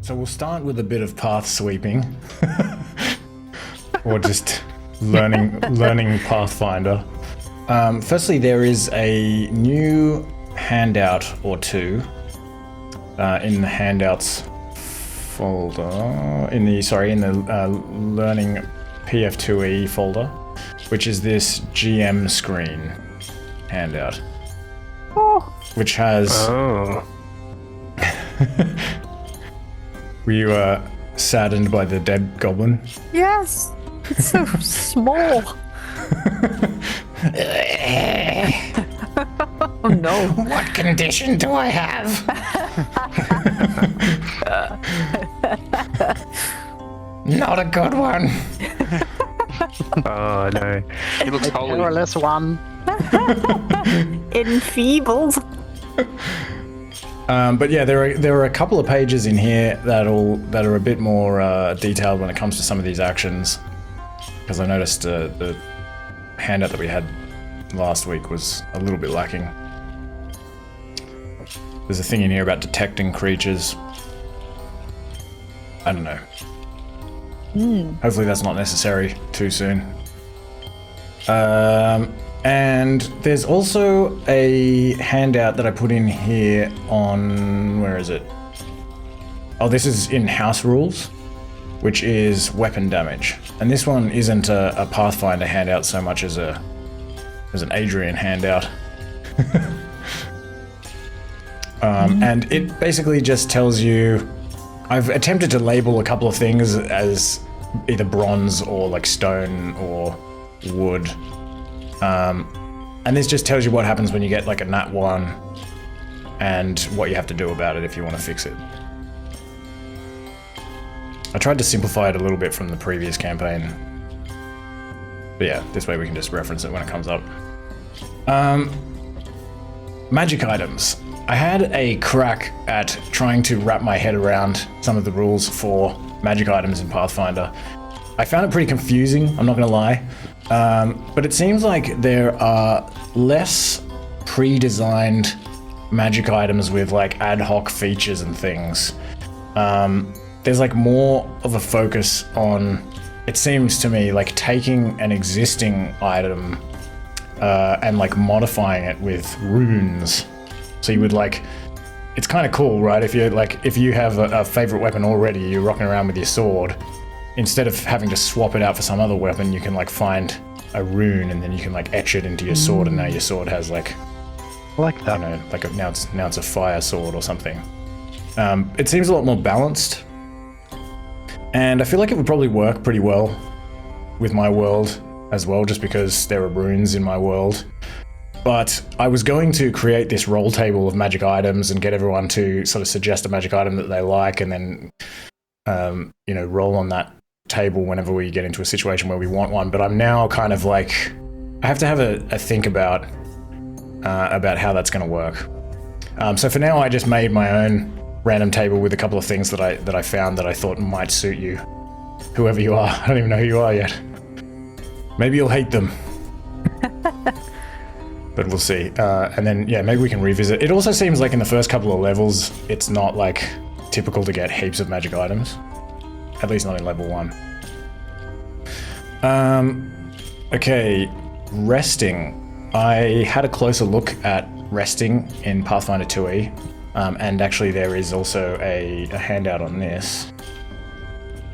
So we'll start with a bit of path sweeping, or just learning Pathfinder. Firstly, there is a new handout or two in the handouts folder. In the learning PF2E folder, which is this GM screen handout, which has. Oh. Were you saddened by the dead goblin? Yes, it's so small. Oh no. What condition do I have? Not a good one. Oh no. He looks holy. Perilous one. Enfeebled. But yeah, there are a couple of pages in here that are a bit more detailed when it comes to some of these actions, because I noticed the handout that we had last week was a little bit lacking. There's a thing in here about detecting creatures. I don't know. Hopefully that's not necessary too soon. And there's also a handout that I put in here on, where is it? Oh, this is in house rules, which is weapon damage. And this one isn't a Pathfinder handout so much as an Adrian handout. And it basically just tells you, I've attempted to label a couple of things as either bronze or like stone or wood. And this just tells you what happens when you get like a nat 1 and what you have to do about it if you want to fix it. I tried to simplify it a little bit from the previous campaign. But yeah, this way we can just reference it when it comes up. Magic items. I had a crack at trying to wrap my head around some of the rules for magic items in Pathfinder. I found it pretty confusing, I'm not going to lie. But it seems like there are less pre-designed magic items with like ad hoc features and things. There's like more of a focus on, it seems to me, like taking an existing item and like modifying it with runes. So you would like, it's kind of cool, right? If you have a favorite weapon already, you're rocking around with your sword. Instead of having to swap it out for some other weapon, you can like find a rune and then you can like etch it into your sword, and now your sword has like, I like that. you know, like now it's a fire sword or something. It seems a lot more balanced, and I feel like it would probably work pretty well with my world as well, just because there are runes in my world. But I was going to create this roll table of magic items and get everyone to sort of suggest a magic item that they like, and then roll on that table whenever we get into a situation where we want one. But I'm now kind of like, I have to have a think about how that's going to work. So for now, I just made my own random table with a couple of things that I found that I thought might suit you, whoever you are. I don't even know who you are yet. Maybe you'll hate them. But we'll see. And then, yeah, maybe we can revisit. It also seems like in the first couple of levels, it's not like typical to get heaps of magic items. At least not in level 1. Okay, resting. I had a closer look at resting in Pathfinder 2E, and actually there is also a handout on this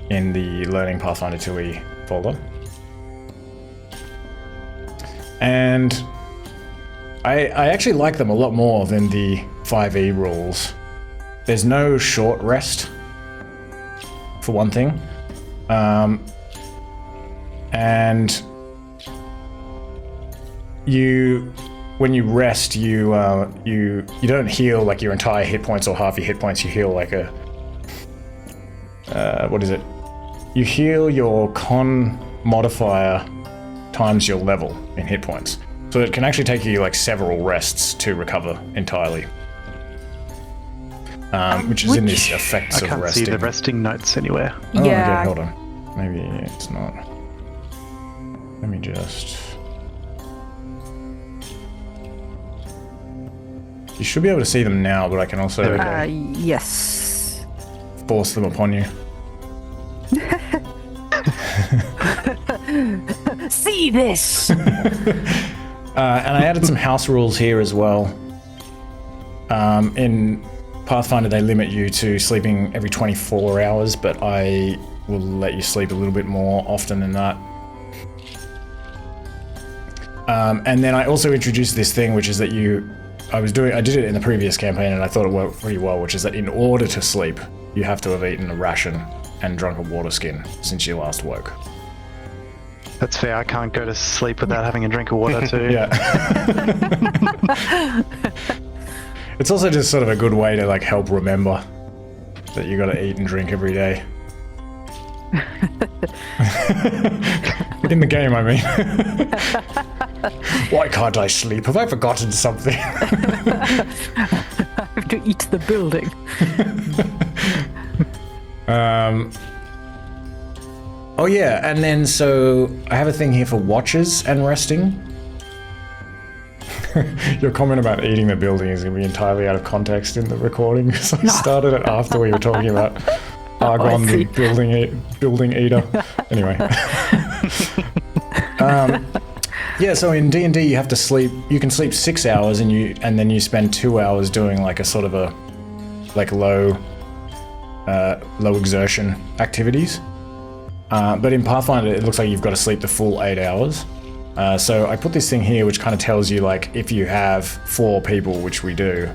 in the Learning Pathfinder 2E folder. And I actually like them a lot more than the 5e rules. There's no short rest, for one thing, and when you rest, you don't heal like your entire hit points or half your hit points. You heal like what is it? You heal your con modifier times your level in hit points. So it can actually take you like several rests to recover entirely. Which is in this effects of resting. I can't see the resting notes anywhere. Oh, yeah. okay, hold on. Maybe it's not. Let me just... You should be able to see them now, but I can also... Yes. force them upon you. See this! And I added some house rules here as well. In Pathfinder, they limit you to sleeping every 24 hours, but I will let you sleep a little bit more often than that. And then I also introduced this thing, which is that I did it in the previous campaign, and I thought it worked pretty well, which is that in order to sleep, you have to have eaten a ration and drunk a water skin since you last woke. That's fair. I can't go to sleep without having a drink of water too. Yeah. It's also just sort of a good way to like help remember that you got to eat and drink every day. In the game, I mean. Why can't I sleep? Have I forgotten something? I have to eat the building. Oh yeah, and then so I have a thing here for watches and resting. Your comment about eating the building is going to be entirely out of context in the recording, because I started it after we were talking about Argon, the building eater. Anyway. Yeah, so in D&D you have to sleep. You can sleep 6 hours, and then you spend 2 hours doing like a sort of a like low exertion activities. But in Pathfinder, it looks like you've got to sleep the full 8 hours. So I put this thing here, which kind of tells you like if you have 4 people, which we do,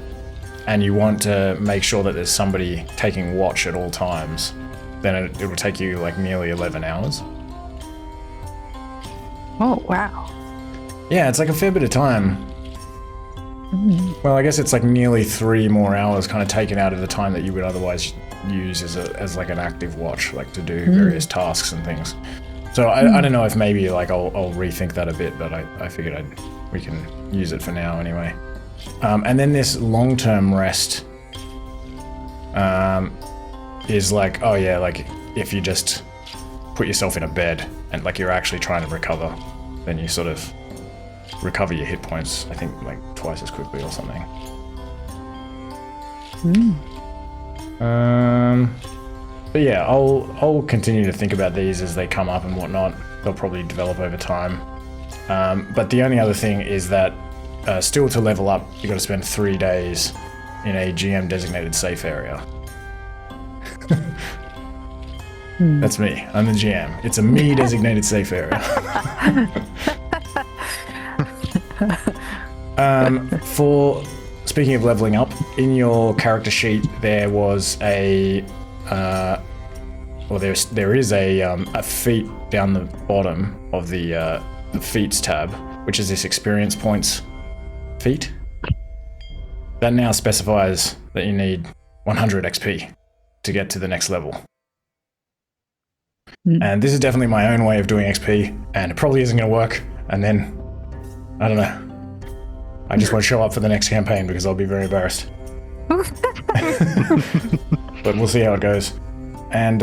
and you want to make sure that there's somebody taking watch at all times, then it will take you like nearly 11 hours. Oh, wow. Yeah, it's like a fair bit of time. Well, I guess it's like nearly 3 more hours kind of taken out of the time that you would otherwise use as like an active watch, like to do various tasks and things. So I don't know if maybe like I'll rethink that a bit, but I figured we can use it for now anyway. And then this long-term rest is like, oh yeah, like if you just put yourself in a bed and like you're actually trying to recover, then you sort of recover your hit points, I think like twice as quickly or something. But yeah, I'll continue to think about these as they come up and whatnot. They'll probably develop over time. But the only other thing is that still to level up, you got to spend 3 days in a GM designated safe area. That's me. I'm the GM. It's a me designated safe area. For speaking of leveling up, in your character sheet there was there is a feat down the bottom of the feats tab, which is this experience points feat. That now specifies that you need 100 XP to get to the next level. And this is definitely my own way of doing XP, and it probably isn't going to work. And then, I don't know. I just won't show up for the next campaign because I'll be very embarrassed. But we'll see how it goes. And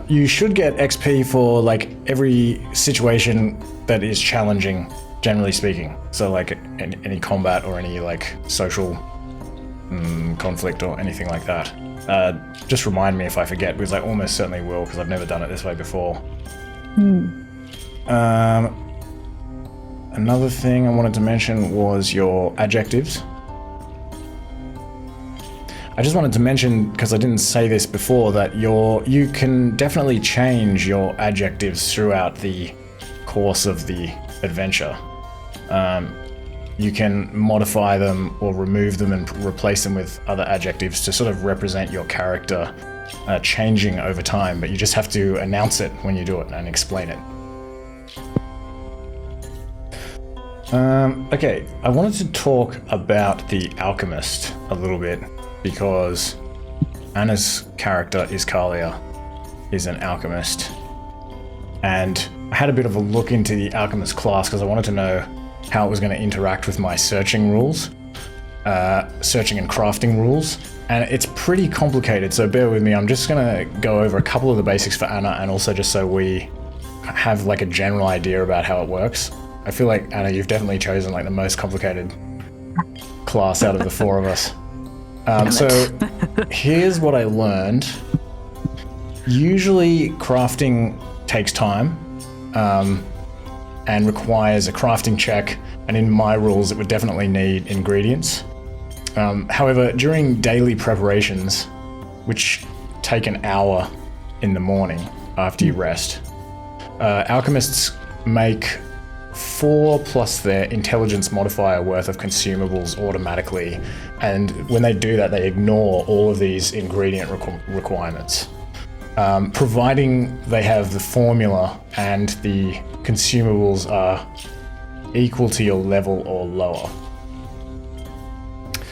you should get XP for like every situation that is challenging, generally speaking. So like any combat or any like social conflict or anything like that. Just remind me if I forget, because I almost certainly will, because I've never done it this way before. Another thing I wanted to mention was your adjectives. I just wanted to mention, because I didn't say this before, that you can definitely change your adjectives throughout the course of the adventure. You can modify them or remove them and replace them with other adjectives to sort of represent your character changing over time, but you just have to announce it when you do it and explain it. Okay, I wanted to talk about the Alchemist a little bit, because Anna's character, Izcalia, is an alchemist. And I had a bit of a look into the alchemist class because I wanted to know how it was going to interact with my searching rules, searching and crafting rules. And it's pretty complicated, so bear with me. I'm just going to go over a couple of the basics for Anna, and also just so we have like a general idea about how it works. I feel like, Anna, you've definitely chosen like the most complicated class out of the 4 of us. So here's what I learned Usually crafting takes time and requires a crafting check, and in my rules it would definitely need ingredients. However, during daily preparations, which take an hour in the morning after you rest, alchemists make 4 plus their intelligence modifier worth of consumables automatically, and when they do that they ignore all of these ingredient requirements, providing they have the formula and the consumables are equal to your level or lower.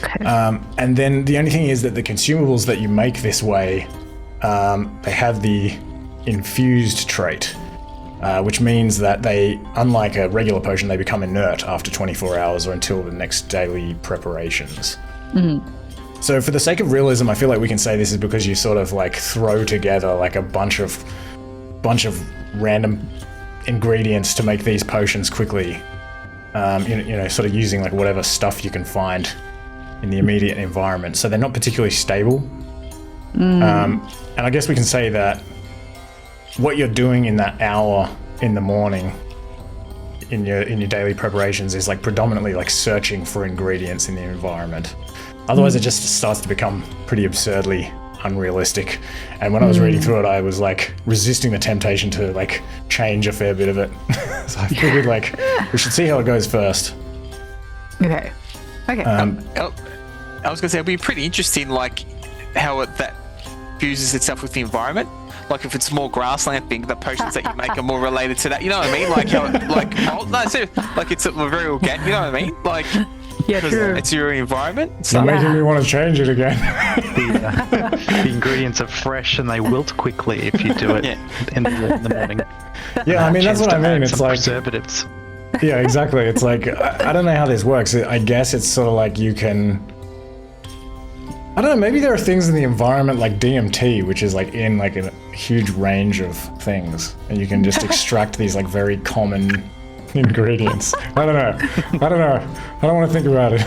Okay. And then the only thing is that the consumables that you make this way, they have the infused trait, which means that they, unlike a regular potion, they become inert after 24 hours or until the next daily preparations. So for the sake of realism, I feel like we can say this is because you sort of like throw together like a bunch of random ingredients to make these potions quickly. Sort of using like whatever stuff you can find in the immediate environment. So they're not particularly stable. And I guess we can say that what you're doing in that hour in the morning in your daily preparations is like predominantly like searching for ingredients in the environment. Otherwise it just starts to become pretty absurdly unrealistic. And when I was reading through it, I was like resisting the temptation to like change a fair bit of it. So I figured like we should see how it goes first. Okay. I was gonna say it'd be pretty interesting, like how that fuses itself with the environment. Like if it's more grassland thing, the potions that you make are more related to that. You know what I mean? Like how, like it's very organic. You know what I mean? Like Yeah, true. it's your environment. So You're making me want to change it again. The ingredients are fresh and they wilt quickly if you do it in the morning. Yeah, I mean that's what I mean. It's like preservatives. Yeah, exactly. It's like I don't know how this works. I guess it's sort of like you can. I don't know, maybe there are things in the environment like DMT, which is like in like a huge range of things, and you can just extract these like very common ingredients. I don't know. I don't want to think about it.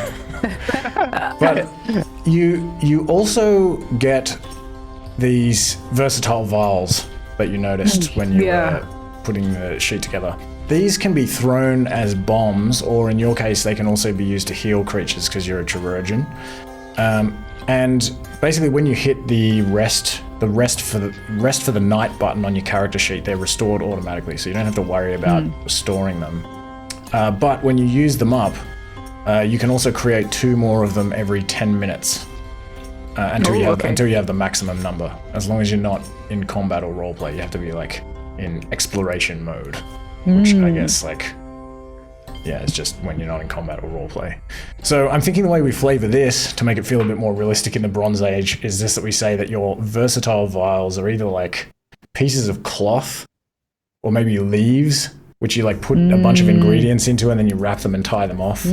But you also get these versatile vials that you noticed when you were putting the sheet together. These can be thrown as bombs, or in your case, they can also be used to heal creatures because you're a chirurgeon. And basically, when you hit the rest for the night button on your character sheet, they're restored automatically, so you don't have to worry about restoring them. But when you use them up, you can also create 2 more of them every 10 minutes until you have the maximum number. As long as you're not in combat or roleplay, you have to be like in exploration mode, which I guess like. Yeah, it's just when you're not in combat or roleplay. So I'm thinking the way we flavor this to make it feel a bit more realistic in the Bronze Age is this, that we say that your versatile vials are either like pieces of cloth or maybe leaves, which you like put a bunch of ingredients into and then you wrap them and tie them off.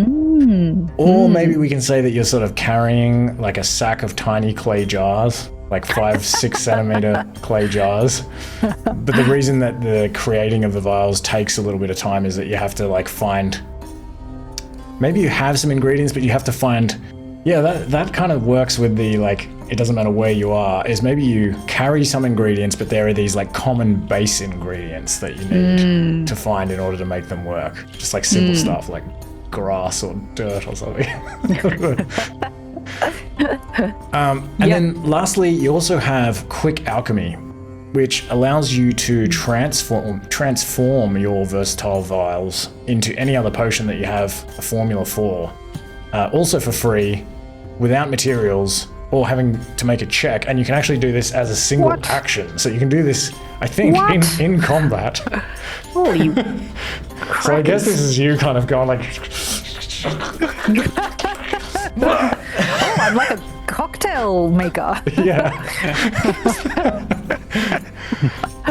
Or maybe we can say that you're sort of carrying like a sack of tiny clay jars, like 5-6 centimeter clay jars. But the reason that the creating of the vials takes a little bit of time is that you have to like find, maybe you have some ingredients, but you have to find, that kind of works with the like, it doesn't matter where you are, is maybe you carry some ingredients, but there are these like common base ingredients that you need to find in order to make them work. Just like simple stuff like grass or dirt or something. Then lastly, you also have quick alchemy, which allows you to transform your versatile vials into any other potion that you have a formula for, also for free, without materials or having to make a check. And you can actually do this as a single action. So you can do this, I think, in combat. Holy So I guess this is you kind of going like... Oh, I'm like a cocktail maker. Yeah.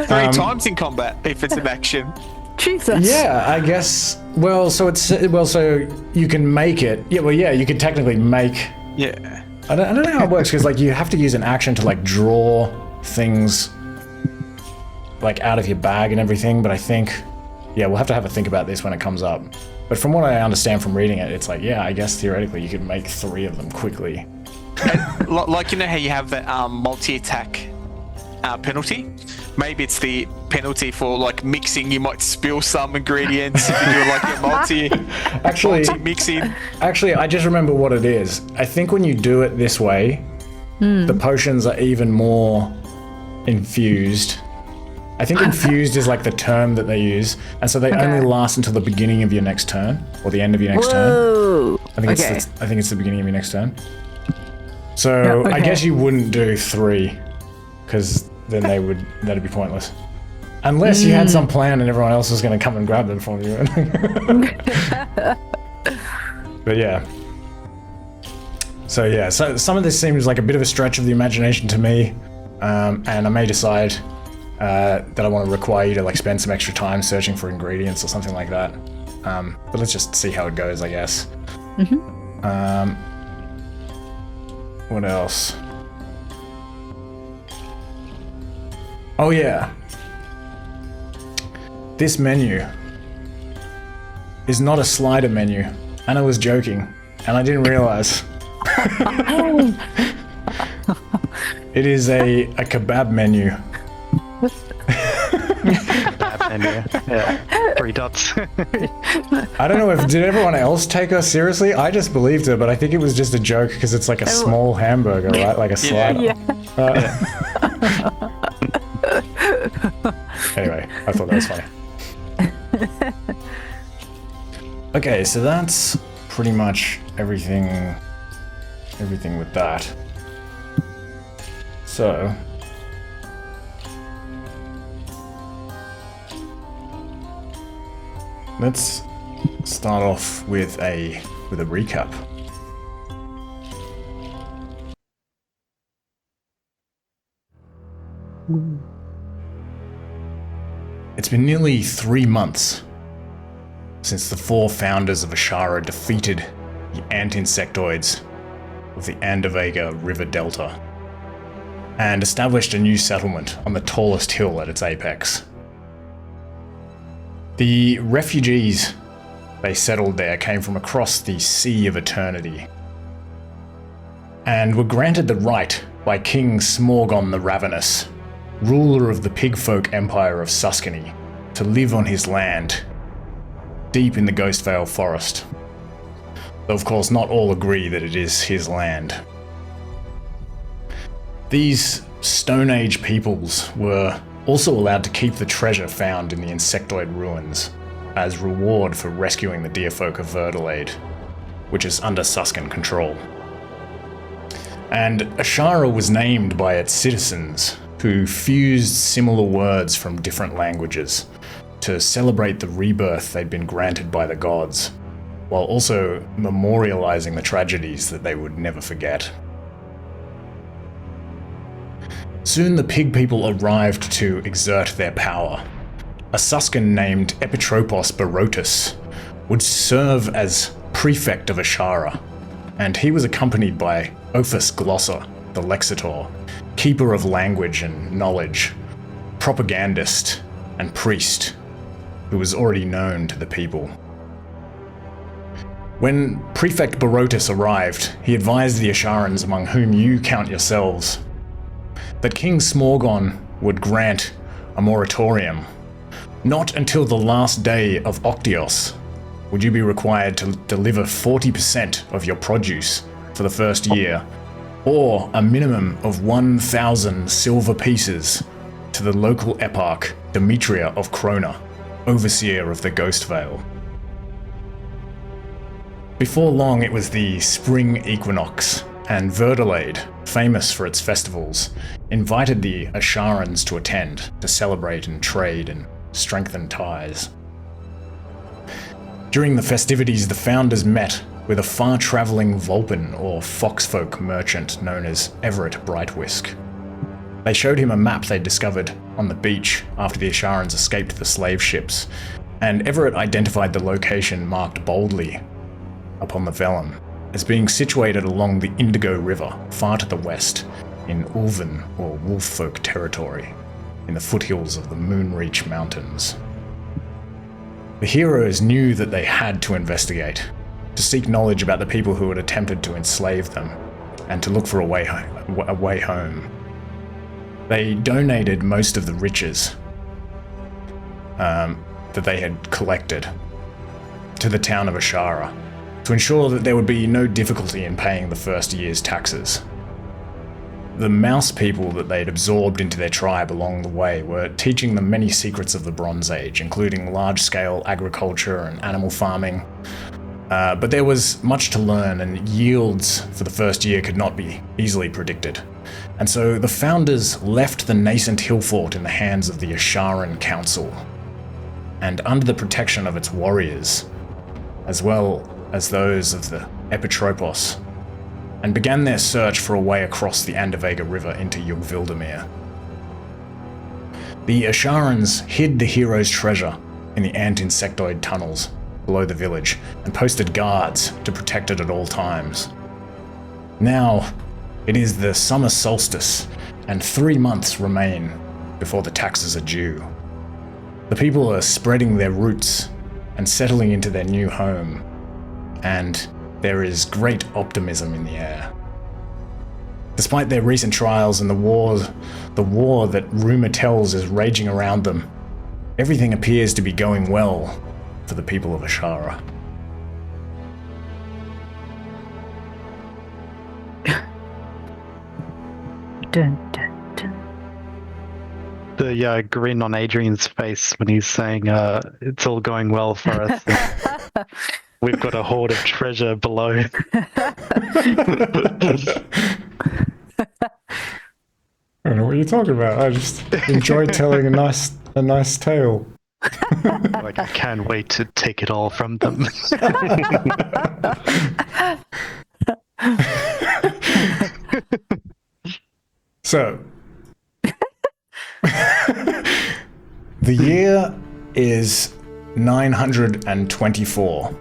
3 times in combat if it's an action. Jesus. Yeah, I guess. So you can make it. Yeah, you could technically make. Yeah. I don't know how it works because like you have to use an action to like draw things like out of your bag and everything. But I think, we'll have to have a think about this when it comes up. But from what I understand from reading it, it's like, I guess theoretically you could make 3 of them quickly. Like, you know how you have that multi-attack penalty. Maybe it's the penalty for like mixing. You might spill some ingredients if you do like a multi mixing. Actually, I just remember what it is. I think when you do it this way, the potions are even more infused. I think infused is like the term that they use, and so they only last until the beginning of your next turn or the end of your next turn. I think it's the beginning of your next turn. So I guess you wouldn't do 3, because then that'd be pointless. Unless you had some plan and everyone else was going to come and grab them from you. But yeah. So some of this seems like a bit of a stretch of the imagination to me, and I may decide that I want to require you to like spend some extra time searching for ingredients or something like that. But let's just see how it goes, I guess. What else? Oh yeah. This menu is not a slider menu. Anna was joking, and I didn't realize. It is a kebab menu. Yeah, 3 dots. I don't know did everyone else take her seriously? I just believed her, but I think it was just a joke because it's like a small hamburger, right? Like a slider. Anyway, I thought that was funny. Okay, so that's pretty much everything with that. So let's start off with a recap. It's been nearly 3 months since the 4 founders of Ashara defeated the ant-insectoids of the Andavega River Delta and established a new settlement on the tallest hill at its apex. The refugees they settled there came from across the Sea of Eternity and were granted the right by King Smorgon the Ravenous, ruler of the pigfolk empire of Suskin, to live on his land, deep in the Ghostvale forest. Though of course not all agree that it is his land. These Stone Age peoples were also allowed to keep the treasure found in the insectoid ruins as reward for rescuing the deerfolk of Verdalade, which is under Suskin control. And Ashara was named by its citizens, who fused similar words from different languages to celebrate the rebirth they'd been granted by the gods, while also memorializing the tragedies that they would never forget. Soon the pig people arrived to exert their power. A suskin named Epitropos Barotis would serve as prefect of Ashara, and he was accompanied by Ophis Glossa, the Lexitor, keeper of language and knowledge, propagandist, and priest, who was already known to the people. When Prefect Barotis arrived, he advised the Asharans, among whom you count yourselves, that King Smorgon would grant a moratorium. Not until the last day of Octios would you be required to deliver 40% of your produce for the first year, or a minimum of 1,000 silver pieces to the local eparch Demetria of Krona, overseer of the Ghostvale. Before long it was the spring equinox, and Verdalade, famous for its festivals, invited the Asharans to attend to celebrate and trade and strengthen ties. During the festivities, the founders met with a far-travelling Vulpin or foxfolk merchant known as Everett Brightwhisk. They showed him a map they'd discovered on the beach after the Asharans escaped the slave ships, and Everett identified the location marked boldly upon the vellum as being situated along the Indigo River, far to the west, in Ulven or Wolffolk territory, in the foothills of the Moonreach Mountains. The heroes knew that they had to investigate, to seek knowledge about the people who had attempted to enslave them, and to look for a way home. they donated most of the riches that they had collected to the town of Ashara to ensure that there would be no difficulty in paying the first year's taxes. The mouse people that they'd absorbed into their tribe along the way were teaching them many secrets of the Bronze Age, including large-scale agriculture and animal farming. But there was much to learn, and yields for the first year could not be easily predicted. And so the founders left the nascent hillfort in the hands of the Asharan Council, and under the protection of its warriors, as well as those of the Epitropos, and began their search for a way across the Andavega River into Yugvildamir. The Asharans hid the hero's treasure in the ant insectoid tunnels below the village and posted guards to protect it at all times. Now, it is the summer solstice, and 3 months remain before the taxes are due. The people are spreading their roots and settling into their new home, and there is great optimism in the air. Despite their recent trials and the war that rumor tells is raging around them, everything appears to be going well for the people of Ashara. Dun, dun, dun. The grin on Adrian's face when he's saying it's all going well for us. We've got a hoard of treasure below. I don't know what you're talking about. I just enjoy telling a nice tale. Like, I can't wait to take it all from them. So, the year is 924,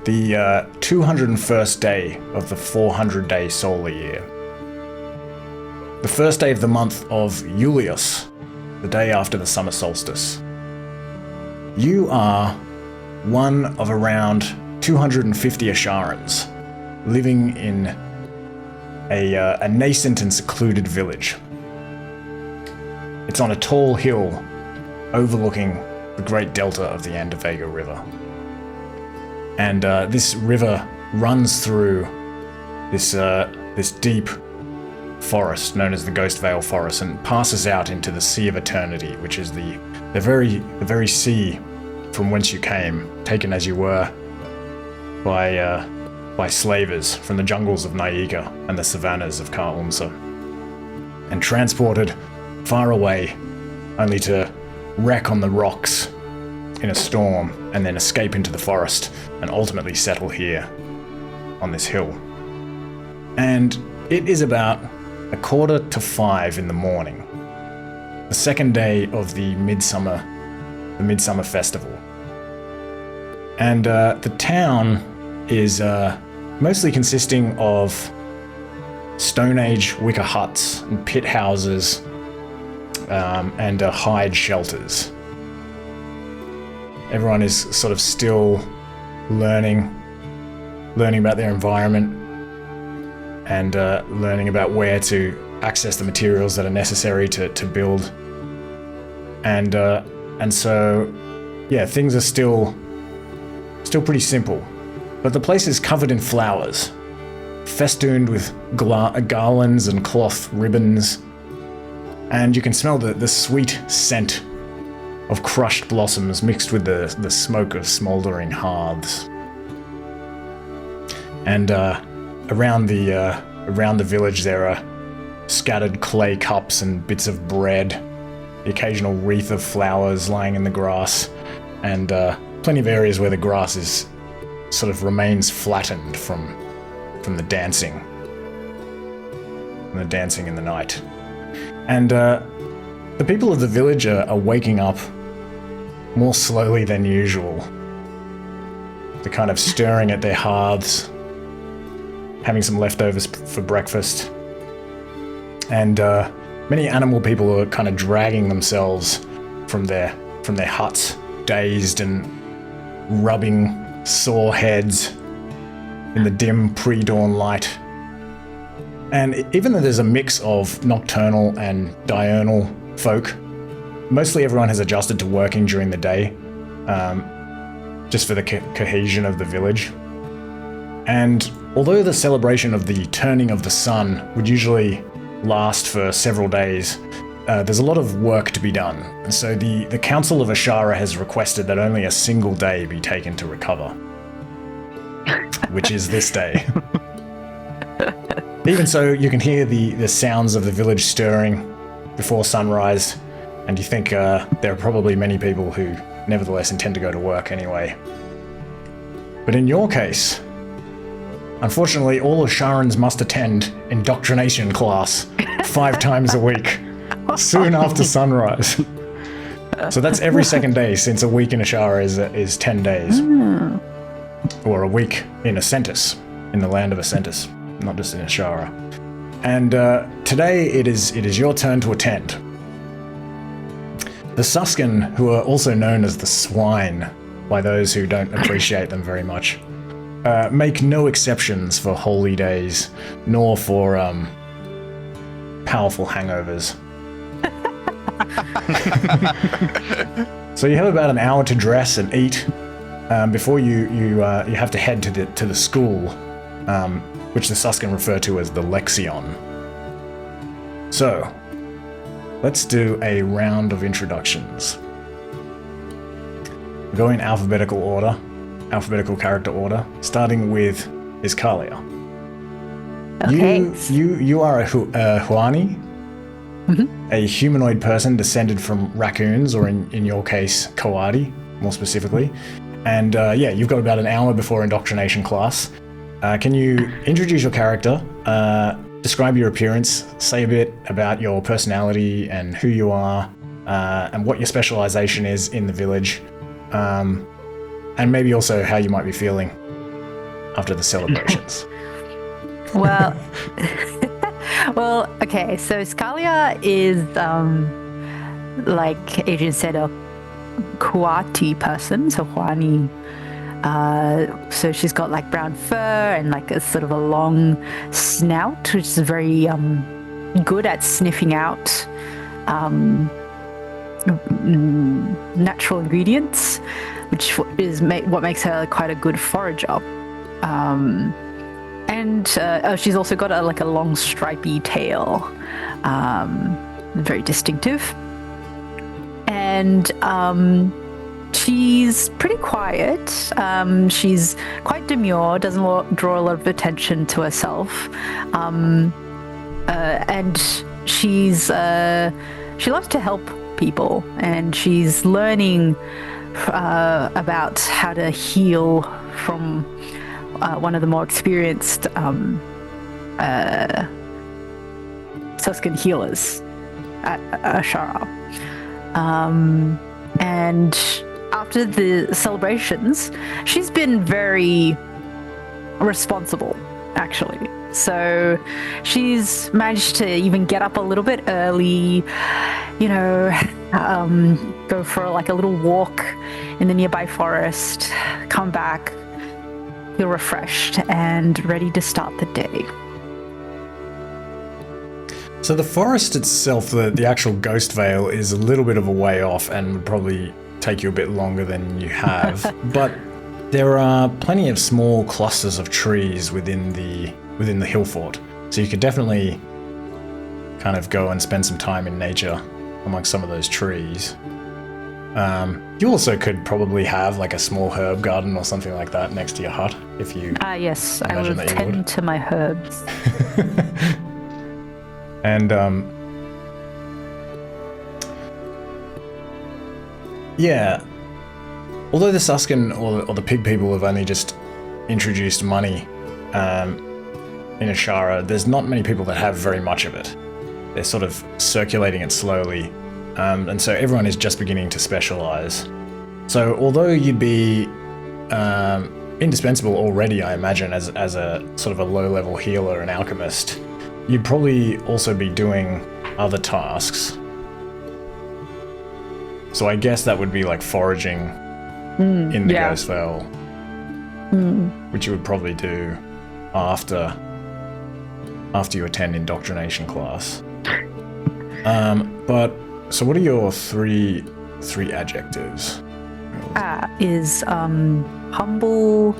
the 201st day of the 400-day solar year. The first day of the month of Julius, the day after the summer solstice. You are one of around 250 Asharans living in a nascent and secluded village. It's on a tall hill overlooking the great delta of the Andavega River. And this river runs through this deep forest known as the Ghost Vale Forest and passes out into the Sea of Eternity, which is the very sea from whence you came, taken as you were by slavers from the jungles of Naika and the savannas of Kar Umsa, and transported far away, only to wreck on the rocks in a storm and then escape into the forest and ultimately settle here on this hill. And it is about 4:45 in the morning, the second day of the Midsummer Festival. And the town is mostly consisting of Stone Age wicker huts and pit houses and hide shelters. Everyone is sort of still learning about their environment and learning about where to access the materials that are necessary to build. And so, yeah, things are still pretty simple. But the place is covered in flowers, festooned with garlands and cloth ribbons, and you can smell the sweet scent of crushed blossoms mixed with the smoke of smouldering hearths. And around the village there are scattered clay cups and bits of bread, the occasional wreath of flowers lying in the grass, and plenty of areas where the grass remains flattened from the dancing in the night. And the people of the village are waking up more slowly than usual. They're kind of stirring at their hearths, having some leftovers for breakfast. And many animal people are kind of dragging themselves from their huts, dazed and rubbing sore heads in the dim pre-dawn light. And even though there's a mix of nocturnal and diurnal folk, mostly everyone has adjusted to working during the day, just for the cohesion of the village. And although the celebration of the turning of the sun would usually last for several days, there's a lot of work to be done. And so the Council of Ashara has requested that only a single day be taken to recover, which is this day. Even so, you can hear the sounds of the village stirring before sunrise, and you think there are probably many people who nevertheless intend to go to work anyway. But in your case, unfortunately, all Asharans must attend Indoctrination class 5 times a week, soon after sunrise. So that's every second day, since a week in Ashara is 10 days. Or a week in Ascentus, in the land of Ascentus, not just in Ashara. And today it is your turn to attend. The suskin, who are also known as the swine by those who don't appreciate them very much, make no exceptions for holy days, nor for powerful hangovers. So you have about an hour to dress and eat before you have to head to the school, which the suskin refer to as the Lexion. So let's do a round of introductions. We'll go in alphabetical character order, starting with Izcalia. Okay. You are a Huani, a humanoid person descended from raccoons, or in your case, Coati, more specifically. And you've got about an hour before indoctrination class. Can you introduce your character, describe your appearance, say a bit about your personality and who you are, and what your specialization is in the village, and maybe also how you might be feeling after the celebrations. Well, okay, so Izcalia is, like Adrian said, a Coati person, so Juani. So she's got like brown fur and like a sort of a long snout, which is very good at sniffing out natural ingredients, which is what makes her quite a good forager. And she's also got a long stripy tail, very distinctive. And she's pretty quiet. She's quite demure, doesn't draw a lot of attention to herself. And she loves to help people, and she's learning about how to heal from one of the more experienced suskin healers at Ashara. And after the celebrations, she's been very responsible, actually. So she's managed to even get up a little bit early, go for a little walk in the nearby forest, come back, feel refreshed and ready to start the day. So the forest itself, the actual Ghost Vale, is a little bit of a way off and would probably take you a bit longer than you have, but there are plenty of small clusters of trees within the hillfort, so you could definitely kind of go and spend some time in nature amongst some of those trees. You also could probably have like a small herb garden or something like that next to your hut, if you yes, I will tend to my herbs. And although the suskin or the pig people have only just introduced money in Ashara, there's not many people that have very much of it. They're sort of circulating it slowly, and so everyone is just beginning to specialize. So although you'd be indispensable already, I imagine, as a sort of a low-level healer and alchemist, you'd probably also be doing other tasks. So I guess that would be like foraging in the Ghost Vale, which you would probably do after after you attend Indoctrination class. But so what are your three adjectives? Is humble,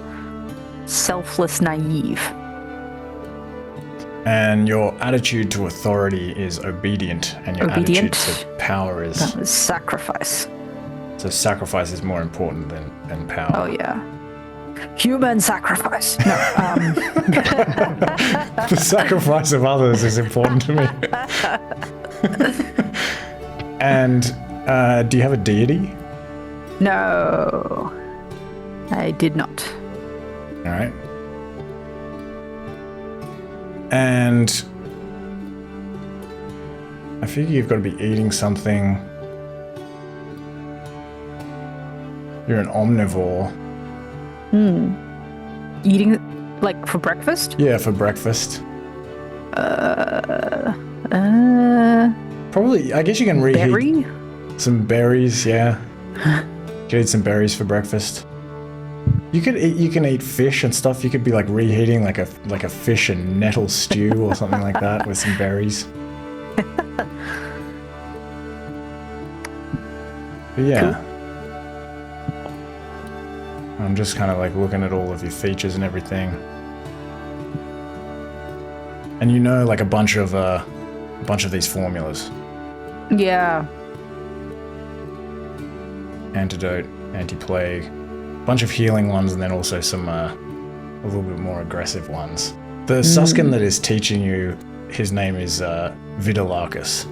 selfless, naive. And your attitude to authority is obedient, and your Obedient. attitude to power is... That was sacrifice. So sacrifice is more important than power. Oh yeah. Human sacrifice. No, The sacrifice of others is important to me. And do you have a deity? no, I did not. All right. And I figure you've got to be eating something. You're an omnivore. Eating like for breakfast? Yeah, for breakfast. Probably, I guess you can reheat Berry? some berries, yeah. You could eat some berries for breakfast. You can eat fish and stuff. You could be like reheating like a fish and nettle stew or something like that with some berries. But yeah. I'm just kind of like looking at all of your features and everything. And you know like a bunch of these formulas. Yeah. Antidote, anti-plague, bunch of healing ones, and then also some a little bit more aggressive ones. The suskin that is teaching you, his name is Vidalakis.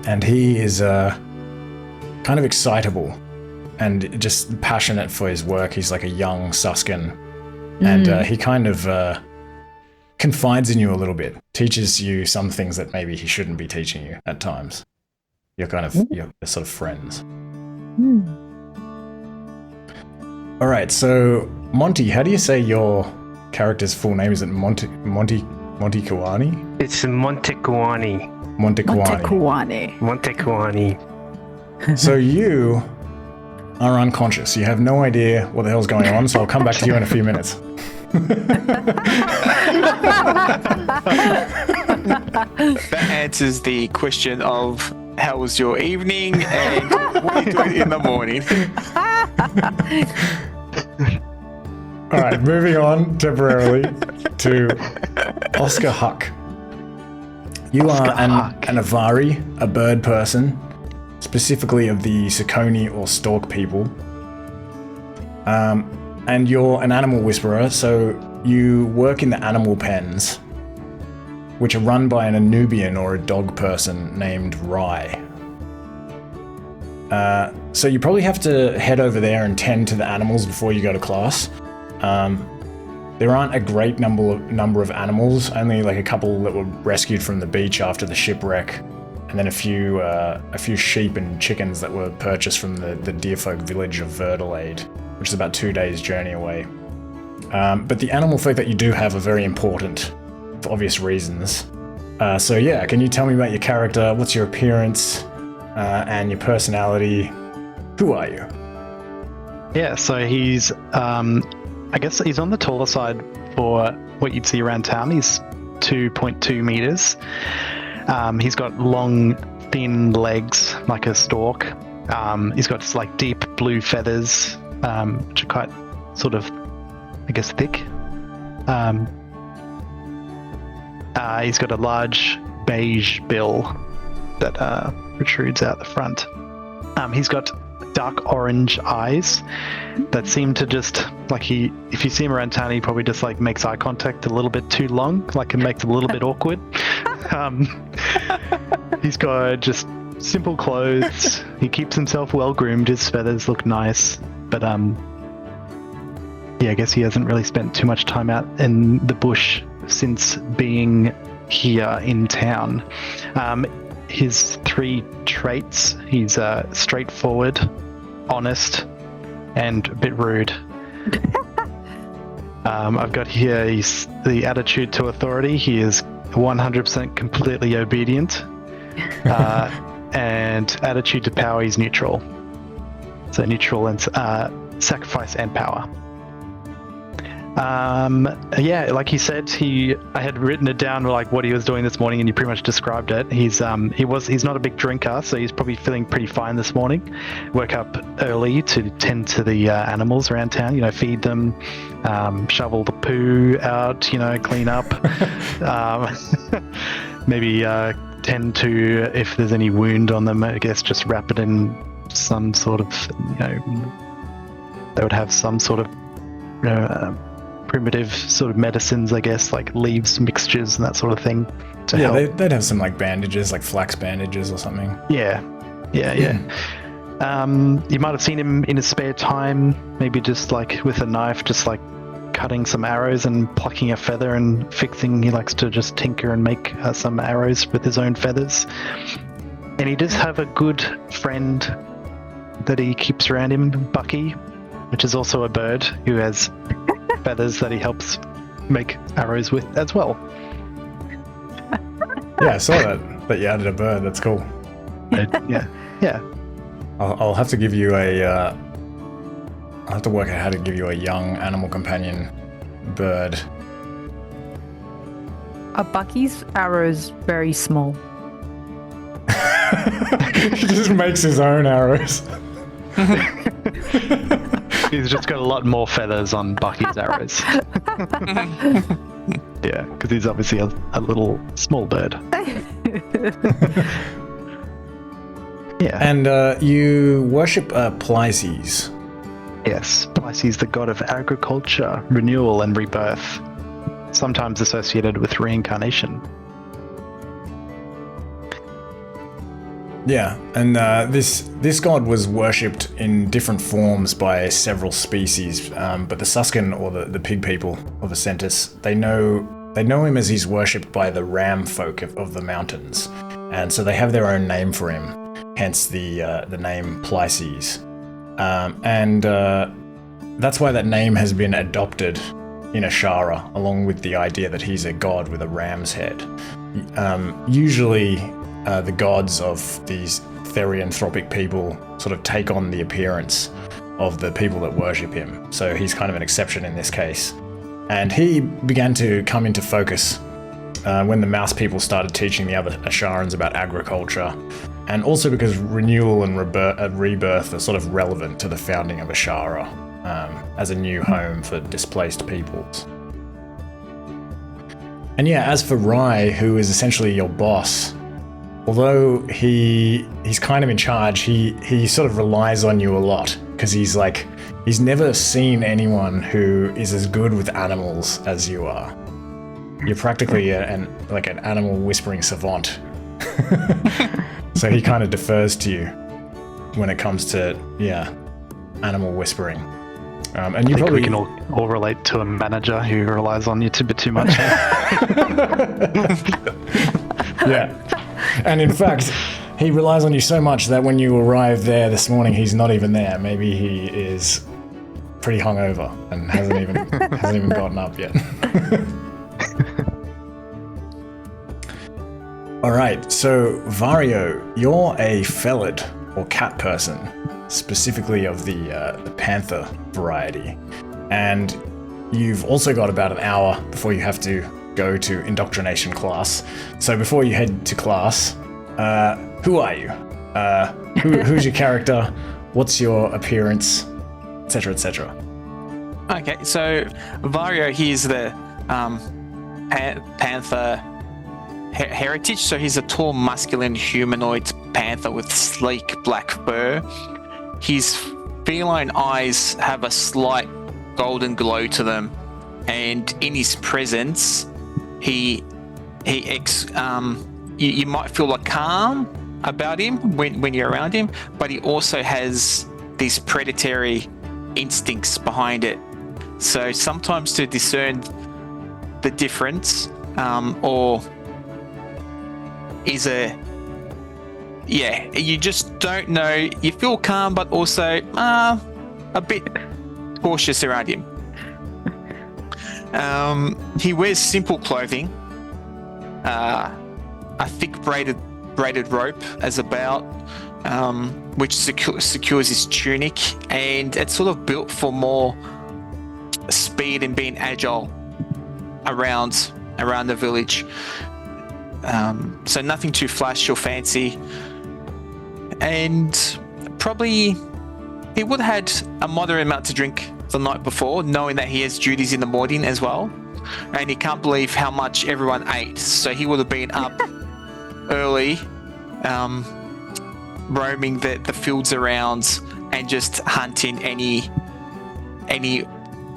And he is kind of excitable and just passionate for his work. He's like a young suskin, and he kind of confides in you a little bit, teaches you some things that maybe he shouldn't be teaching you at times. You're kind of you're sort of friends. All right, so Monty, how do you say your character's full name? Is it Montecuani? It's Montecuani. Montecuani. Montecuani. So you are unconscious. You have no idea what the hell's going on, so I'll come back to you in a few minutes. That answers the question of how was your evening and what are you doing in the morning? All right, moving on temporarily to Oskar Huck. You are an avari, a bird person, specifically of the Succoni or stork people. And you're an animal whisperer, so you work in the animal pens, which are run by an Anubian or a dog person named Rai. So you probably have to head over there and tend to the animals before you go to class. There aren't a great number of animals, only like a couple that were rescued from the beach after the shipwreck, and then a few sheep and chickens that were purchased from the deerfolk village of Verdalade, which is about 2 days' journey away. But the animal folk that you do have are very important, for obvious reasons. So yeah, can you tell me about your character? What's your appearance and your personality? Who are you? Yeah, so he's, I guess he's on the taller side for what you'd see around town. He's 2.2 meters. He's got long, thin legs like a stork. He's got just like deep blue feathers, which are quite sort of, I guess, thick. He's got a large beige bill that protrudes out the front. He's got dark orange eyes that seem to just like if you see him around town, he probably just like makes eye contact a little bit too long, like it makes it a little bit awkward. He's got just simple clothes. He keeps himself well groomed. His feathers look nice, but yeah, I guess he hasn't really spent too much time out in the bush since being here in town. His 3 traits: he's straightforward, honest, and a bit rude. I've got here he's the attitude to authority. He is 100% completely obedient. And attitude to power, he's neutral. So neutral and sacrifice and power. Yeah, like he said, I had written it down like what he was doing this morning, and you pretty much described it. He's not a big drinker, so he's probably feeling pretty fine this morning. Woke up early to tend to the animals around town. Feed them, shovel the poo out. Clean up. Maybe tend to, if there's any wound on them, I guess just wrap it in some sort of, they would have some sort of primitive sort of medicines, I guess, like leaves mixtures and that sort of thing to help. They'd have some like bandages, like flax bandages or something. Yeah. You might have seen him in his spare time, maybe just like with a knife, just like cutting some arrows and plucking a feather and fixing. He likes to just tinker and make some arrows with his own feathers. And he does have a good friend that he keeps around him, Bucky, which is also a bird who has feathers that he helps make arrows with as well. Yeah, I saw that you added a bird. That's cool. Yeah. I'll have to give you I'll have to work out how to give you a young animal companion bird. Are Bucky's arrows very small? He just makes his own arrows. He's just got a lot more feathers on Bucky's arrows. Yeah, because he's obviously a little small bird. Yeah. And you worship Pleises. Yes, Pleises, the god of agriculture, renewal, and rebirth, sometimes associated with reincarnation. Yeah, and this god was worshipped in different forms by several species, but the Suskin, or the pig people of Acentus, they know him as he's worshipped by the ram folk of the mountains, and so they have their own name for him, hence the name Pleises. And that's why that name has been adopted in Ashara, along with the idea that he's a god with a ram's head. Usually, the gods of these therianthropic people sort of take on the appearance of the people that worship him. So he's kind of an exception in this case. And he began to come into focus when the mouse people started teaching the other Asharans about agriculture, and also because renewal and rebirth are sort of relevant to the founding of Ashara as a new home for displaced peoples. And yeah, as for Rai, who is essentially your boss, although he's kind of in charge, he sort of relies on you a lot, because he's never seen anyone who is as good with animals as you are. You're practically an animal whispering savant. So he kind of defers to you when it comes to animal whispering. And you probably we can all relate to a manager who relies on you a bit too much. Yeah. And in fact, he relies on you so much that when you arrive there this morning, he's not even there. Maybe he is pretty hungover and hasn't even gotten up yet. All right, so Varjo, you're a felid or cat person, specifically of the panther variety, and you've also got about an hour before you have to go to Indoctrination class. So before you head to class, who are you? Who's your character? What's your appearance? Etc. etc. Okay, so Varjo, he's the panther heritage. So he's a tall, masculine, humanoid panther with sleek black fur. His feline eyes have a slight golden glow to them, and in his presence, you might feel a calm about him when you're around him, but he also has these predatory instincts behind it. So sometimes to discern the difference, you just don't know. You feel calm, but also a bit cautious around him. He wears simple clothing, a thick braided rope as a belt, which secures his tunic, and it's sort of built for more speed and being agile around the village. So nothing too flash or fancy, and probably he would have had a moderate amount to drink the night before, knowing that he has duties in the morning as well, and he can't believe how much everyone ate. So he would have been up early, roaming the fields around and just hunting any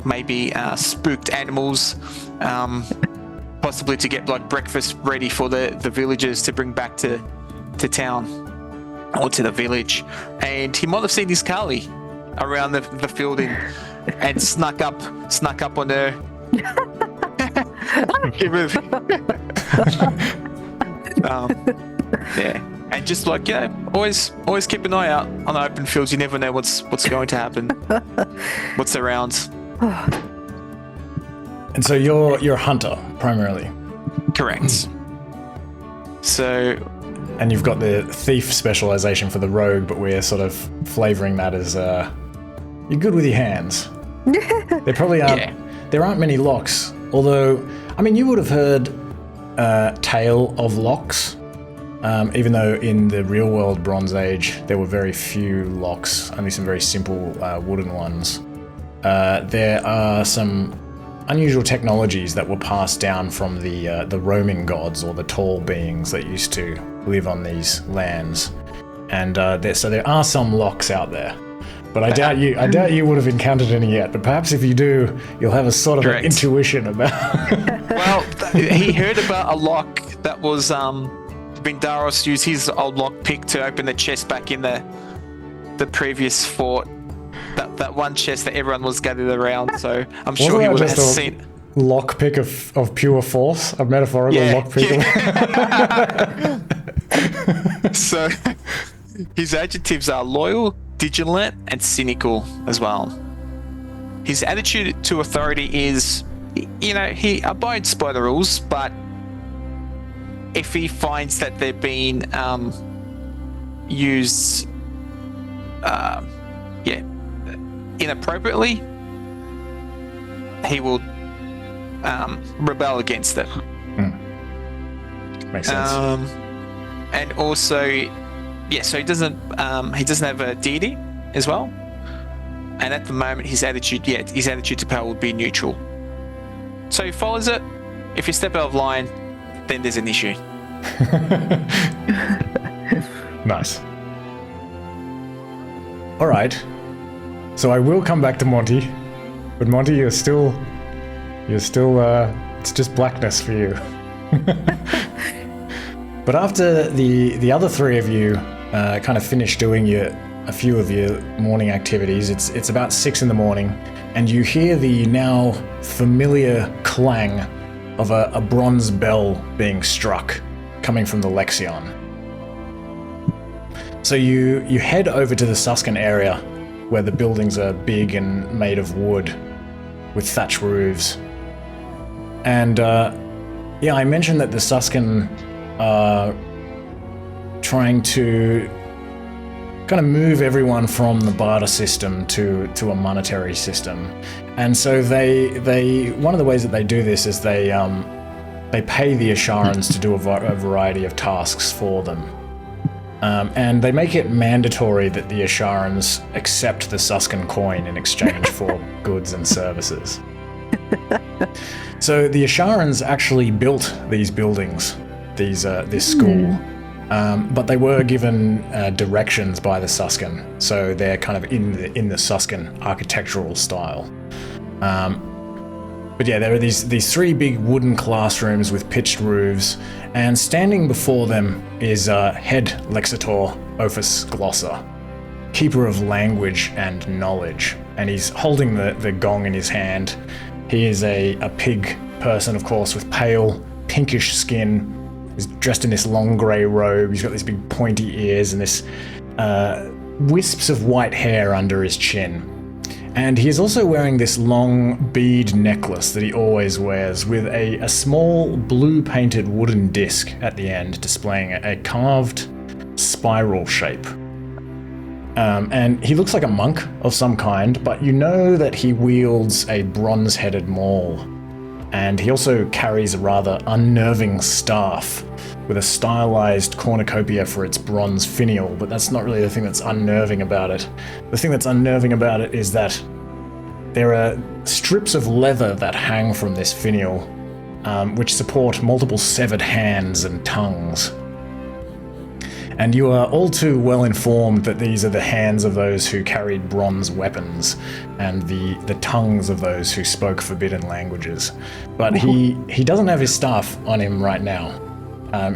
maybe spooked animals, possibly to get like breakfast ready for the villagers to bring back to town or to the village. And he might have seen Izcalia around the field and snuck up on her. Yeah, and just like, always keep an eye out on the open fields. You never know what's going to happen, what's around. And so you're a hunter primarily. Correct. So, and you've got the thief specialization for the rogue, but we're sort of flavoring that as you're good with your hands. There probably aren't. Yeah. There aren't many locks, although I mean you would have heard tale of locks. Even though in the real world Bronze Age there were very few locks, only some very simple wooden ones. There are some unusual technologies that were passed down from the roaming gods, or the tall beings that used to live on these lands, and so there are some locks out there. But I doubt you would have encountered any yet. But perhaps if you do, you'll have a sort of an intuition about. Well, he heard about a lock that was Vindaros used his old lock pick to open the chest back in the previous fort. That one chest that everyone was gathered around. So I'm sure he would have seen. Lockpick of pure force, a metaphorical lockpick. Yeah. So his adjectives are loyal, vigilant, and cynical as well. His attitude to authority is, he abides by the rules, but if he finds that they're being used, inappropriately, he will rebel against it. Makes sense. And also, so he doesn't have a deity as well. And at the moment, his attitude to power would be neutral. So he follows it. If you step out of line, then there's an issue. Nice. All right. So I will come back to Monty, but Monty, you're still. It's just blackness for you. But after the other three of you kind of finish doing a few of your morning activities, it's about 6 in the morning, and you hear the now familiar clang of a bronze bell being struck coming from the Lexion. So you head over to the Suskin area, where the buildings are big and made of wood with thatch roofs. And I mentioned that the Suskin are trying to kind of move everyone from the barter system to a monetary system. And so they one of the ways that they do this is they pay the Asharans to do a variety of tasks for them. And they make it mandatory that the Asharans accept the Suskin coin in exchange for goods and services. So the Asharans actually built these buildings, this school, but they were given directions by the Suskin, so they're kind of in the Suskin architectural style. But yeah, there are these 3 big wooden classrooms with pitched roofs, and standing before them is head Lexitor Ophis Glossa, keeper of language and knowledge, and he's holding the gong in his hand. He is a pig person, of course, with pale, pinkish skin. He's dressed in this long grey robe. He's got these big pointy ears and this wisps of white hair under his chin. And he is also wearing this long bead necklace that he always wears, with a small blue-painted wooden disc at the end, displaying a carved spiral shape. And he looks like a monk of some kind, but you know that he wields a bronze-headed maul. And he also carries a rather unnerving staff with a stylized cornucopia for its bronze finial, but that's not really the thing that's unnerving about it. The thing that's unnerving about it is that there are strips of leather that hang from this finial, which support multiple severed hands and tongues. And you are all too well informed that these are the hands of those who carried bronze weapons and the tongues of those who spoke forbidden languages. But he doesn't have his staff on him right now.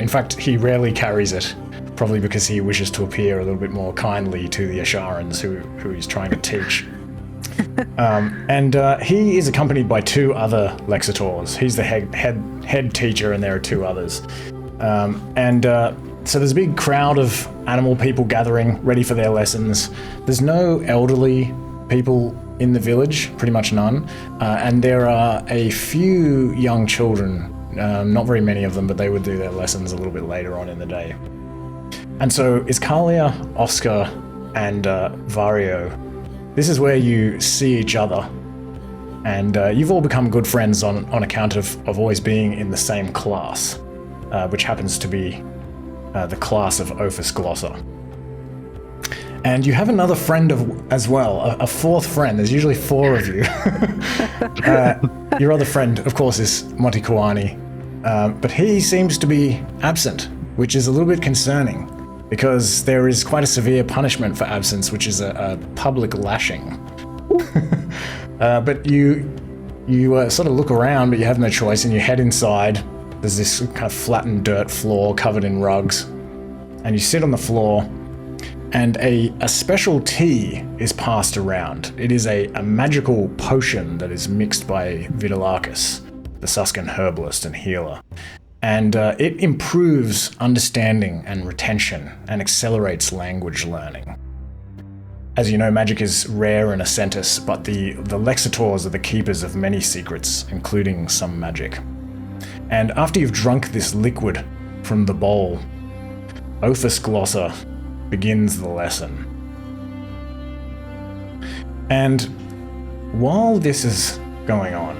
In fact, he rarely carries it, probably because he wishes to appear a little bit more kindly to the Asharans who he's trying to teach. He is accompanied by two other Lexitors. He's the head teacher, and there are two others. So there's a big crowd of animal people gathering, ready for their lessons. There's no elderly people in the village, pretty much none. And there are a few young children, not very many of them, but they would do their lessons a little bit later on in the day. And so Izcalia, Oskar, and Varjo, this is where you see each other. And you've all become good friends on account of always being in the same class, which happens to be the class of Ophis Glossa. And you have another friend as well, a fourth friend. There's usually four of you. Your other friend, of course, is Monty, but he seems to be absent, which is a little bit concerning, because there is quite a severe punishment for absence, which is a public lashing. But you sort of look around, but you have no choice, and you head inside. There's this kind of flattened dirt floor covered in rugs, and you sit on the floor, and a special tea is passed around. It is a magical potion that is mixed by Vidalakis, the Suskin herbalist and healer, and it improves understanding and retention and accelerates language learning. As you know, magic is rare in Ascentus, but the Lexitors are the keepers of many secrets, including some magic. And after you've drunk this liquid from the bowl, Ophis Glossa begins the lesson. And while this is going on,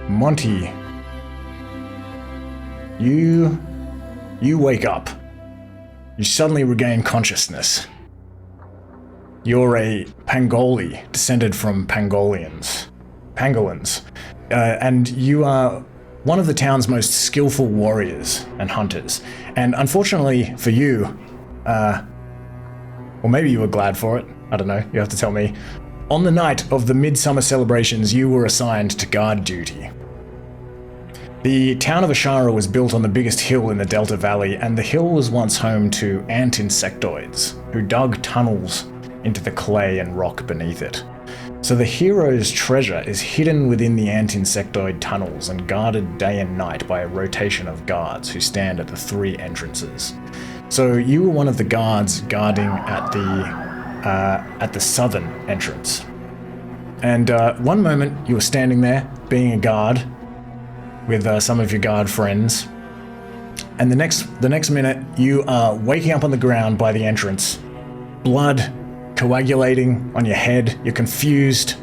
Monty, you wake up. You suddenly regain consciousness. You're a Pangoli, descended from Pangolins, and you are one of the town's most skillful warriors and hunters. And unfortunately for you, or maybe you were glad for it, I don't know, you have to tell me, on the night of the midsummer celebrations, you were assigned to guard duty. The town of Ashara was built on the biggest hill in the Delta Valley, and the hill was once home to ant insectoids, who dug tunnels into the clay and rock beneath it. So the hero's treasure is hidden within the ant insectoid tunnels and guarded day and night by a rotation of guards who stand at the three entrances. So you were one of the guards guarding at the southern entrance. And one moment you were standing there, being a guard, with some of your guard friends, and the next minute you are waking up on the ground by the entrance, blood coagulating on your head, you're confused,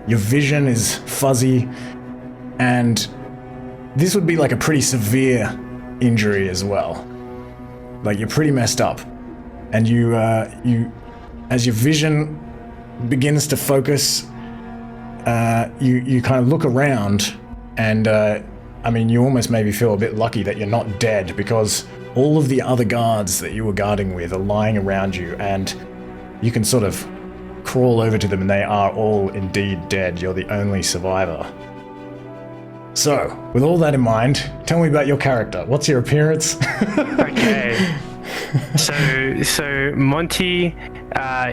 your vision is fuzzy, and this would be like a pretty severe injury as well. Like, you're pretty messed up, and you as your vision begins to focus, you kind of look around, and you almost maybe feel a bit lucky that you're not dead, because all of the other guards that you were guarding with are lying around you, and you can sort of crawl over to them, and they are all indeed dead. You're the only survivor. So, with all that in mind, tell me about your character. What's your appearance? Okay. So Monty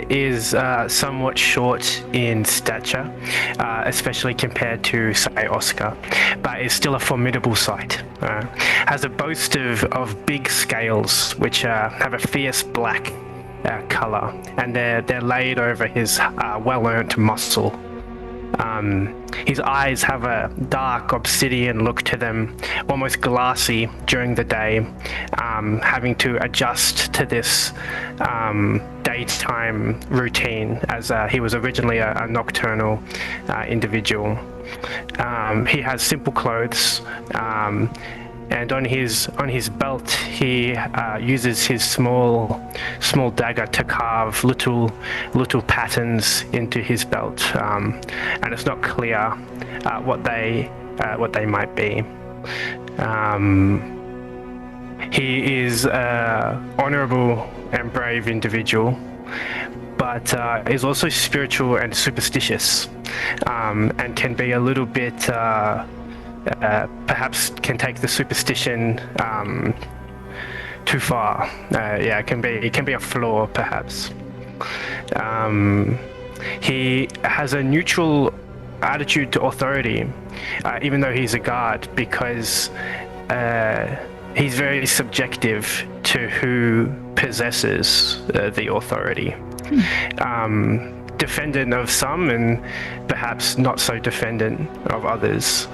is somewhat short in stature, especially compared to, say, Oskar, but is still a formidable sight. Has a boast of big scales, which have a fierce black color, and they're laid over his well-earned muscle. His eyes have a dark obsidian look to them, almost glassy during the day, having to adjust to this daytime routine, as he was originally a nocturnal individual. He has simple clothes, and on his belt he uses his small dagger to carve little patterns into his belt, and it's not clear what they might be. He is an honorable and brave individual, but is also spiritual and superstitious, and can be a little bit perhaps can take the superstition too far. It can be a flaw, perhaps. He has a neutral attitude to authority, even though he's a guard, because he's very subjective to who possesses the authority. Defendant of some and perhaps not so defendant of others.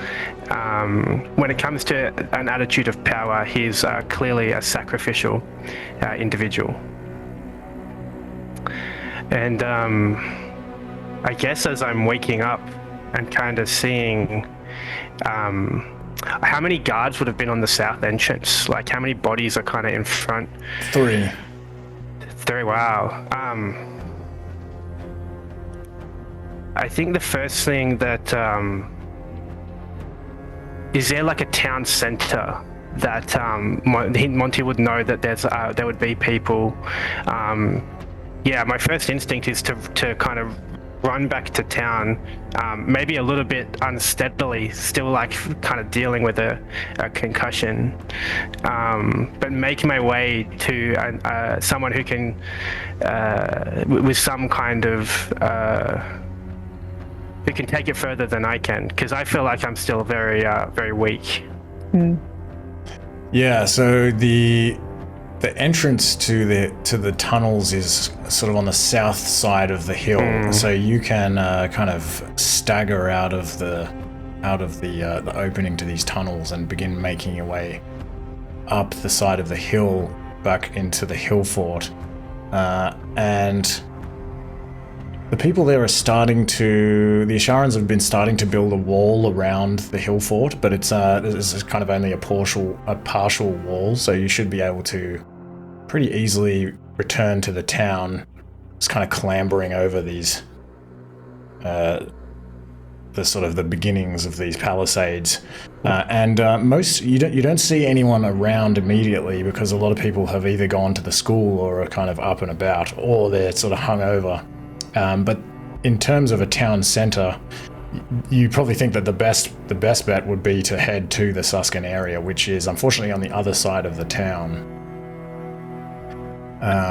When it comes to an attitude of power, he's clearly a sacrificial individual. And I guess as I'm waking up and kind of seeing how many guards would have been on the south entrance, like how many bodies are kind of in front? Three, wow. I think the first thing that is there like a town center that Monty would know that there would be people. My first instinct is to kind of run back to town, maybe a little bit unsteadily, still like kind of dealing with a concussion, but make my way to someone who can, with some kind of who can take it further than I can, because I feel like I'm still very, very weak. Yeah, so the entrance to the tunnels is sort of on the south side of the hill, so you can kind of stagger out of the opening to these tunnels and begin making your way up the side of the hill back into the hillfort, and the people there are the Asharans have been starting to build a wall around the hillfort, but it's kind of only a partial wall, so you should be able to pretty easily return to the town. It's kind of clambering over these, the sort of the beginnings of these palisades, and you don't see anyone around immediately, because a lot of people have either gone to the school or are kind of up and about, or they're sort of hungover. But in terms of a town center, you probably think that the best bet would be to head to the Suskin area, which is unfortunately on the other side of the town.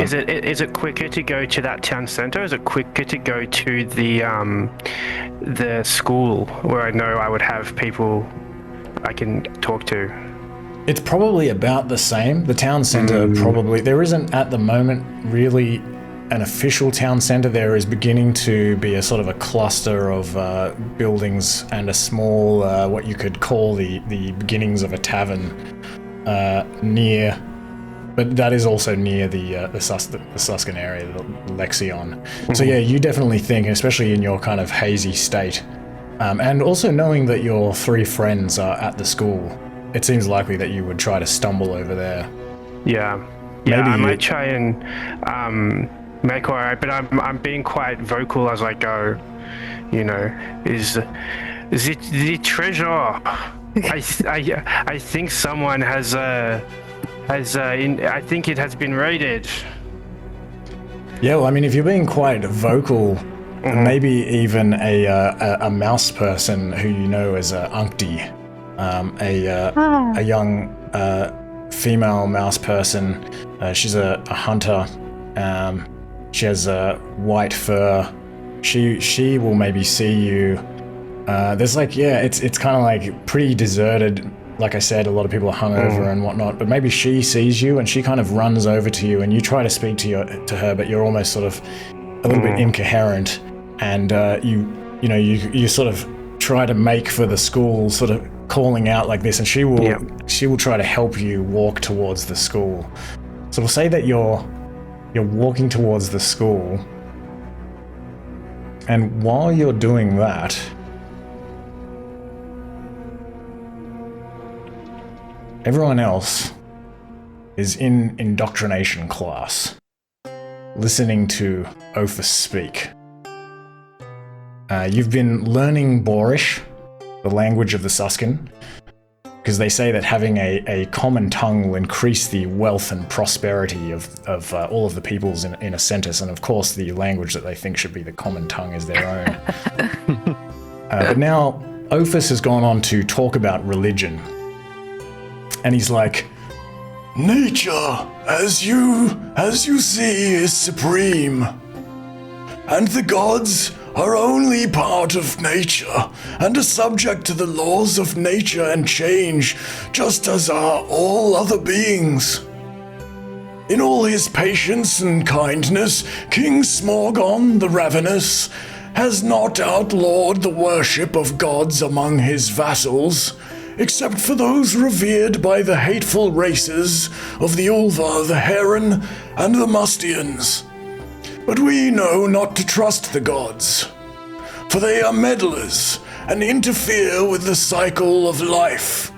Is it quicker to go to that town center? Or is it quicker to go to the school where I know I would have people I can talk to? It's probably about the same. The town center probably, there isn't at the moment really an official town center. There is beginning to be a sort of a cluster of buildings and a small, what you could call the beginnings of a tavern near, but that is also near the Suskin area, the Lexion. So yeah, you definitely think, especially in your kind of hazy state, and also knowing that your three friends are at the school, it seems likely that you would try to stumble over there. Yeah, I might try and make all right, but I'm being quite vocal as I go. You know, is it the treasure? I think someone has I think it has been raided. Yeah, well, I mean, if you're being quite vocal, maybe even a mouse person who you know as Unkti, a young female mouse person. She's a hunter. She has white fur. She will maybe see you. There's like, it's kind of like pretty deserted. Like I said, a lot of people are hungover and whatnot, but maybe she sees you and she kind of runs over to you and you try to speak to her, but you're almost sort of a little bit incoherent, and you you know, you sort of try to make for the school, sort of calling out like this, and she will try to help you walk towards the school. So we'll say that you're walking towards the school, and while you're doing that, everyone else is in Indoctrination class, listening to Ophis speak. You've been learning Boorish, the language of the Suskin, because they say that having a common tongue will increase the wealth and prosperity of all of the peoples in a centus, and of course the language that they think should be the common tongue is their own. But now Ophis has gone on to talk about religion, and he's like, nature, as you see, is supreme, and the gods are only part of nature, and are subject to the laws of nature and change, just as are all other beings. In all his patience and kindness, King Smorgon the Ravenous has not outlawed the worship of gods among his vassals, except for those revered by the hateful races of the Ulva, the Heron, and the Mustians. But we know not to trust the gods, for they are meddlers and interfere with the cycle of life.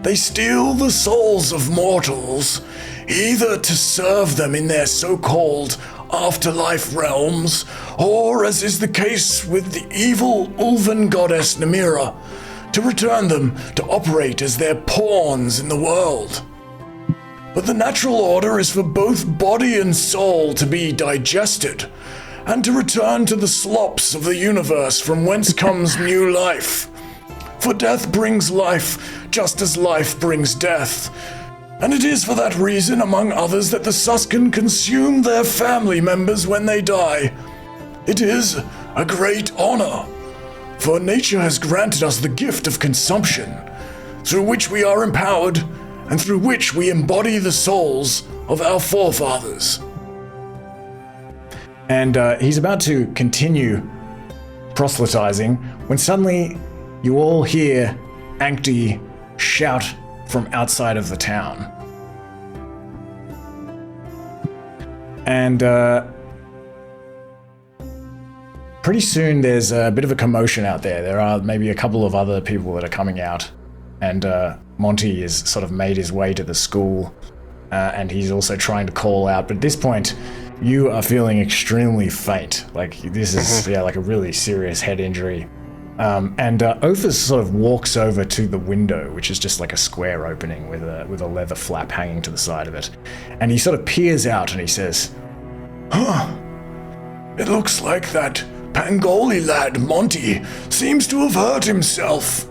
They steal the souls of mortals, either to serve them in their so-called afterlife realms, or, as is the case with the evil Ulvan goddess Namira, to return them to operate as their pawns in the world. But the natural order is for both body and soul to be digested, and to return to the slops of the universe from whence comes new life. For death brings life, just as life brings death. And it is for that reason, among others, that the Suskin consume their family members when they die. It is a great honor, for nature has granted us the gift of consumption, through which we are empowered, and through which we embody the souls of our forefathers. And he's about to continue proselytizing when suddenly you all hear Ankti shout from outside of the town. And pretty soon there's a bit of a commotion out there. There are maybe a couple of other people that are coming out, and Monty has sort of made his way to the school, and he's also trying to call out, but at this point you are feeling extremely faint. Like, this is like a really serious head injury. And Ophis sort of walks over to the window, which is just like a square opening with a leather flap hanging to the side of it. And he sort of peers out and he says, it looks like that Pangoli lad, Monty, seems to have hurt himself.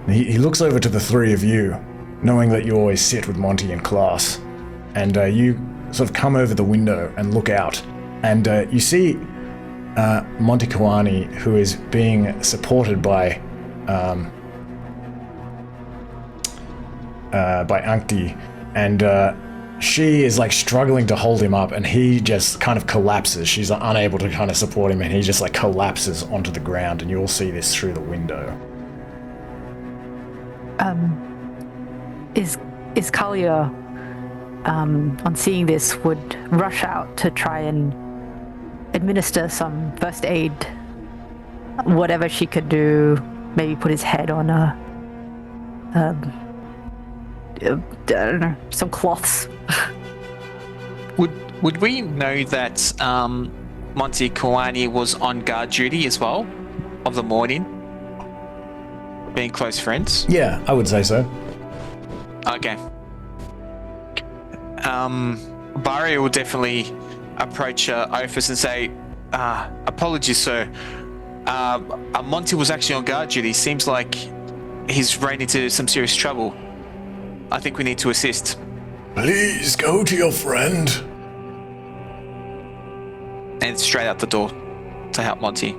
He looks over to the three of you, knowing that you always sit with Monty in class. And you sort of come over the window and look out. And you see Monty Kawani, who is being supported by Ankti, and she is like struggling to hold him up, and he just kind of collapses. She's unable to kind of support him, and he just like collapses onto the ground, and you all see this through the window. Izcalia, on seeing this, would rush out to try and administer some first aid, whatever she could do. Maybe put his head on I don't know, some cloths. Would we know that Monty Kawani was on guard duty as well of the morning, being close friends? Yeah, I would say so. Okay. Varjo will definitely approach Ophis and say, apologies, sir. Monty was actually on guard duty. Seems like he's ran into some serious trouble. I think we need to assist. Please go to your friend. And straight out the door to help Monty.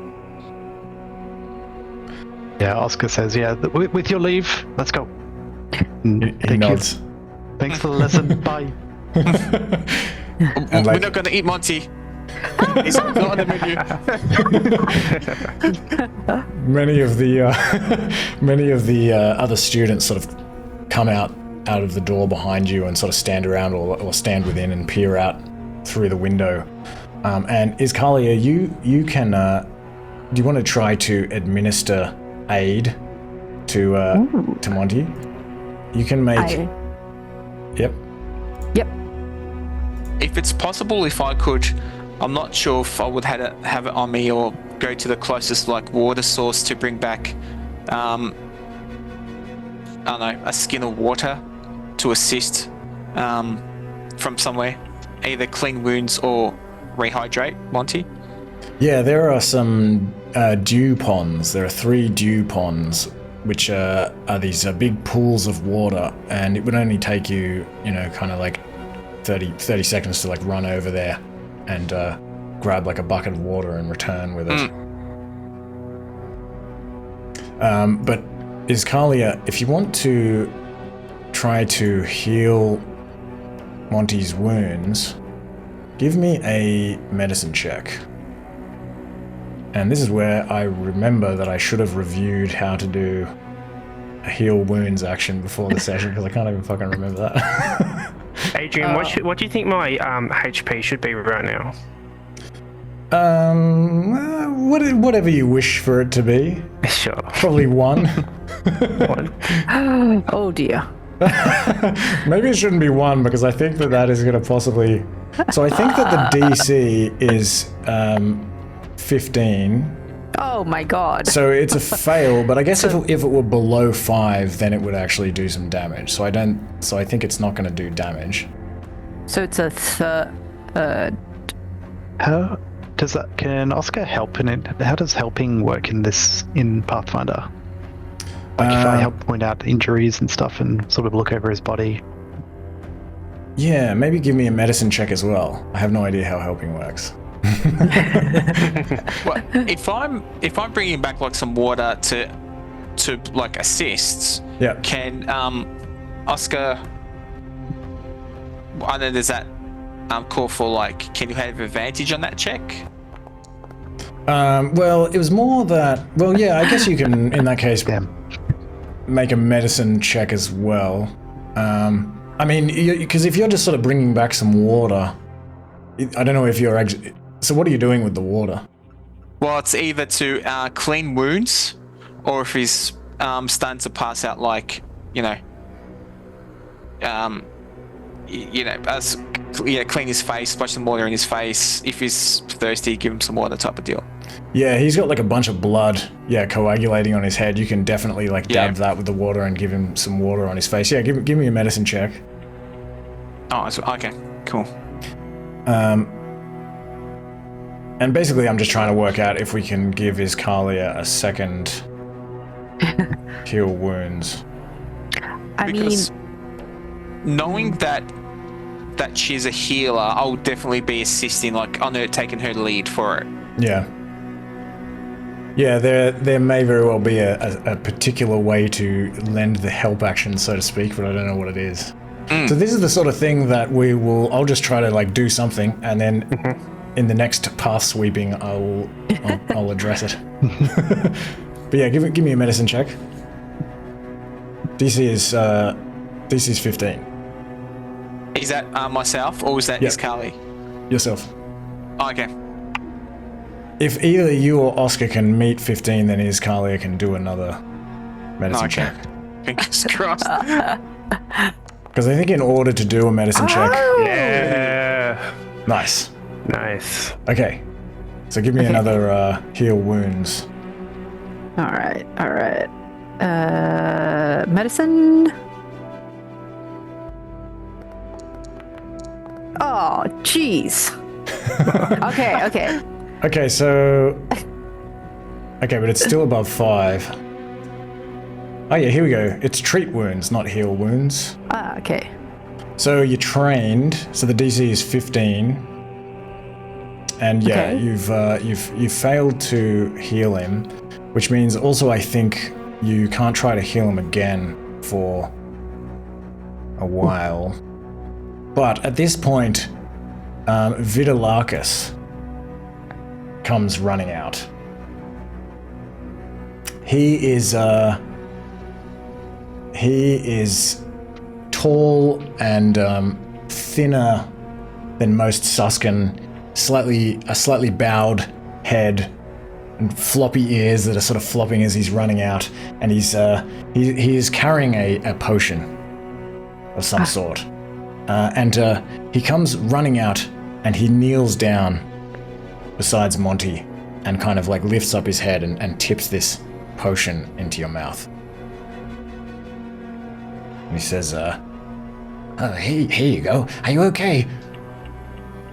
Yeah, Oskar says, yeah, with your leave, let's go. He nods. Thanks for the lesson. Bye. We're not going to eat Monty. It's not on the menu. Many of the other students sort of come out of the door behind you and sort of stand around or stand within and peer out through the window. And Izcalia, you can. Do you want to try to administer aid to Monty? You can make. Yep. If it's possible, if I could, I'm not sure if I would have it on me or go to the closest water source to bring back, I don't know, a skin of water to assist from somewhere, either clean wounds or rehydrate, Monty. Yeah, there are some dew ponds. There are 3 dew ponds, which are these big pools of water, and it would only take you, kind of 30 seconds to run over there and grab a bucket of water and return with it. But Izcalia, if you want to try to heal Monty's wounds, give me a medicine check. And this is where I remember that I should have reviewed how to do a heal wounds action before the session, because I can't even fucking remember that. Adrian, what do you think my HP should be right now? Whatever you wish for it to be. Sure. Probably 1. 1. Oh dear. Maybe it shouldn't be 1, because I think that is going to possibly... So I think that the DC is 15. Oh my god. So it's a fail, but I guess if it were below 5, then it would actually do some damage. So I think it's not going to do damage. So it's a third. How does that? Can Oskar help in it? How does helping work in Pathfinder? If I help point out injuries and stuff and sort of look over his body. Yeah, maybe give me a medicine check as well. I have no idea how helping works. Well, if I'm bringing back some water to assists, yeah. Can Oskar? I know there's that call for can you have advantage on that check? Well, it was more that. Well, yeah, I guess you can in that case make a medicine check as well. I mean, because if you're just sort of bringing back some water, I don't know if you're actually. So what are you doing with the water? Well, it's either to clean wounds, or if he's starting to pass out, clean his face, splash some water in his face. If he's thirsty, give him some water, type of deal. Yeah, he's got a bunch of blood, coagulating on his head. You can definitely dab that with the water and give him some water on his face. Yeah, give me a medicine check. Oh, okay, cool. And basically, I'm just trying to work out if we can give Izcalia a second heal wounds. Because knowing that she's a healer, I'll definitely be assisting, on her, taking her lead for it. Yeah. Yeah, there may very well be a particular way to lend the help action, so to speak, but I don't know what it is. So this is the sort of thing that I'll just try to do something, and then in the next path sweeping, I'll address it. But yeah, give me a medicine check. DC is 15. Is that myself, or is that Izcalia? Yourself. Oh, okay. If either you or Oskar can meet 15, then Izcalia can do another medicine check. Fingers crossed. Because I think in order to do a medicine check... Yeah. Nice. Okay. So give me another heal wounds. All right. Medicine. Oh, jeez. Okay. Okay, so... Okay, but it's still above 5. Oh yeah, here we go. It's treat wounds, not heal wounds. Ah, okay. So you're trained, so the DC is 15. And yeah, you've failed to heal him, which means also I think you can't try to heal him again for a while. But at this point, Vidalakis, comes running out. He is tall and thinner than most suskin, a slightly bowed head and floppy ears that are sort of flopping as he's running out, and he is carrying a potion of some sort. And he comes running out and he kneels down besides Monty and kind of like lifts up his head and tips this potion into your mouth. And he says, here you go. Are you okay?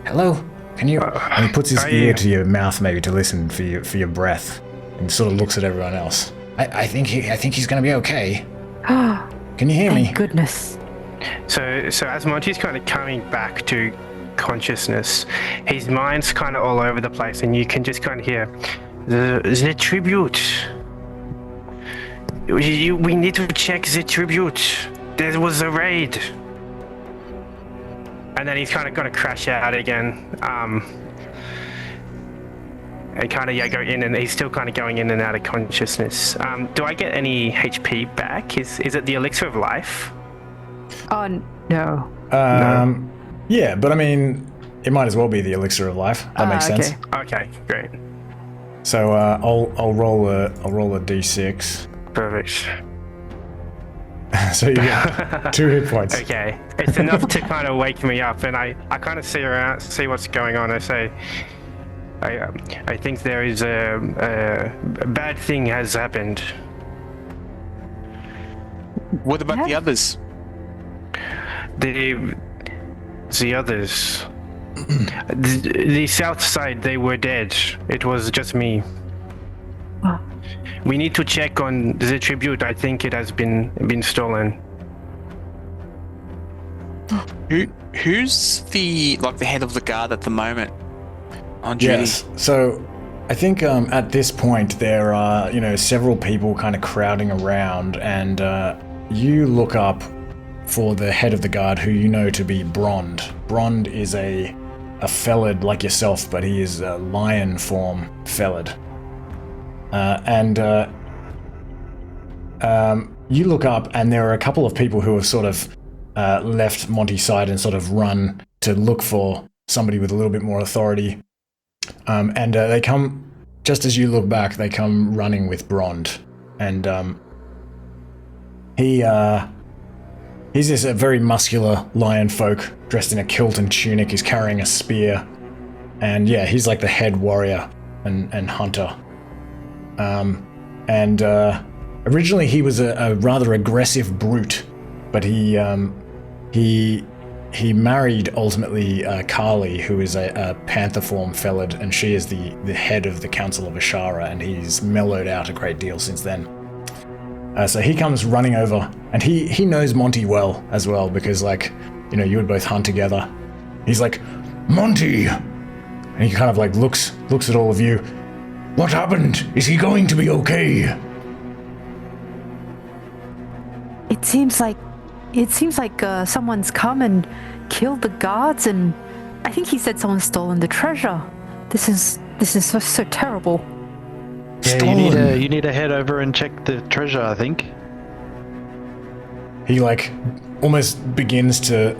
Hello? Can you... and he puts his ear to your mouth maybe to listen for your breath and sort of looks at everyone else. I think he's going to be okay. Can you hear me? Thank goodness. So as Monty's kind of coming back to consciousness, his mind's kind of all over the place, and you can just kind of hear the tribute. We need to check the tribute. There was a raid. And then he's kind of going to crash out again. And kind of go in, and he's still kind of going in and out of consciousness. Do I get any HP back? Is it the elixir of life? Oh, no. No. Yeah, but I mean, it might as well be the elixir of life. That makes sense. Okay, great. So I'll roll a d6. Perfect. So you get 2 hit points. Okay, it's enough to kind of wake me up, and I kind of see what's going on. I say, I think there is a bad thing has happened. What about the others? The others. The south side, they were dead. It was just me. We need to check on the tribute. I think it has been stolen. Who's the head of the guard at the moment on duty? Yes. So I think at this point there are several people kind of crowding around, and you look up for the head of the guard, who you know to be Brond. Brond is a felid like yourself, but he is a lion form felid. You look up, and there are a couple of people who have sort of left Monty's side and sort of run to look for somebody with a little bit more authority. And they come, just as you look back, they come running with Brond. And he's this very muscular lion folk dressed in a kilt and tunic. He's carrying a spear. And yeah, he's like the head warrior and hunter. Originally he was a rather aggressive brute, but he married ultimately Kali, who is a panther form felid, and she is the head of the Council of Ashara, and he's mellowed out a great deal since then. So he comes running over, and he knows Monty well as well, because you would both hunt together. He's like, Monty! And he kind of looks at all of you. What happened? Is he going to be okay? It seems like someone's come and killed the guards, and I think he said someone's stolen the treasure. This is so terrible. Yeah, you need to head over and check the treasure, I think. He almost begins to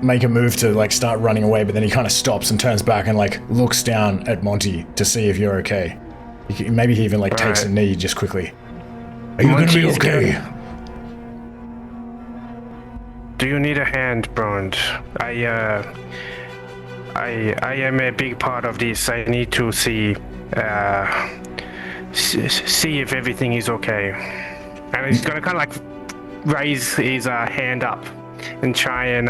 make a move to start running away, but then he kind of stops and turns back and looks down at Monty to see if you're okay. Maybe he even takes a knee just quickly. Are you going to be okay? Do you need a hand, Brond? I am a big part of this. I need to see if everything is okay. And he's gonna kind of raise his hand up and try and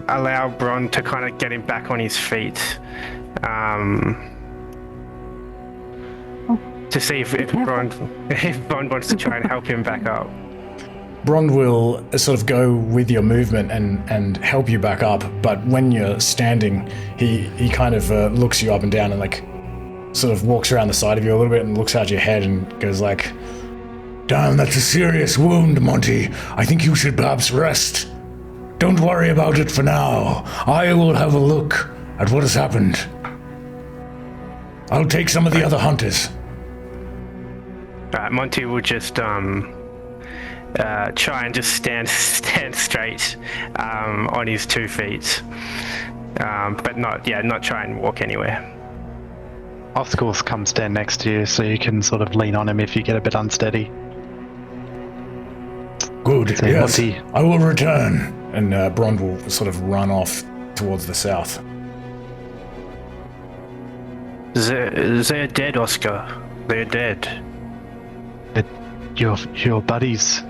allow Brond to kind of get him back on his feet. To see if Brond wants to try and help him back up. Brond will sort of go with your movement and help you back up, but when you're standing, he kind of looks you up and down and sort of walks around the side of you a little bit and looks at your head and goes Damn, that's a serious wound, Monty. I think you should perhaps rest. Don't worry about it for now. I will have a look at what has happened. I'll take some of the other hunters. Monty will just try and just stand straight on his 2 feet, but not try and walk anywhere. Oskar will come stand next to you so you can sort of lean on him if you get a bit unsteady. Good, Say, yes. Monty. I will return. And Brond will sort of run off towards the south. They're dead, Oskar. They're dead. Your buddies.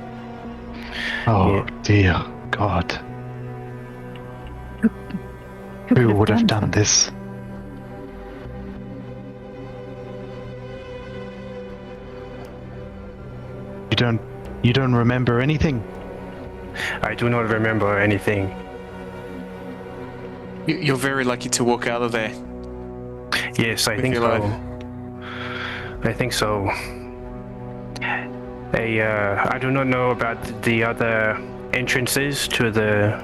Oh dear God. Who would have done this? You don't remember anything? I do not remember anything. You're very lucky to walk out of there. Yes, I With think your so. life. I think so. I do not know about the other entrances to the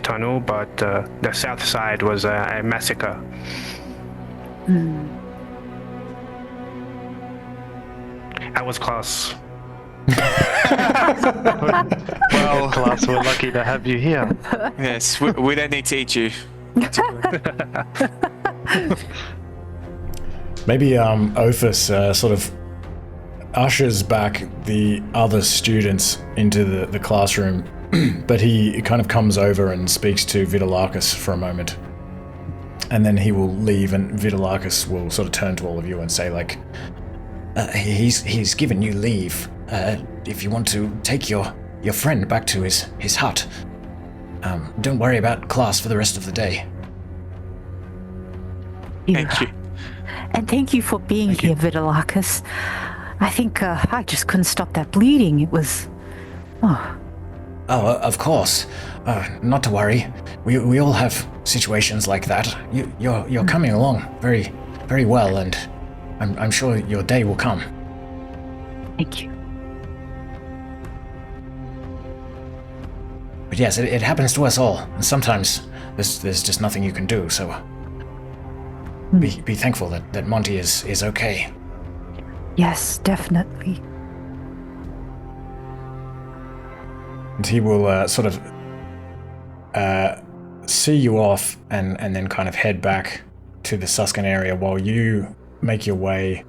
tunnel, but the south side was a massacre. That was close. Well, class, we're lucky to have you here. Yes, we don't need to eat you. Maybe Ophis sort of ushers back the other students into the classroom, but he kind of comes over and speaks to Vidalakis for a moment. And then he will leave, and Vidalakis will sort of turn to all of you and say, like, he's given you leave if you want to take your friend back to his hut. Don't worry about class for the rest of the day. Thank you. And thank you for being here, Vidalakis. I think I just couldn't stop that bleeding. It was... Oh, of course. Not to worry. We all have situations like that. You're coming along very, very well, and I'm sure your day will come. thank you. But yes, it happens to us all. And sometimes there's just nothing you can do, so be thankful that Monty is okay. Yes, definitely. And he will sort of see you off and then kind of head back to the Suskin area while you make your way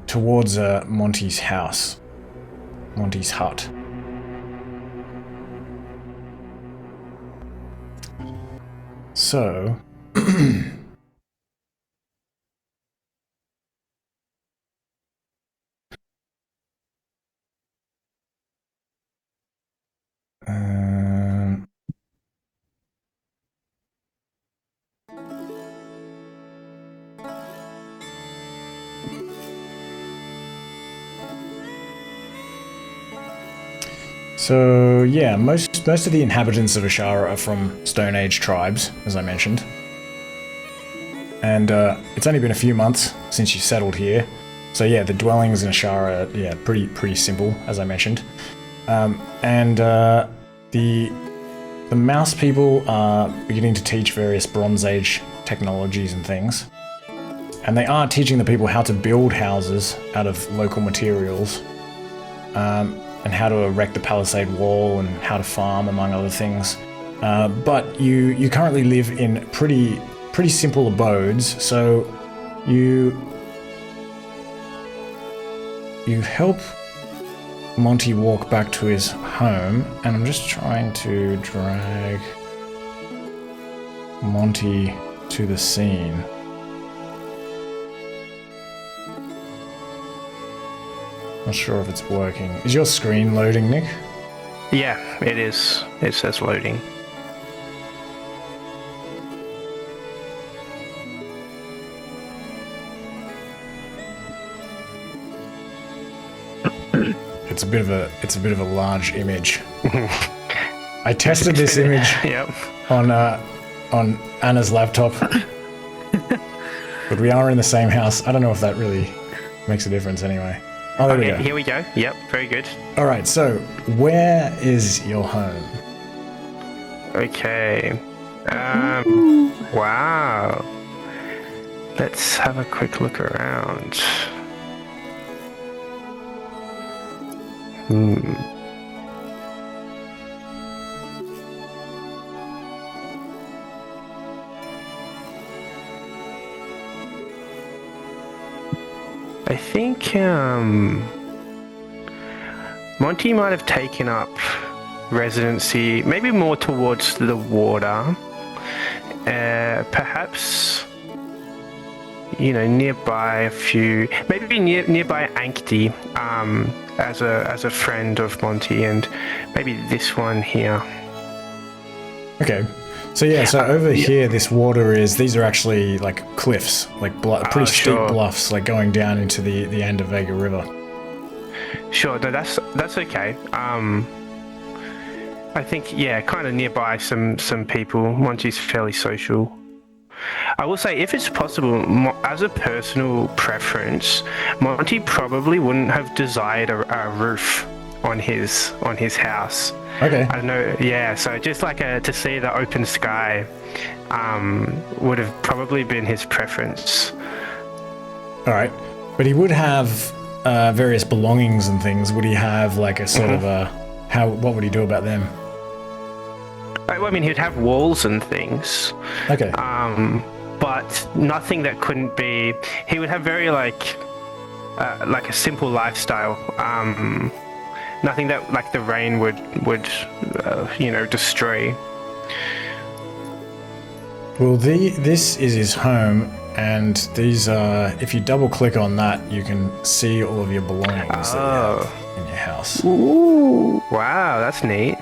towards Monty's house, Monty's hut. So, So yeah, most of the inhabitants of Ashara are from Stone Age tribes, as I mentioned. And it's only been a few months since you settled here. So yeah, the dwellings in Ashara are pretty simple, as I mentioned. The mouse people are beginning to teach various Bronze Age technologies and things. And they are teaching the people how to build houses out of local materials. And how to erect the palisade wall and how to farm, among other things. But you currently live in pretty simple abodes, so you help Monty walk back to his home, and I'm just trying to drag Monty to the scene. Not sure if it's working. Is your screen loading, Nick? Yeah, it is. It says loading. It's a bit of a large image. I tested this image Yep. on Anna's laptop, but we are in the same house. I don't know if that really makes a difference anyway. Oh, there we go. Here we go. Yep, very good. All right, so where is your home? Okay. Wow. Let's have a quick look around. I think Monty might have taken up residency, maybe more towards the water. Perhaps, nearby a few, maybe nearby Ankti, as a friend of Monty, and maybe this one here. Okay. So yeah, over here, this water these are actually like cliffs, like pretty steep bluffs, like going down into the end of Vega River. Sure, no, that's okay. I think, kind of nearby some people. Monty's fairly social. I will say, if it's possible, as a personal preference, Monty probably wouldn't have desired a roof on his house. Okay. I don't know. Yeah. So just like to see the open sky, would have probably been his preference. All right, but he would have various belongings and things. Would he have like a sort of what would he do about them? Well, I mean, he'd have walls and things. Okay. But nothing that couldn't be. He would have very like a simple lifestyle. Nothing that like the rain would destroy. Well, this is his home, and these are. If you double click on that, you can see all of your belongings that you have in your house. Ooh! Wow, that's neat.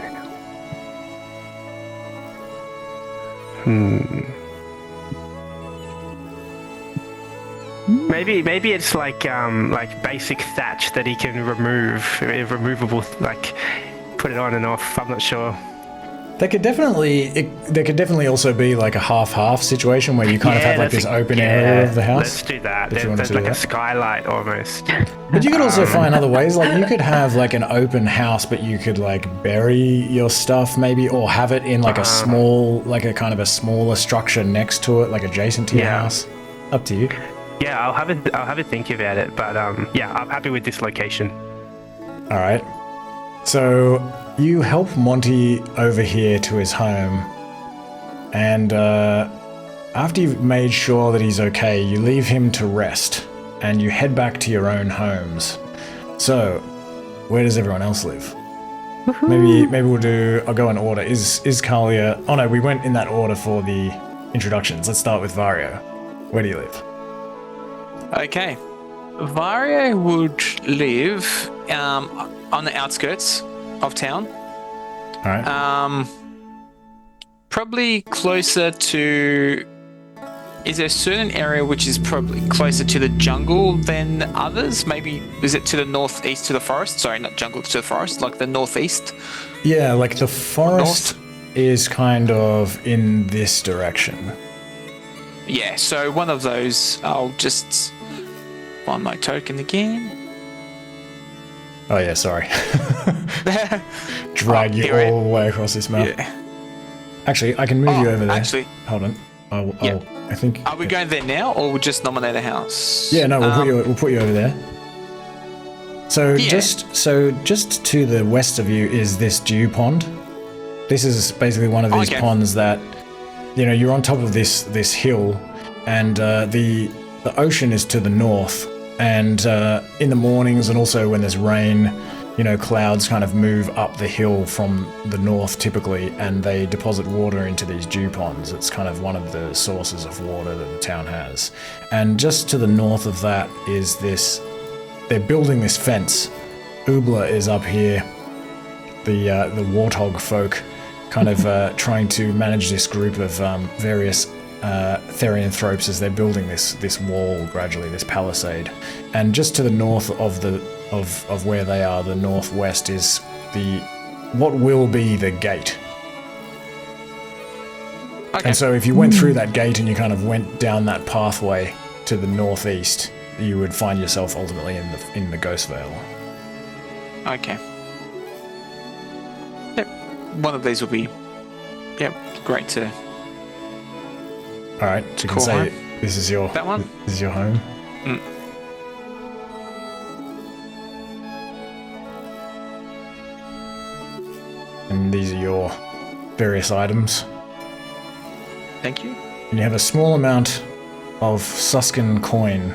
Maybe it's like basic thatch that he can removable, like put it on and off. I'm not sure. There could definitely also be like a half situation where you kind of have like this open area of the house. Let's do that. There's like a skylight almost. But you could also find other ways. Like you could have like an open house, but you could like bury your stuff maybe, or have it in like a small, like a kind of a smaller structure next to it, like adjacent to your house. Up to you. Yeah, I'll have a think about it. But I'm happy with this location. All right. So you help Monty over here to his home, and after you've made sure that he's okay, you leave him to rest, and you head back to your own homes. So, where does everyone else live? Maybe I'll go in order. Izcalia. Oh no, we went in that order for the introductions. Let's start with Varjo. Where do you live? Okay. Varjo would live on the outskirts of town. All right. Probably closer to. Is there a certain area which is probably closer to the jungle than others? Maybe is it to the northeast to the forest? Sorry, not jungle to the forest, like the northeast. Yeah, like the forest is kind of in this direction. Yeah, so one of those. I'll just find my token again. Oh yeah, sorry. Drag you all the way across this map. Yeah. Actually, I can move you over there. Actually, hold on. I think. Are we going there now, or we'll just nominate a house? Yeah, no, we'll put you over there. So just to the west of you is this dew pond. This is basically one of these ponds that, you're on top of this hill, and the ocean is to the north. And in the mornings, and also when there's rain, clouds kind of move up the hill from the north typically, and they deposit water into these dew ponds. It's kind of one of the sources of water that the town has. And just to the north of that is this. They're building this fence. Ubla is up here. The warthog folk, kind of trying to manage this group of various therianthropes as they're building this wall gradually, this palisade. And just to the north of where they are, the northwest, is what will be the gate. Okay. And so if you went through that gate and you kind of went down that pathway to the northeast, you would find yourself ultimately in the Ghost Vale. Okay. Yep. One of these will be great to All right, so you can Cool, say huh? this is your That one? This is your home. Mm. And these are your various items. Thank you. And you have a small amount of suskin coin,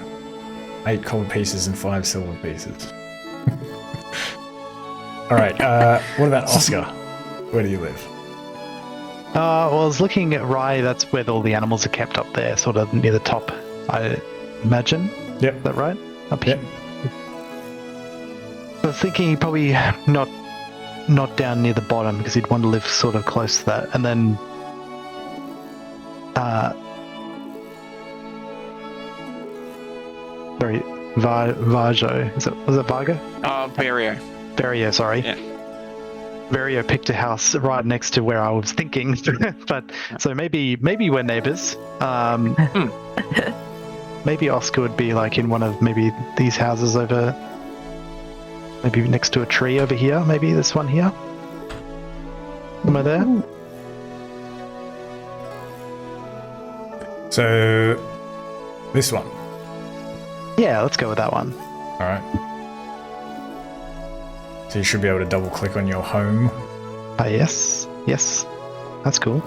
8 gold pieces and 5 silver pieces. All right. What about Oskar? Where do you live? Well, I was looking at Rye. That's where all the animals are kept up there, sort of near the top, I imagine. Yep. Is that right? Up Yep. here. I was thinking he probably not down near the bottom because he'd want to live sort of close to that, and then sorry, Varjo. Was it Vargo? Varjo. Varjo, sorry. Yeah. Varjo picked a house right next to where I was thinking, but so maybe we're neighbors. Maybe Oskar would be like in one of maybe these houses over, maybe next to a tree over here. Maybe this one here. Am I there? So, this one. Yeah, let's go with that one. All right. So you should be able to double click on your home. Yes, that's cool.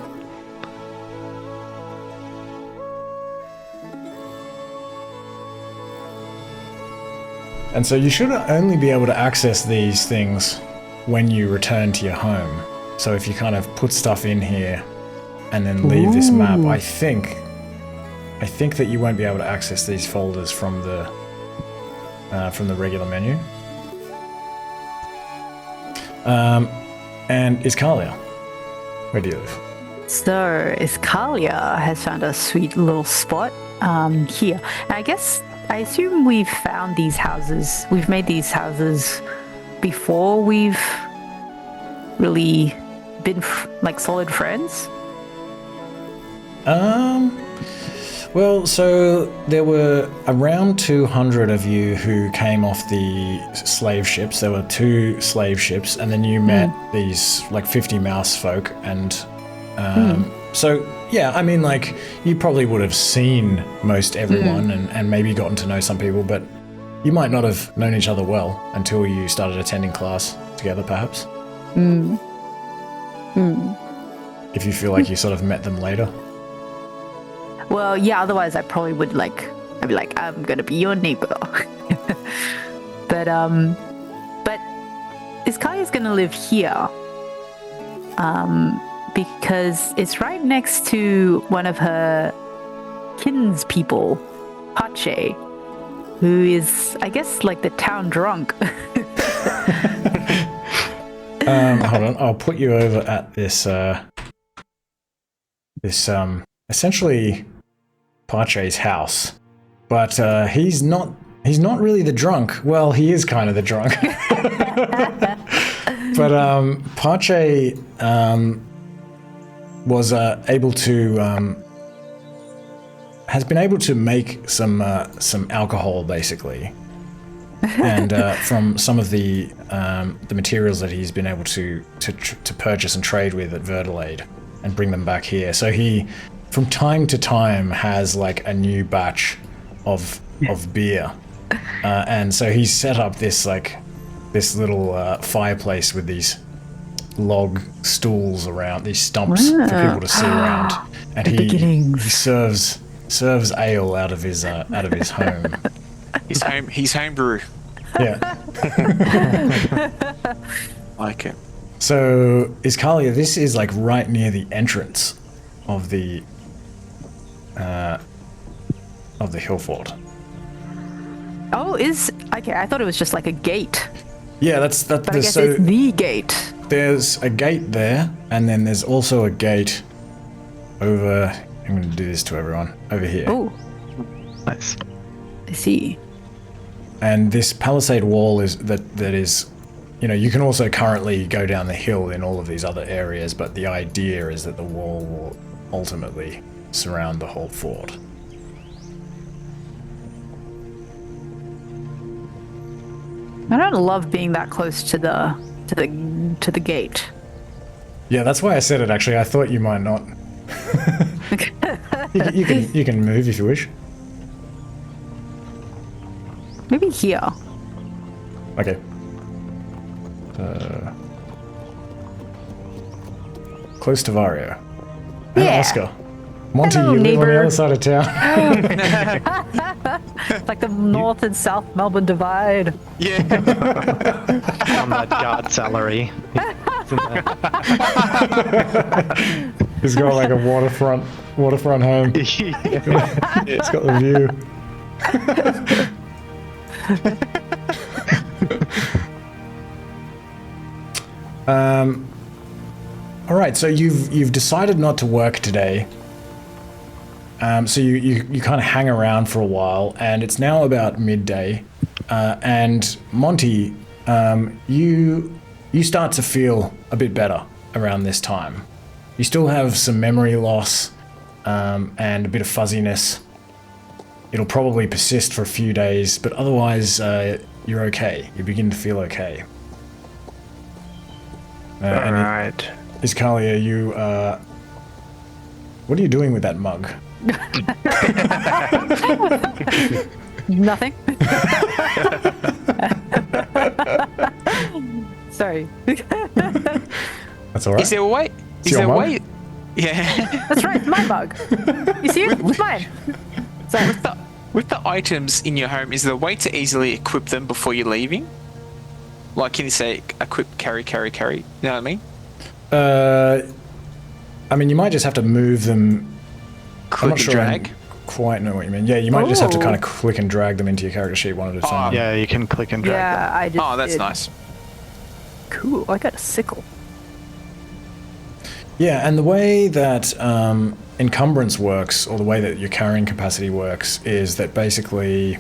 And so you should only be able to access these things when you return to your home. So if you kind of put stuff in here and then leave this map, I think that you won't be able to access these folders from the regular menu. And Izcalia, where do you live? So Izcalia has found a sweet little spot here. And I assume we've found these houses. We've made these houses before we've really been like solid friends. Well, so there were around 200 of you who came off the slave ships. There were 2 slave ships, and then you met these like 50 mouse folk, and so yeah, I mean, like, you probably would have seen most everyone and maybe gotten to know some people, but you might not have known each other well until you started attending class together, perhaps. If you feel like you sort of met them later. Well, yeah, otherwise I probably would I'd be like, I'm gonna be your neighbor. But Izcalia's gonna live here. Because it's right next to one of her kinspeople, Pache, who is, I guess, like the town drunk. Hold on, I'll put you over at this essentially Pache's house, but he's not really the drunk. Well, he is kind of the drunk. But Pache was able to has been able to make some alcohol, basically, and from some of the materials that he's been able to purchase and trade with at Vidalakis and bring them back here. So he, from time to time, has like a new batch of beer, and so he's set up this little fireplace with these log stools around, these stumps for people to sit around, and he serves ale out of his home. He's homebrew. Yeah. Like it. So Izcalia, this is like right near the entrance of the hillfort. Oh, okay. I thought it was just like a gate. Yeah, that's But I guess it's the gate. There's a gate there, and then there's also a gate over. I'm going to do this to everyone over here. Oh, Nice. I see. And this palisade wall is that is, you can also currently go down the hill in all of these other areas, but the idea is that the wall will ultimately surround the whole fort. I don't love being that close to the gate. Yeah, that's why I said it. Actually, I thought you might not. You can move if you wish. Maybe here. Okay. Close to Varjo. And Yeah. Oskar. Monty, Hello, you live on the neighbor. other side of town. Like the North and South Melbourne divide. Yeah. On that guard salary. He's got like a waterfront home. It's got the view. All right, so you've decided not to work today. So you kind of hang around for a while, and it's now about midday. And Monty, you start to feel a bit better around this time. You still have some memory loss and a bit of fuzziness. It'll probably persist for a few days, but otherwise you're okay. You begin to feel okay. And Alright. Izcalia, you what are you doing with that mug? Nothing. Sorry. That's all right. Is there a way? It's Is your there a mug? way? Yeah. That's right, it's my mug. You see it? It's mine. So, With the items in your home, is there a way to easily equip them before you're leaving? Like, can you say equip, carry? You know what I mean? I mean, you might just have to move them. I'm not Click and sure I drag. quite know what you mean. Yeah, you might just have to Oh. kind of click and drag them into your character sheet one at a time. Yeah, you can click and drag yeah, I just Oh, that's did. nice. Cool, I got a sickle. Yeah, and the way that encumbrance works, or the way that your carrying capacity works, is that basically...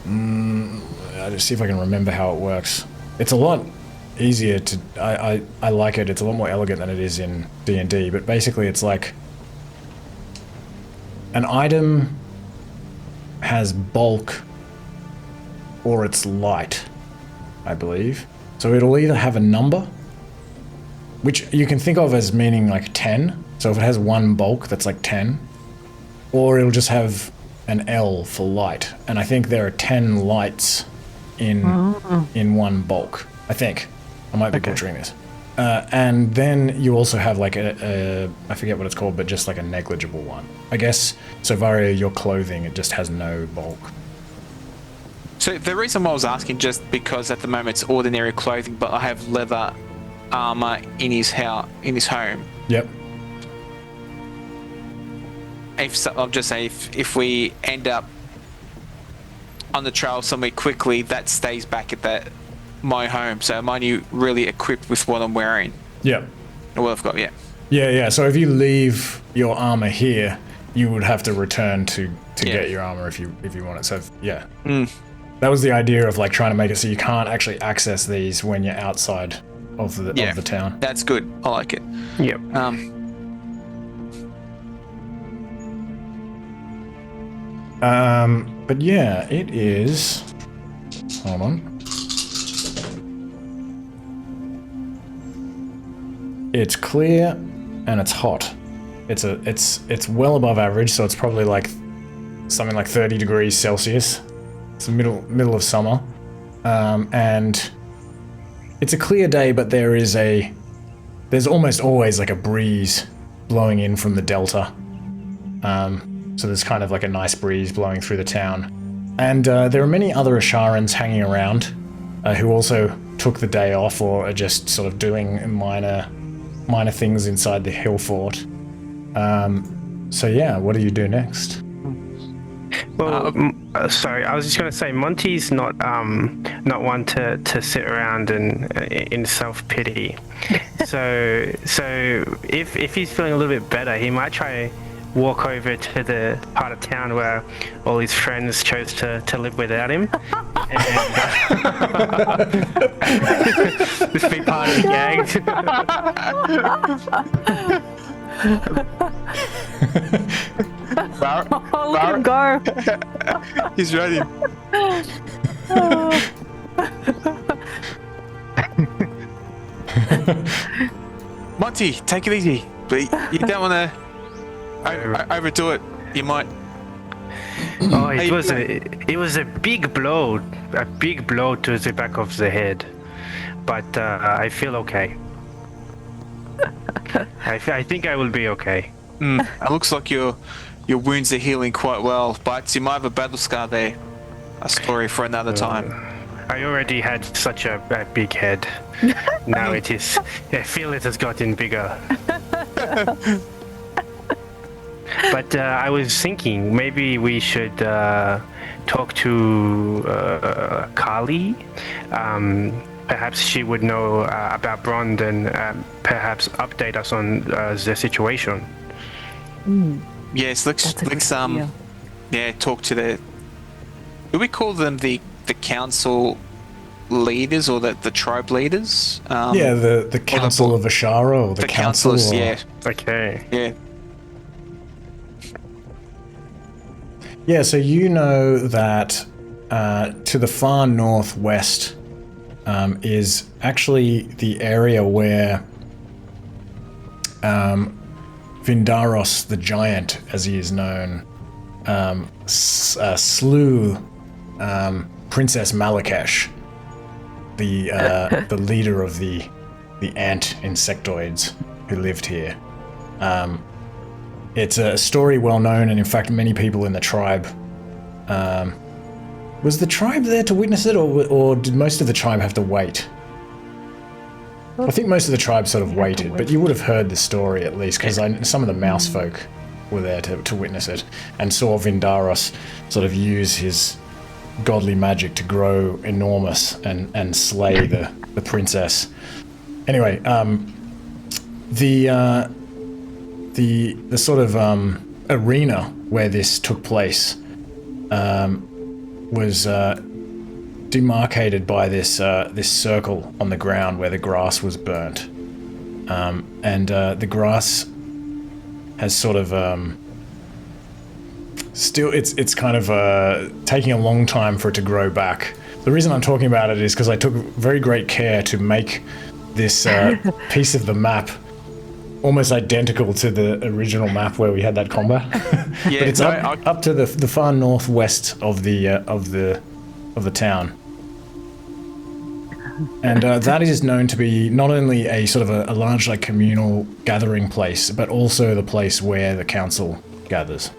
I'll just see if I can remember how it works. It's a lot easier to... I like it. It's a lot more elegant than it is in D&D, but basically it's like... An item has bulk or it's light, I believe. So it'll either have a number, which you can think of as meaning like 10. So if it has one bulk, that's like 10. Or it'll just have an L for light. And I think there are 10 lights in one bulk. I think. I might be butchering this. And then you also have like a I forget what it's called, but just like a negligible one. I guess, so Varjo, your clothing, it just has no bulk. So the reason why I was asking, just because at the moment it's ordinary clothing, but I have leather armor in his house, in his home. Yep. I'll just say if we end up on the trail somewhere quickly, that stays back at my home. So am I really equipped with what I'm wearing? Yep. Or what I've got, yeah. Yeah. So if you leave your armor here, you would have to return to Yeah. get your armor if you want it. So yeah. That was the idea of like trying to make it so you can't actually access these when you're outside of the town. That's good. I like it. Yep. But yeah, it is. Hold on. It's clear and it's hot. It's well above average, so it's probably like something like 30 degrees Celsius. It's the middle of summer, and it's a clear day, but there's almost always like a breeze blowing in from the delta. So there's kind of like a nice breeze blowing through the town. And there are many other Asharans hanging around who also took the day off or are just sort of doing minor things inside the hillfort. So yeah, what do you do next? Well, sorry, I was just going to say Monty's not one to sit around and in self pity. so if he's feeling a little bit better, he might try walk over to the part of town where all his friends chose to live without him, and just be part of the gang. Oh, look at him go. He's ready. Monty, take it easy. But you don't want to overdo it. You might. Oh, Hey, it was a big blow to the back of the head, but I feel okay. I think I will be okay. It looks like your wounds are healing quite well, but you might have a battle scar there. A story for another time. I already had such a big head. Now I feel it has gotten bigger. But I was thinking maybe we should talk to Kali. Perhaps she would know about Brond and perhaps update us on the situation. Yes, let's talk to the. Do we call them the council leaders or the tribe leaders? The council of Ashara or the council. Councilors. Or... Yeah. Okay. Yeah. Yeah, so you know that to the far northwest is actually the area where Vindaros the Giant, as he is known, slew Princess Malakesh, the leader of the ant insectoids who lived here. It's a story well known, and in fact, many people in the tribe. Was the tribe there to witness it, or did most of the tribe have to wait? I think most of the tribe sort of waited, but you would have heard the story at least, because some of the mouse folk were there to witness it, and saw Vindaros sort of use his godly magic to grow enormous and slay the princess. Anyway, the sort of arena where this took place was demarcated by this circle on the ground where the grass was burnt, and the grass has sort of still it's kind of taking a long time for it to grow back. The reason I'm talking about it is because I took very great care to make this piece of the map almost identical to the original map where we had that combat. Yeah, but it's up to the far northwest of the town, and that is known to be not only a sort of a large like communal gathering place, but also the place where the council gathers.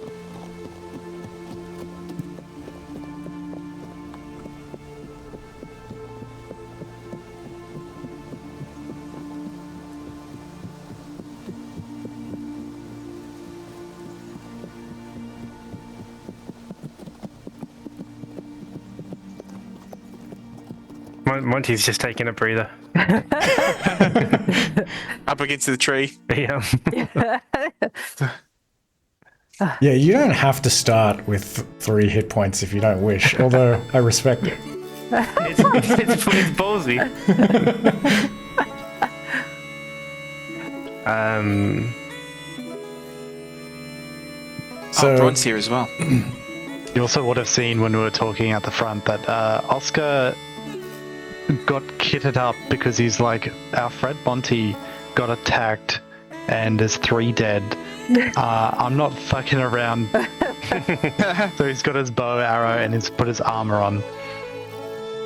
Monty's just taking a breather. Up against the tree. Yeah. Yeah, you don't have to start with 3 hit points if you don't wish, although I respect it. It's ballsy. So Brond's here as well. You also would have seen when we were talking at the front that Oskar got kitted up because he's like, our friend Monty got attacked and there's 3 dead. I'm not fucking around. So he's got his bow, arrow, and he's put his armor on.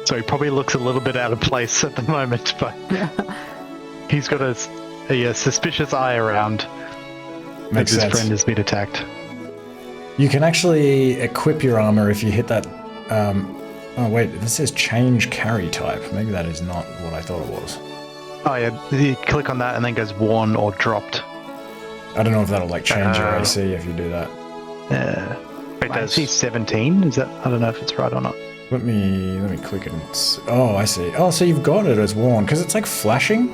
So he probably looks a little bit out of place at the moment, but he's got a suspicious eye around. Makes his sense. friend has been attacked. You can actually equip your armor if you hit that. Oh wait, this says change carry type. Maybe that is not what I thought it was. Oh yeah, you click on that and then goes worn or dropped. I don't know if that'll like change your AC if you do that. It does. AC 17. Is that? I don't know if it's right or not. Let me click it. Oh, I see. Oh, so you've got it as worn because it's like flashing.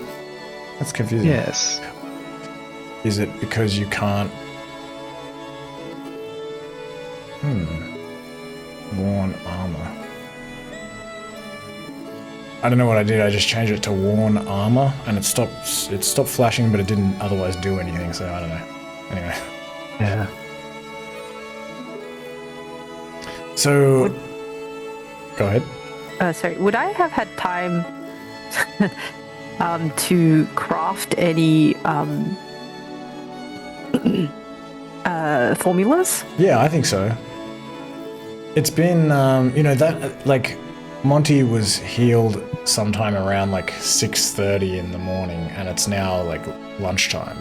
That's confusing. Yes. Is it because you can't? Worn armor. I don't know what I did. I just changed it to worn armor, and it stopped flashing, but it didn't otherwise do anything. So I don't know. Anyway. Yeah. So, go ahead. Sorry, would I have had time to craft any formulas? Yeah, I think so. It's been, that, like, Monty was healed sometime around, like, 6:30 in the morning, and it's now, like, lunchtime.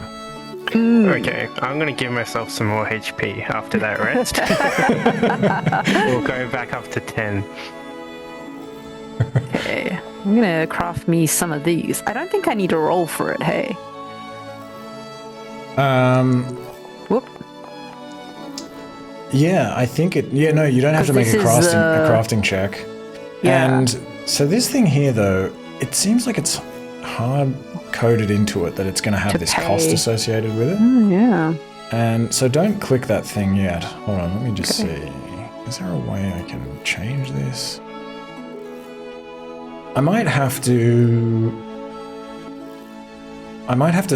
Okay, I'm gonna give myself some more HP after that rest. We'll go back up to 10. Okay, I'm gonna craft me some of these. I don't think I need to roll for it, hey? Whoop. Yeah, I think it... Yeah, no, you don't have to make a crafting check. Yeah. And so this thing here, though, it seems like it's hard-coded into it that it's going to have this cost associated with it. Yeah. And so don't click that thing yet. Hold on, let me just see. Is there a way I can change this? I might have to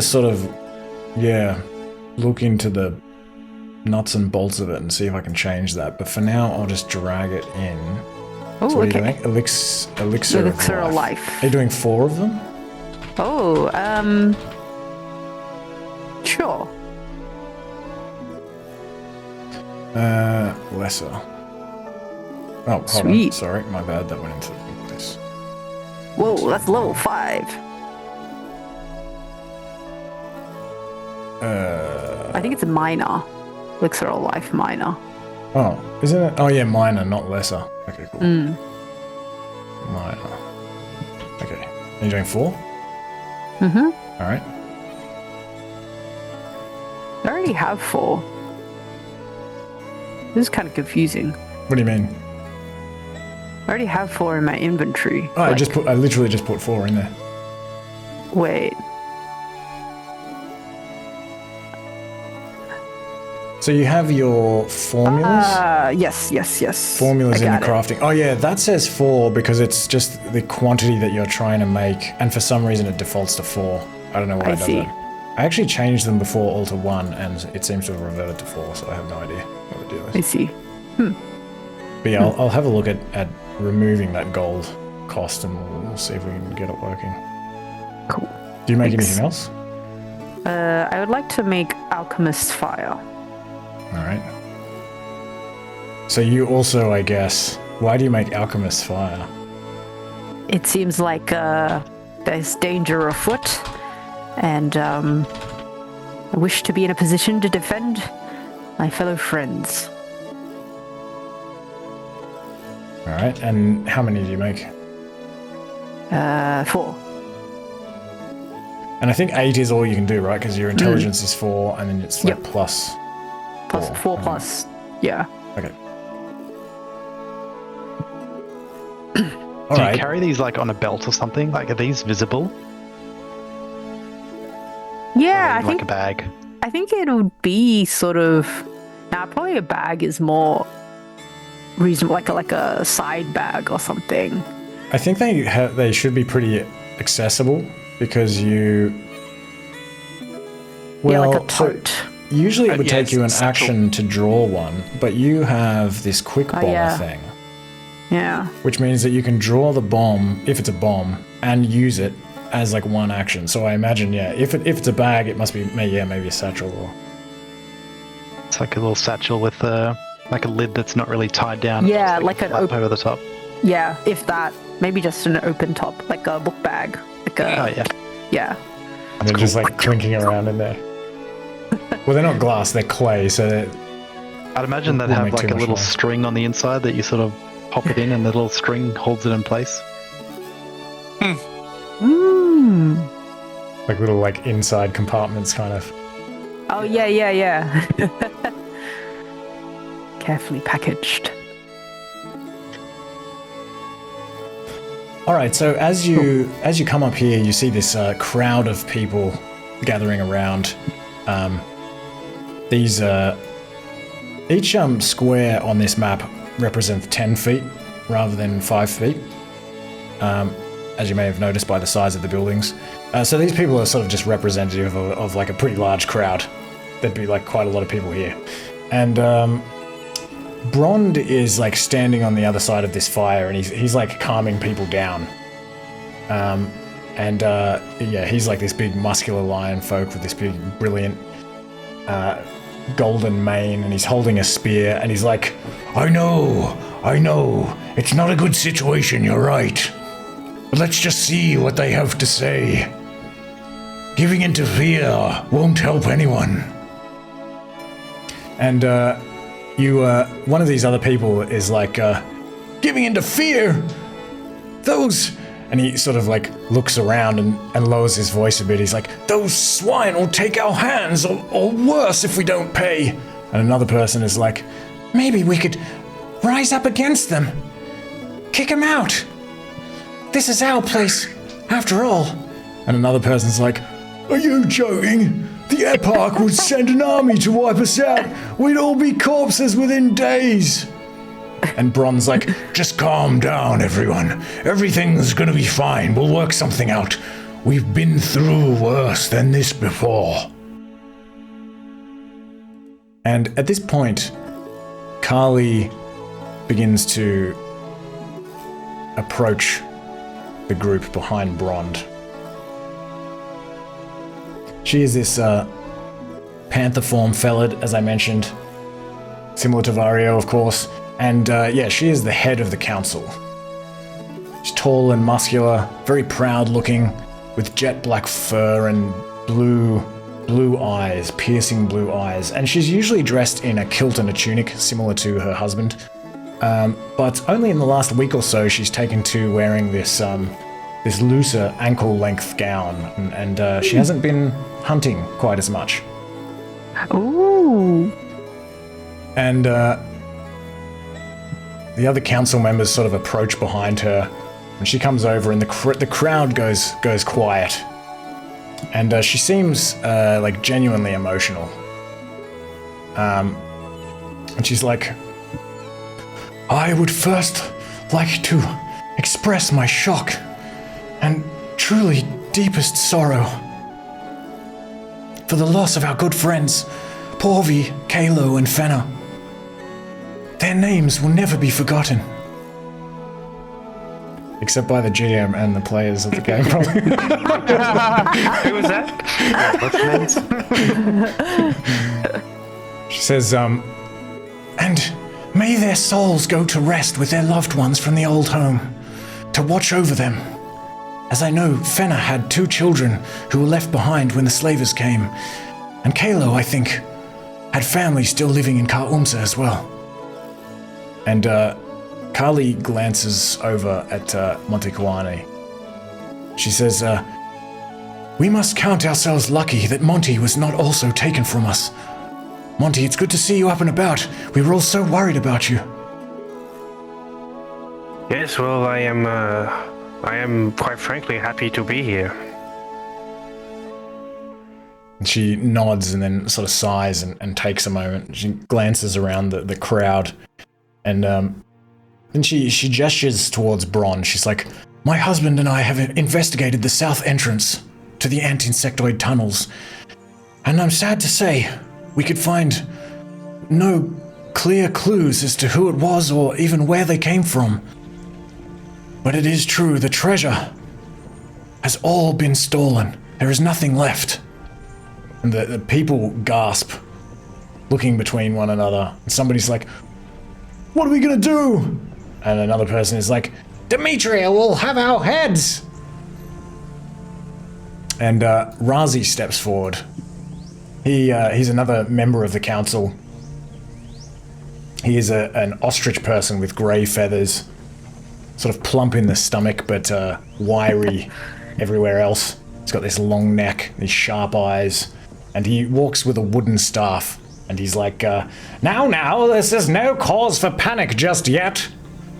sort of, look into the nuts and bolts of it and see if I can change that. But for now, I'll just drag it in. Oh, so what okay. are you doing? Elixir of life. Are you doing 4 of them? Oh, sure. Lesser. Oh, hold on. Sweet. Sorry, my bad. That went into this. Whoa, that's level 5. I think it's a minor. Elixir of life minor. Oh, isn't it? Oh, yeah, minor, not lesser. Okay, cool. Minor. Okay. Are you doing 4? Mm-hmm. All right. I already have 4. This is kind of confusing. What do you mean? I already have 4 in my inventory. Oh, I literally just put 4 in there. Wait. So you have your formulas? Yes. Formulas in the I got it. crafting. Oh yeah, that says 4 because it's just the quantity that you're trying to make, and for some reason it defaults to 4. I don't know why I it does see. that. I actually changed them before all to 1, and it seems to have reverted to 4, so I have no idea what the deal I is. see. But yeah, I'll have a look at removing that gold cost, and we'll see if we can get it working. Cool. Do you make Thanks. anything else? I would like to make Alchemist fire. All right. So you also, I guess, why do you make Alchemist fire? It seems like there's danger afoot, and I wish to be in a position to defend my fellow friends. All right, and how many do you make? 4. And I think 8 is all you can do, right? Because your intelligence is 4, and then it's like Yep. plus 4 plus. Yeah. Okay. Do All you right. carry these like on a belt or something? Like, are these visible? Yeah, Or I in, think like a bag. I think it would be sort of. Now, probably a bag is more reasonable, like a side bag or something. I think they should be pretty accessible because you. Well, Yeah, like a so tote. usually it would Yeah, take you an it's action to draw one, but you have this quick bomber yeah. thing, Yeah. which means that you can draw the bomb if it's a bomb and use it as like one action. So I imagine, if it's a bag, it must be maybe a satchel or. It's like a little satchel with like a lid that's not really tied down. Yeah, Just like an flap over the top. Yeah, if that. Maybe just an open top, like a book bag. Like a. Oh yeah. Yeah. And they're just like clinking around in there. Well, they're not glass; they're clay. So I'd imagine they'd Wouldn't have make like too a much little noise. string on the inside that you sort of pop it in, and the little string holds it in place. Mmm. like little like inside compartments, kind of. Oh yeah. Carefully packaged. All right. So as you come up here, you see this crowd of people gathering around. These each square on this map represents 10 feet rather than 5 feet. As you may have noticed by the size of the buildings. So these people are sort of just representative of like a pretty large crowd. There'd be like quite a lot of people here. And Brond is like standing on the other side of this fire, and he's like calming people down. He's like this big muscular lion folk with this big brilliant golden mane, and he's holding a spear, and he's like, I know. It's not a good situation, you're right. But let's just see what they have to say. Giving into fear won't help anyone. And one of these other people is like, giving into fear? Those... And he sort of like looks around and lowers his voice a bit. He's like, those swine will take our hands, or worse if we don't pay. And another person is like, maybe we could rise up against them. Kick them out. This is our place, after all. And another person's like, are you joking? The Eparch would send an army to wipe us out. We'd all be corpses within days. And Brond's like, just calm down, everyone. Everything's gonna be fine. We'll work something out. We've been through worse than this before. And at this point, Carly begins to approach the group behind Brond. She is this panther form felid, as I mentioned, similar to Varjo, of course. And she is the head of the council. She's tall and muscular, very proud looking, with jet black fur and blue eyes, piercing blue eyes. And she's usually dressed in a kilt and a tunic, similar to her husband. But only in the last week or so she's taken to wearing this looser ankle-length gown, and she hasn't been hunting quite as much. Ooh. And the other council members sort of approach behind her, and she comes over, and the crowd goes quiet, and she seems like genuinely emotional. And she's like, I would first like to express my shock and truly deepest sorrow for the loss of our good friends, Porvi, Kalo, and Fenna. Their names will never be forgotten. Except by the GM and the players of the game, probably. Who was that? What's names? She says, and may their souls go to rest with their loved ones from the old home, to watch over them. As I know, Fenna had 2 children who were left behind when the slavers came, and Kalo, I think, had family still living in Kar Umsa as well. And Carly glances over at Montecuani. She says, we must count ourselves lucky that Monty was not also taken from us. Monty, it's good to see you up and about. We were all so worried about you. Yes, well, I am quite frankly happy to be here. And she nods and then sort of sighs and takes a moment. She glances around the crowd, and then she gestures towards Brond. She's like, my husband and I have investigated the south entrance to the ant-insectoid tunnels, and I'm sad to say we could find no clear clues as to who it was or even where they came from. But it is true, the treasure has all been stolen. There is nothing left. And the people gasp, looking between one another. And somebody's like, what are we gonna do? And another person is like, Demetria will have our heads! And Razi steps forward. He's another member of the council. He is an ostrich person with grey feathers, sort of plump in the stomach, but wiry everywhere else. He's got this long neck, these sharp eyes, and he walks with a wooden staff. And he's like, now, this is no cause for panic just yet.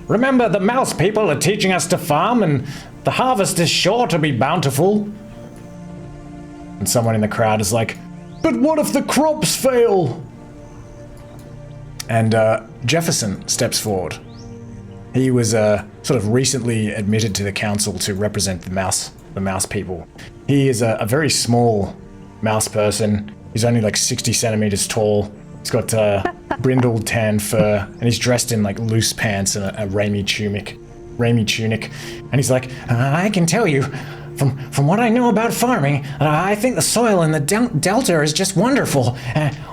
Remember, the mouse people are teaching us to farm, and the harvest is sure to be bountiful. And someone in the crowd is like, but what if the crops fail? And Jefferson steps forward. He was sort of recently admitted to the council to represent the mouse people. He is a very small mouse person. He's only like 60 centimeters tall. He's got brindled tan fur, and he's dressed in like loose pants and a Raimi tunic. And he's like, I can tell you, from what I know about farming, I think the soil in the delta is just wonderful.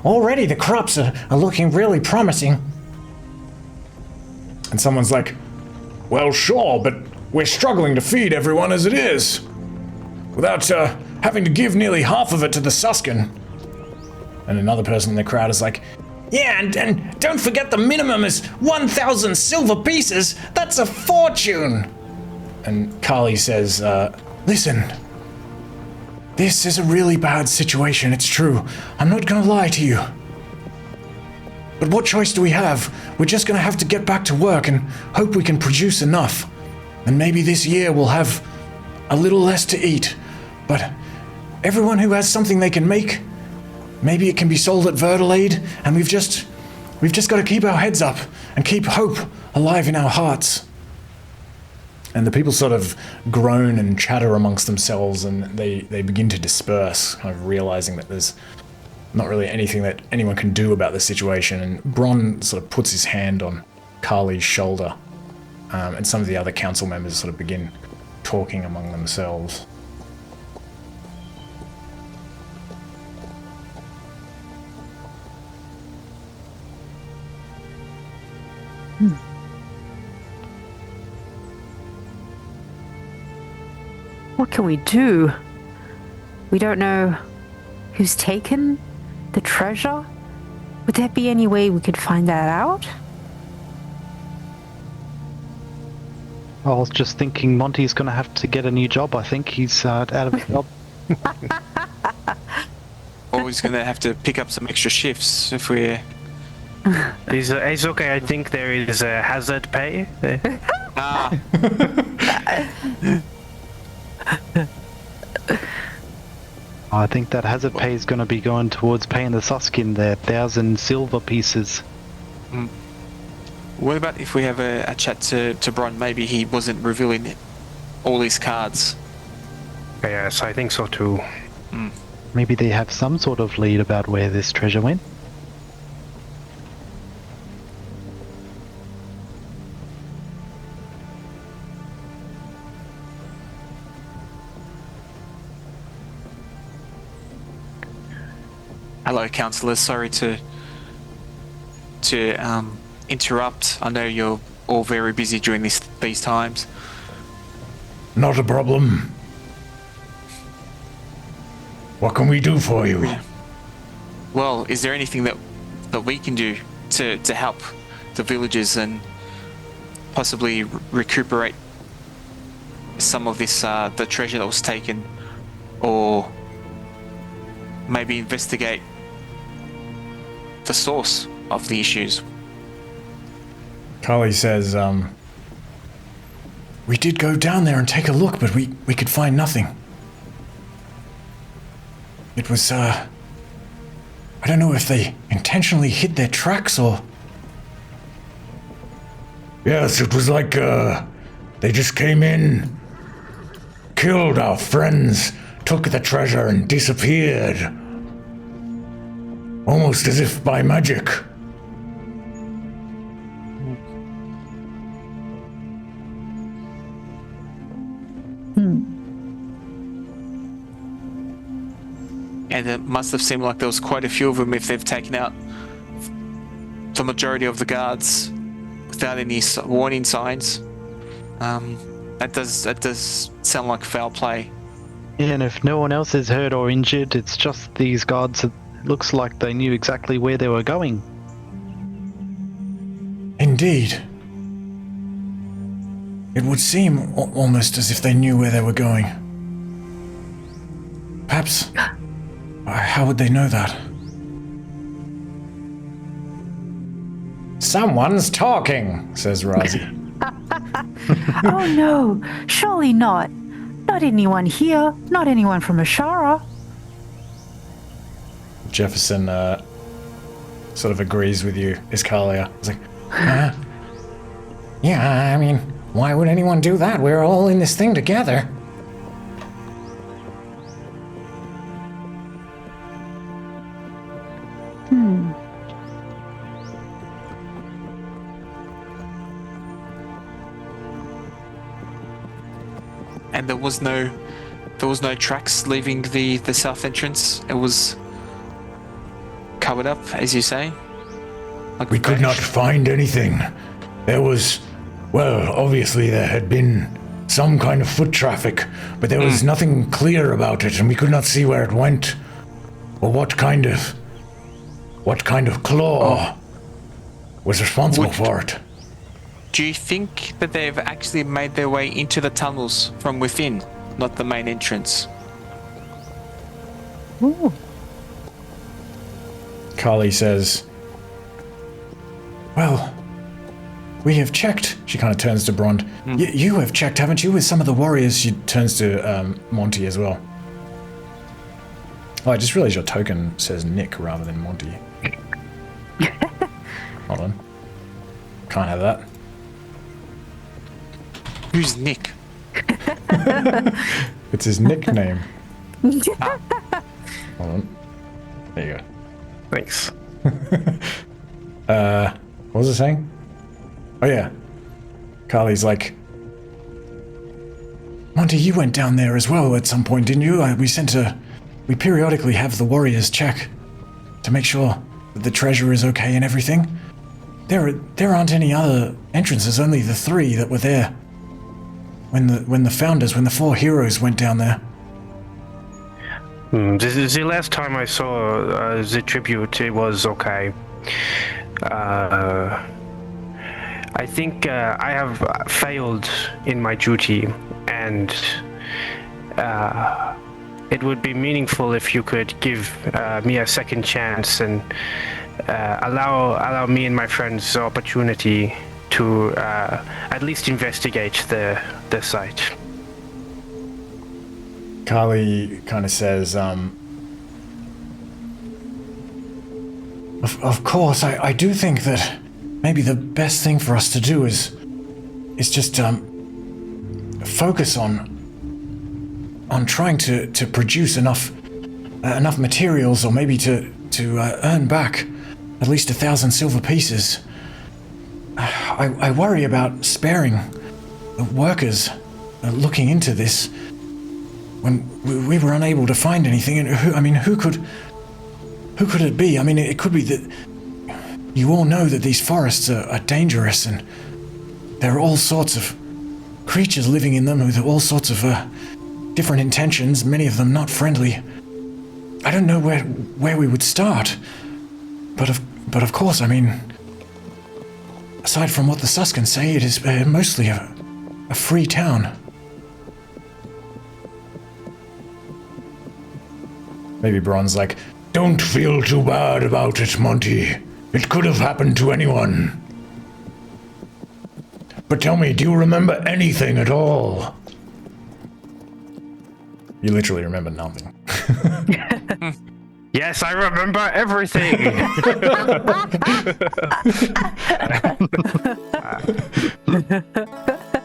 Already the crops are looking really promising. And someone's like, well, sure, but we're struggling to feed everyone as it is, without having to give nearly half of it to the suskin. And another person in the crowd is like, yeah, and don't forget the minimum is 1,000 silver pieces. That's a fortune. And Kali says, listen, this is a really bad situation, it's true. I'm not gonna lie to you. But what choice do we have? We're just gonna have to get back to work and hope we can produce enough. And maybe this year we'll have a little less to eat. But everyone who has something they can make, maybe it can be sold at Verdalade, and we've just got to keep our heads up and keep hope alive in our hearts. And the people sort of groan and chatter amongst themselves, and they begin to disperse, kind of realizing that there's not really anything that anyone can do about the situation. And Brond sort of puts his hand on Kali's shoulder, and some of the other council members sort of begin talking among themselves. What can we do? We don't know who's taken the treasure. Would there be any way we could find that out? I was just thinking Monty's going to have to get a new job. I think he's out of a job. Or he's going to have to pick up some extra shifts if we're... It's okay, I think there is a hazard pay. Ah, I think that hazard pay is going to be going towards paying the suskin their 1,000 silver pieces. what about if we have a chat to Brond? Maybe he wasn't revealing all his cards. Yes, I think so too. Maybe they have some sort of lead about where this treasure went. Hello, councillors. Sorry to interrupt. I know you're all very busy during these times. Not a problem. What can we do for you? Well, is there anything that we can do to help the villagers and possibly recuperate some of this the treasure that was taken, or maybe investigate the source of the issues? Kali says, we did go down there and take a look, but we could find nothing. It was, I don't know if they intentionally hid their tracks or... Yes, it was like, they just came in, killed our friends, took the treasure and disappeared. Almost as if by magic. And it must have seemed like there was quite a few of them if they've taken out the majority of the guards without any warning signs. That does sound like foul play. Yeah, and if no one else is hurt or injured, it's just these guards. It looks like they knew exactly where they were going. Indeed. It would seem almost as if they knew where they were going. Perhaps... How would they know that? Someone's talking, says Razi. Oh no, surely not. Not anyone here. Not anyone from Ashara. Jefferson sort of agrees with you, Izcalia. He's like, huh? Yeah, I mean, why would anyone do that? We're all in this thing together. And there was no there was no tracks leaving the south entrance. It was covered up, as you say. Like We could not find anything. There was, well, obviously there had been some kind of foot traffic, but there was nothing clear about it, and we could not see where it went, or what kind of claw was responsible for it. Do you think that they've actually made their way into the tunnels from within, not the main entrance? Ooh. Carly says, well, we have checked. She kind of turns to Brond. You have checked, haven't you, with some of the warriors? She turns to Monty as well. Oh, I just realized your token says Nick rather than Monty. Hold on. Can't have that. Who's Nick? It's his nickname. Hold on. There you go. Thanks. What was it saying? Oh yeah. Carly's like, Monty, you went down there as well at some point, didn't you? We periodically have the warriors check to make sure that the treasure is okay and everything. There aren't any other entrances, only the 3 that were there when the 4 heroes went down there. This is the last time I saw the tribute. It was okay. I think I have failed in my duty, and it would be meaningful if you could give me a second chance and allow me and my friends the opportunity to at least investigate the site. Carly kind of says, Of course, I do think that maybe the best thing for us to do is just focus on trying to produce enough materials, or maybe to earn back at least 1,000 silver pieces. I worry about sparing the workers looking into this when we were unable to find anything. And who could it be? I mean, it could be that you all know that these forests are dangerous, and there are all sorts of creatures living in them with all sorts of different intentions, many of them not friendly. I don't know where we would start, but of course, I mean, aside from what the Suskins say, it is mostly a free town. Maybe Brond's like, Don't feel too bad about it, Monty. It could have happened to anyone. But tell me, do you remember anything at all? you literally remember nothing. Yes, I remember everything.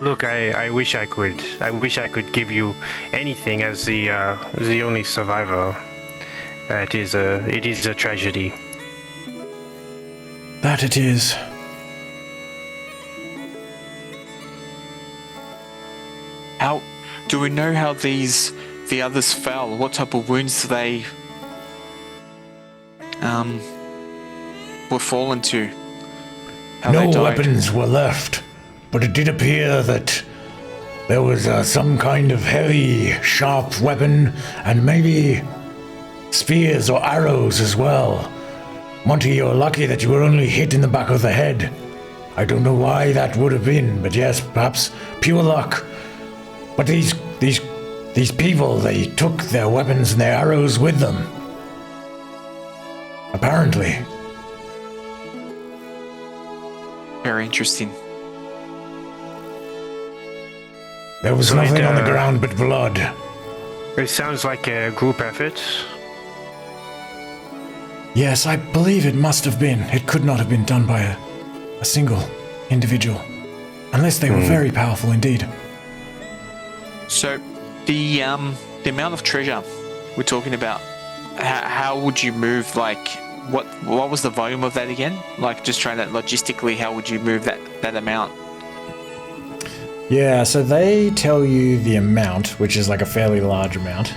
Look, I wish I could. I wish I could give you anything as the only survivor. It is a tragedy. That it is. How do we know how the others fell? What type of wounds they were fallen to? How No they died? weapons were left, but it did appear that there was some kind of heavy, sharp weapon, and maybe spears or arrows as well. Monty, you're lucky that you were only hit in the back of the head. I don't know why that would have been, but yes, perhaps pure luck. But these people, they took their weapons and their arrows with them. Apparently. Very interesting. There was So nothing it, on the ground but blood. It sounds like a group effort. Yes, I believe it must have been. It could not have been done by a single individual. Unless they were very powerful indeed. So, the amount of treasure we're talking about, how would you move, like, what was the volume of that again? Like, just trying to logistically, how would you move that amount? Yeah, so they tell you the amount, which is like a fairly large amount.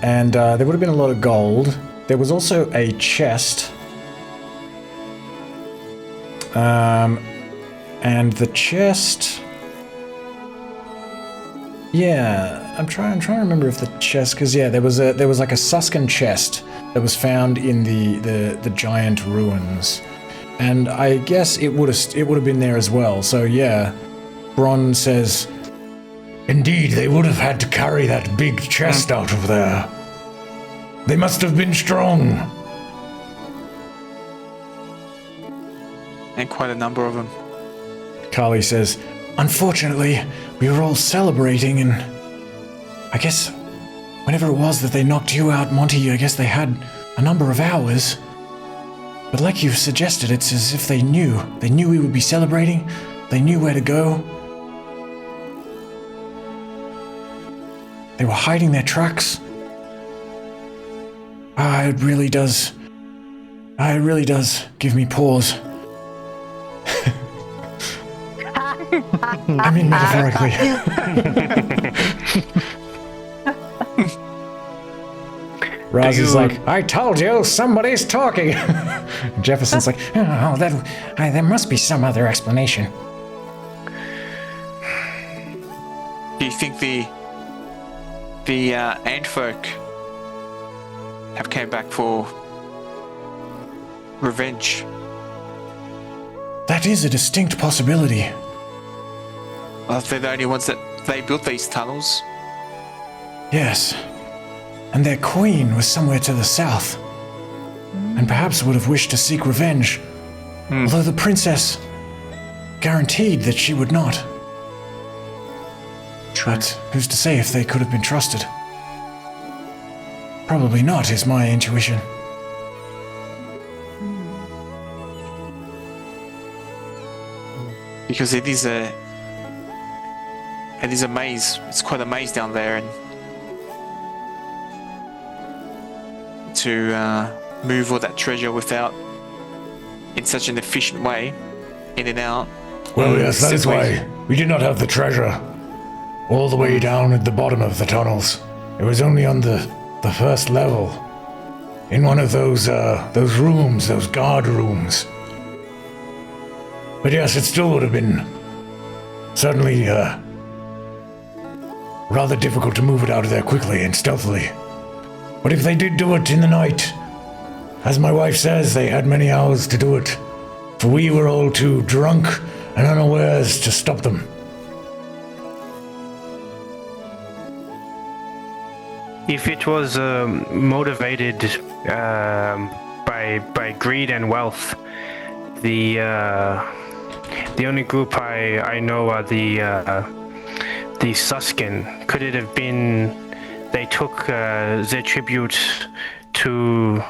And there would have been a lot of gold. There was also a chest. And the chest... Yeah, I'm trying to remember if the chest... Because, yeah, there was like a suskin chest that was found in the giant ruins. And I guess it would have been there as well. So, yeah, Brond says... Indeed, they would have had to carry that big chest out of there. They must have been strong. And quite a number of them. Carly says, unfortunately, we were all celebrating, and I guess whenever it was that they knocked you out, Monty, I guess they had a number of hours. But like you've suggested, it's as if they knew. They knew we would be celebrating. They knew where to go. They were hiding their tracks. It really does give me pause. I mean metaphorically. Raz is like, I told you, somebody's talking. Jefferson's like, oh, there must be some other explanation. Do you think the antfolk have came back for revenge? That is a distinct possibility. Well, they're the only ones that they built these tunnels. Yes. And their queen was somewhere to the south. And perhaps would have wished to seek revenge. Although the princess guaranteed that she would not. But who's to say if they could have been trusted? Probably not, is my intuition. Because it is a maze. It's quite a maze down there, and to move all that treasure without, in such an efficient way, in and out. Well, yes, that is why we did not have the treasure all the way down at the bottom of the tunnels. It was only on the first level, in one of those rooms, those guard rooms. But yes, it still would have been certainly rather difficult to move it out of there quickly and stealthily. But if they did do it in the night, as my wife says, they had many hours to do it, for we were all too drunk and unawares to stop them. If it was motivated by greed and wealth, the only group I know are the suskin. Could it have been they took their tribute to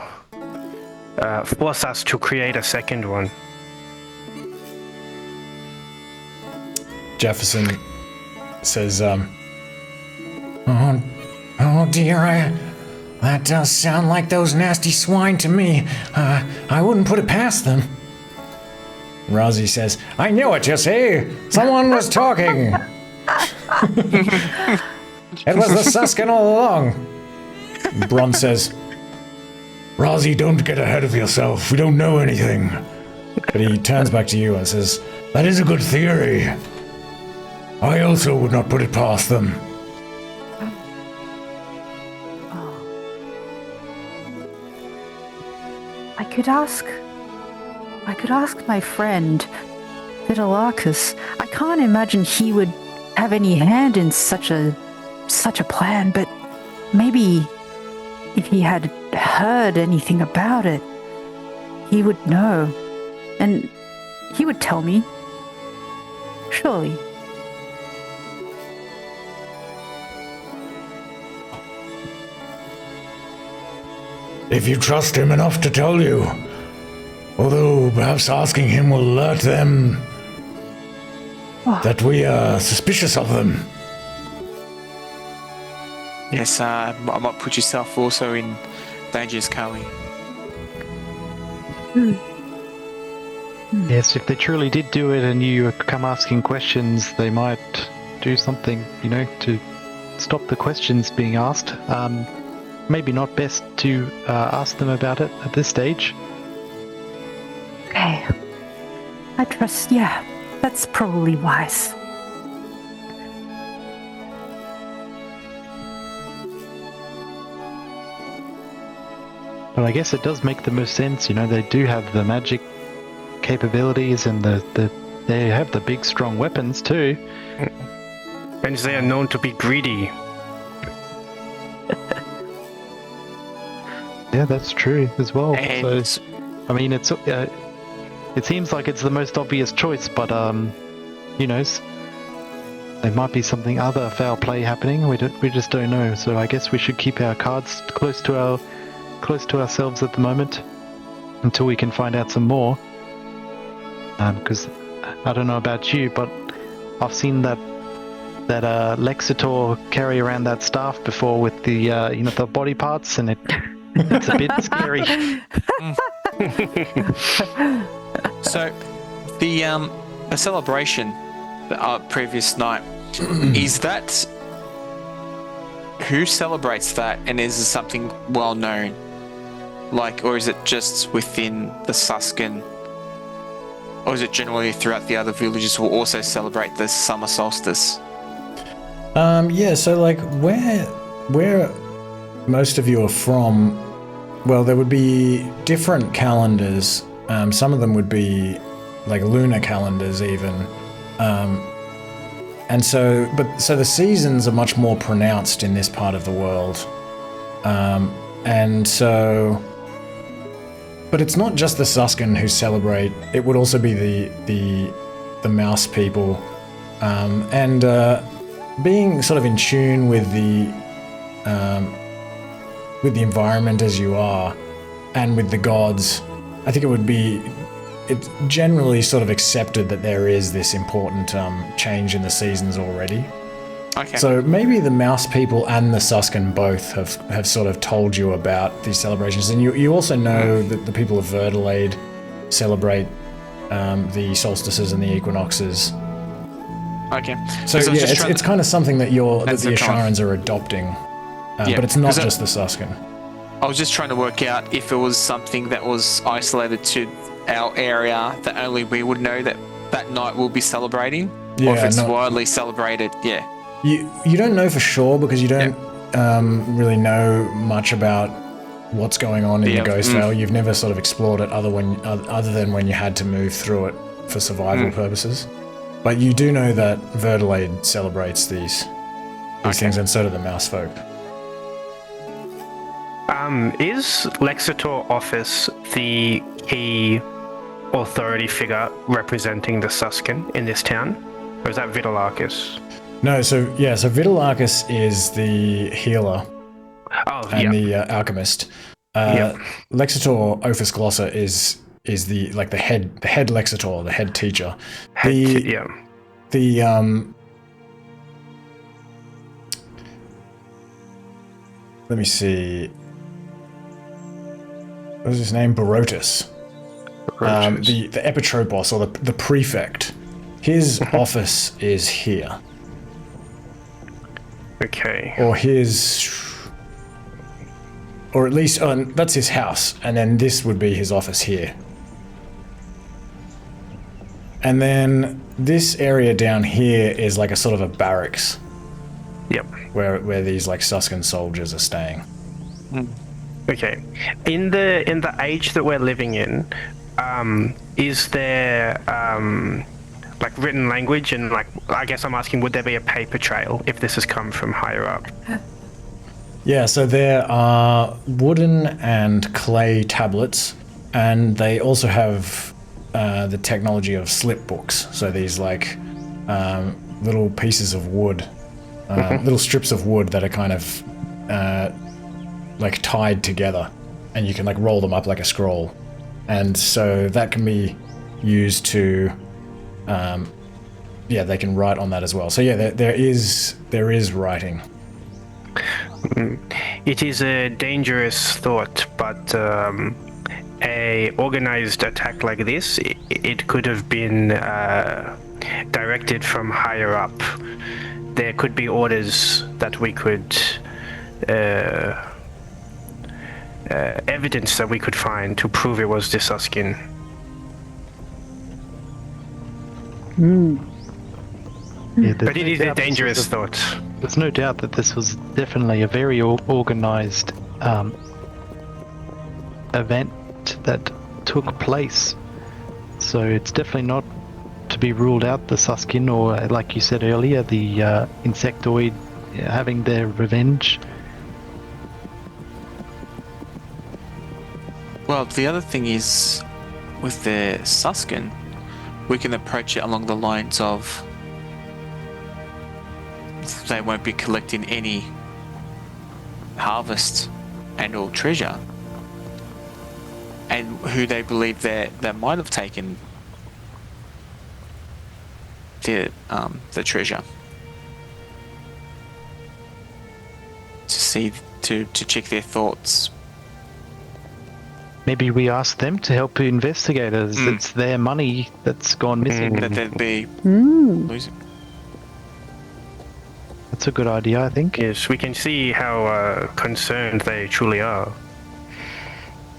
force us to create a second one? Jefferson says, Oh dear, that does sound like those nasty swine to me. I wouldn't put it past them. Razi says, I knew it, you see. Someone was talking. It was the suskin all along. Brond says, Razi, don't get ahead of yourself. We don't know anything. But he turns back to you and says, that is a good theory. I also would not put it past them. I could ask my friend, Vidalakis. I can't imagine he would have any hand in such a plan, but maybe if he had heard anything about it, he would know. And he would tell me. Surely. If you trust him enough to tell you. Although perhaps asking him will alert them that we are suspicious of them. Yes, I might put yourself also in danger, Izcalia. Yes, if they truly did do it and you come asking questions, they might do something, to stop the questions being asked. Maybe not best to ask them about it at this stage. Okay. I trust, that's probably wise. But I guess it does make the most sense, they do have the magic capabilities and they have the big strong weapons too. And they are known to be greedy. Yeah, that's true as well. And So, I mean, it seems like it's the most obvious choice, but who knows? There might be something other foul play happening. We just don't know. So I guess we should keep our cards close to ourselves at the moment until we can find out some more. Because I don't know about you, but I've seen that Lexitor carry around that staff before with the the body parts, and it's a bit scary. So, the celebration the previous night, is that who celebrates that, and is it something well known, or is it just within the Suskin, or is it generally throughout the other villages who also celebrate the summer solstice? So where most of you are from, well, there would be different calendars. Some of them would be like lunar calendars even. So the seasons are much more pronounced in this part of the world. But it's not just the Suskin who celebrate. It would also be the mouse people. Being sort of in tune with the environment as you are, and with the gods, I think it's generally sort of accepted that there is this important change in the seasons already. Okay. So maybe the mouse people and the Suskin both have sort of told you about these celebrations, and you also know that the people of Verdalade celebrate the solstices and the equinoxes. Okay. So yeah, it's kind of something that the Asharans are adopting, but it's not just the Suskin. I was just trying to work out if it was something that was isolated to our area that only we would know that night we'll be celebrating, or if it's widely celebrated. Yeah. You don't know for sure because you don't really know much about what's going on in the Ghost Vale. You've never sort of explored it other than when you had to move through it for survival purposes. But you do know that Verdalade celebrates these things, and so do the mouse folk. Is Lexitor Ophis the key authority figure representing the Suskin in this town? Or is that Vidalakis? No, so Vidalakis is the healer and the alchemist. Lexitor Ophis Glossa is the head Lexitor, the head teacher. Let me see. What was his name? Barotis. The Epitropos, or the prefect. His office is here. Okay. Or at least that's his house, and then this would be his office here. And then this area down here is like a sort of a barracks. Yep. Where these like Suskin soldiers are staying. Okay. In the age that we're living in, is there like written language, and I guess I'm asking, would there be a paper trail if this has come from higher up? Yeah, so there are wooden and clay tablets, and they also have the technology of slip books. So these little pieces of wood, little strips of wood that are kind of tied together, and you can roll them up like a scroll, and so that can be used to they can write on that as well. So yeah, there is writing. It is a dangerous thought, but a a organized attack like this, it could have been directed from higher up. There could be orders that we could evidence that we could find to prove it was the suskin. Yeah, But it is a dangerous thought. There's no doubt that this was definitely a very organized event that took place. So it's definitely not to be ruled out the suskin, or like you said earlier, the insectoid having their revenge. Well, the other thing is, with the suskin, we can approach it along the lines of they won't be collecting any harvest and or treasure, and who they believe they might have taken the treasure, to check their thoughts. Maybe we ask them to help investigators. It's their money that's gone missing. That they'd be losing. That's a good idea, I think. Yes, we can see how concerned they truly are.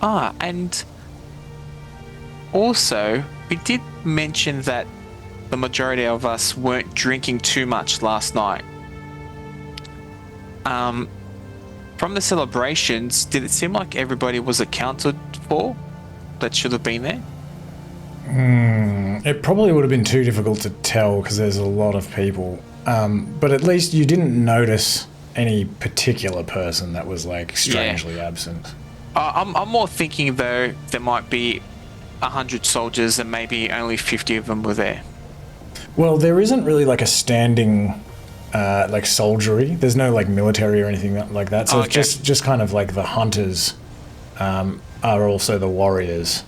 And also, we did mention that the majority of us weren't drinking too much last night. From the celebrations, did it seem like everybody was accounted for that should have been there? It probably would have been too difficult to tell because there's a lot of people. But at least you didn't notice any particular person that was like strangely absent. I'm more thinking though there might be 100 soldiers and maybe only 50 of them were there. Well, there isn't really like a standing like soldiery. There's no like military or anything like that. So it's just kind of like the hunters are also the warriors.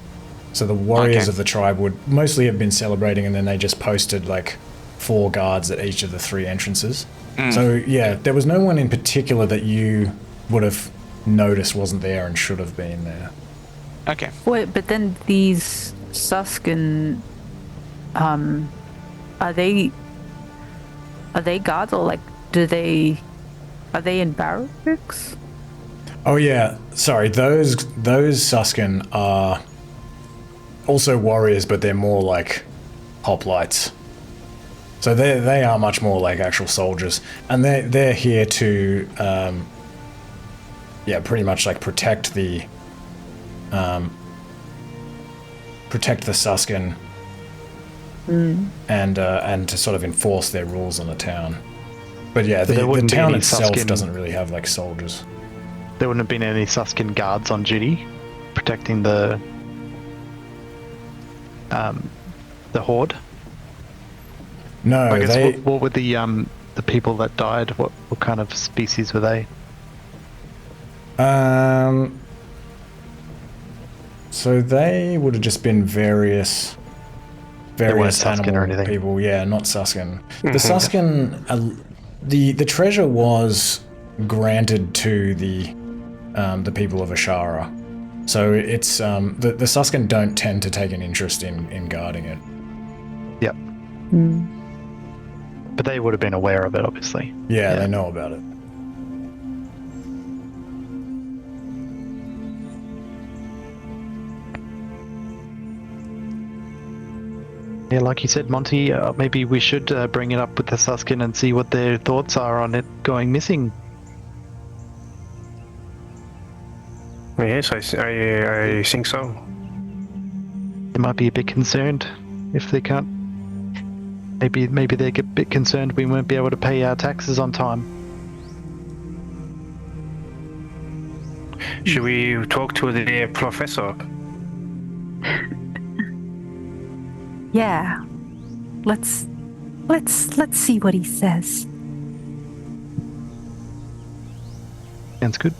So the warriors of the tribe would mostly have been celebrating, and then they just posted like 4 guards at each of the 3 entrances. So yeah, there was no one in particular that you would have noticed wasn't there and should have been there. Okay. Wait, but then these suskin, are they guards, or like are they in barracks? Oh yeah, sorry. Those suskin are also warriors, but they're more like hoplites. So they are much more like actual soldiers, and they're here to pretty much like protect the suskin and to sort of enforce their rules on the town. But yeah, the town itself doesn't really have like soldiers. There wouldn't have been any suskin guards on duty protecting the horde. No, I guess what were the people that died? What kind of species were they? So they would have just been various Suskin or animal anything. people. Yeah, not suskin. The suskin, the treasure was granted to the people of Ashara. So it's the suskin don't tend to take an interest in guarding it. Yep. But they would have been aware of it, obviously. Yeah, they know about it. Yeah, like you said, Monty, maybe we should bring it up with the suskin and see what their thoughts are on it going missing. Yes, I think so. They might be a bit concerned if they can't. Maybe they get a bit concerned we won't be able to pay our taxes on time. Should we talk to the professor? Yeah. Let's see what he says. Sounds good.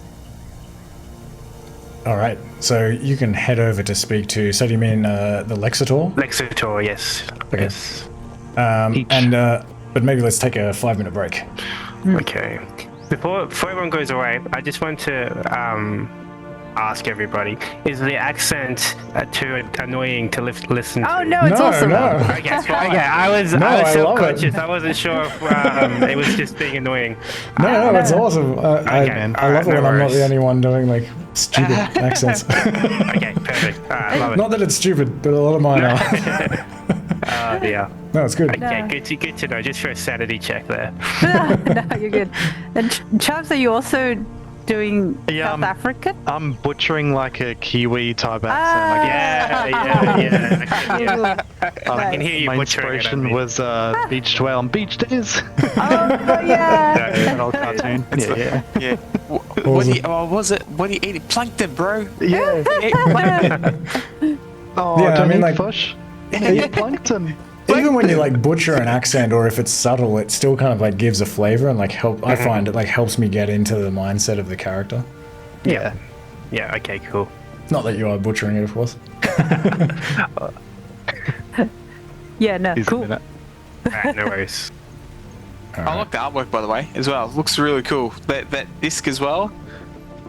All right, so you can head over to speak to. So do you mean the Lexitor? Lexitor, yes. Okay. Yes. But maybe let's take a 5-minute break. Okay. Before everyone goes away, I just want to ask everybody: is the accent too annoying to listen to? Oh no, it's No, awesome. no. Okay, I was I love it. self-conscious. I wasn't sure if it was just being annoying. No, it's awesome. I man. love it Alright, when no I'm not the worries. only one doing like stupid accents. Okay, perfect. I love it. Not that it's stupid, but a lot of mine are. Oh dear. No, it's good. Okay, good to know. Just for a sanity check there. No, you're good. And Chubbs, are you also doing Yeah, South African? I'm butchering like a Kiwi type accent. Yeah. I can hear you My butchering it. inspiration was Beached Whale on Beach Days. Oh yeah. An old cartoon. Yeah. Yeah. What do you? Oh, was it? What do you eat? Plankton, bro. Yeah. Eat plankton. Oh, Yeah, I don't mean, eat like- fish. Eat plankton. Even when you like butcher an accent, or if it's subtle, it still kind of like gives a flavor and like help. I find it like helps me get into the mindset of the character. Yeah. Yeah. Okay. Cool. Not that you are butchering it, of course. Yeah, no, He's cool. in it. Alright, no worries. I like the artwork, by the way, as well. Looks really cool. That disc as well.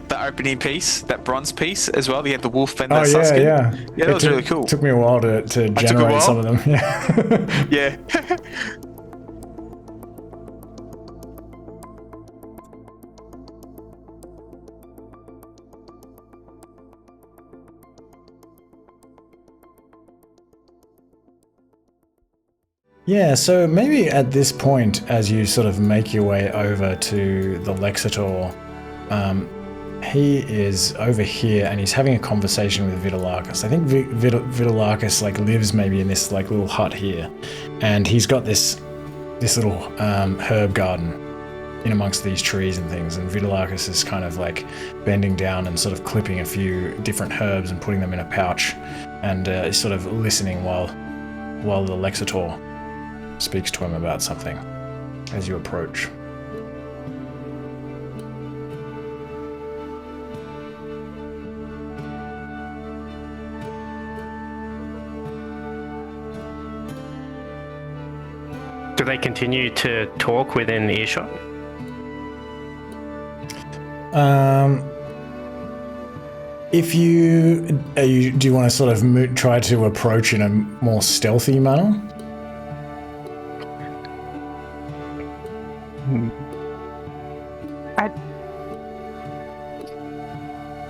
The opening piece, that bronze piece as well. You had the wolf and the Oh yeah, suskin. yeah. Yeah, that was really cool. Took me a while to generate while? some of them. Yeah. Yeah. Yeah, so maybe at this point, as you sort of make your way over to the Lexitor, he is over here and he's having a conversation with Vidalakis. I think Vidalakis like lives maybe in this like little hut here, and he's got this little herb garden in amongst these trees and things. And Vidalakis is kind of like bending down and sort of clipping a few different herbs and putting them in a pouch, and is sort of listening while the Lexitor speaks to him about something as you approach. Do they continue to talk within earshot? If you do you want to sort of try to approach in a more stealthy manner?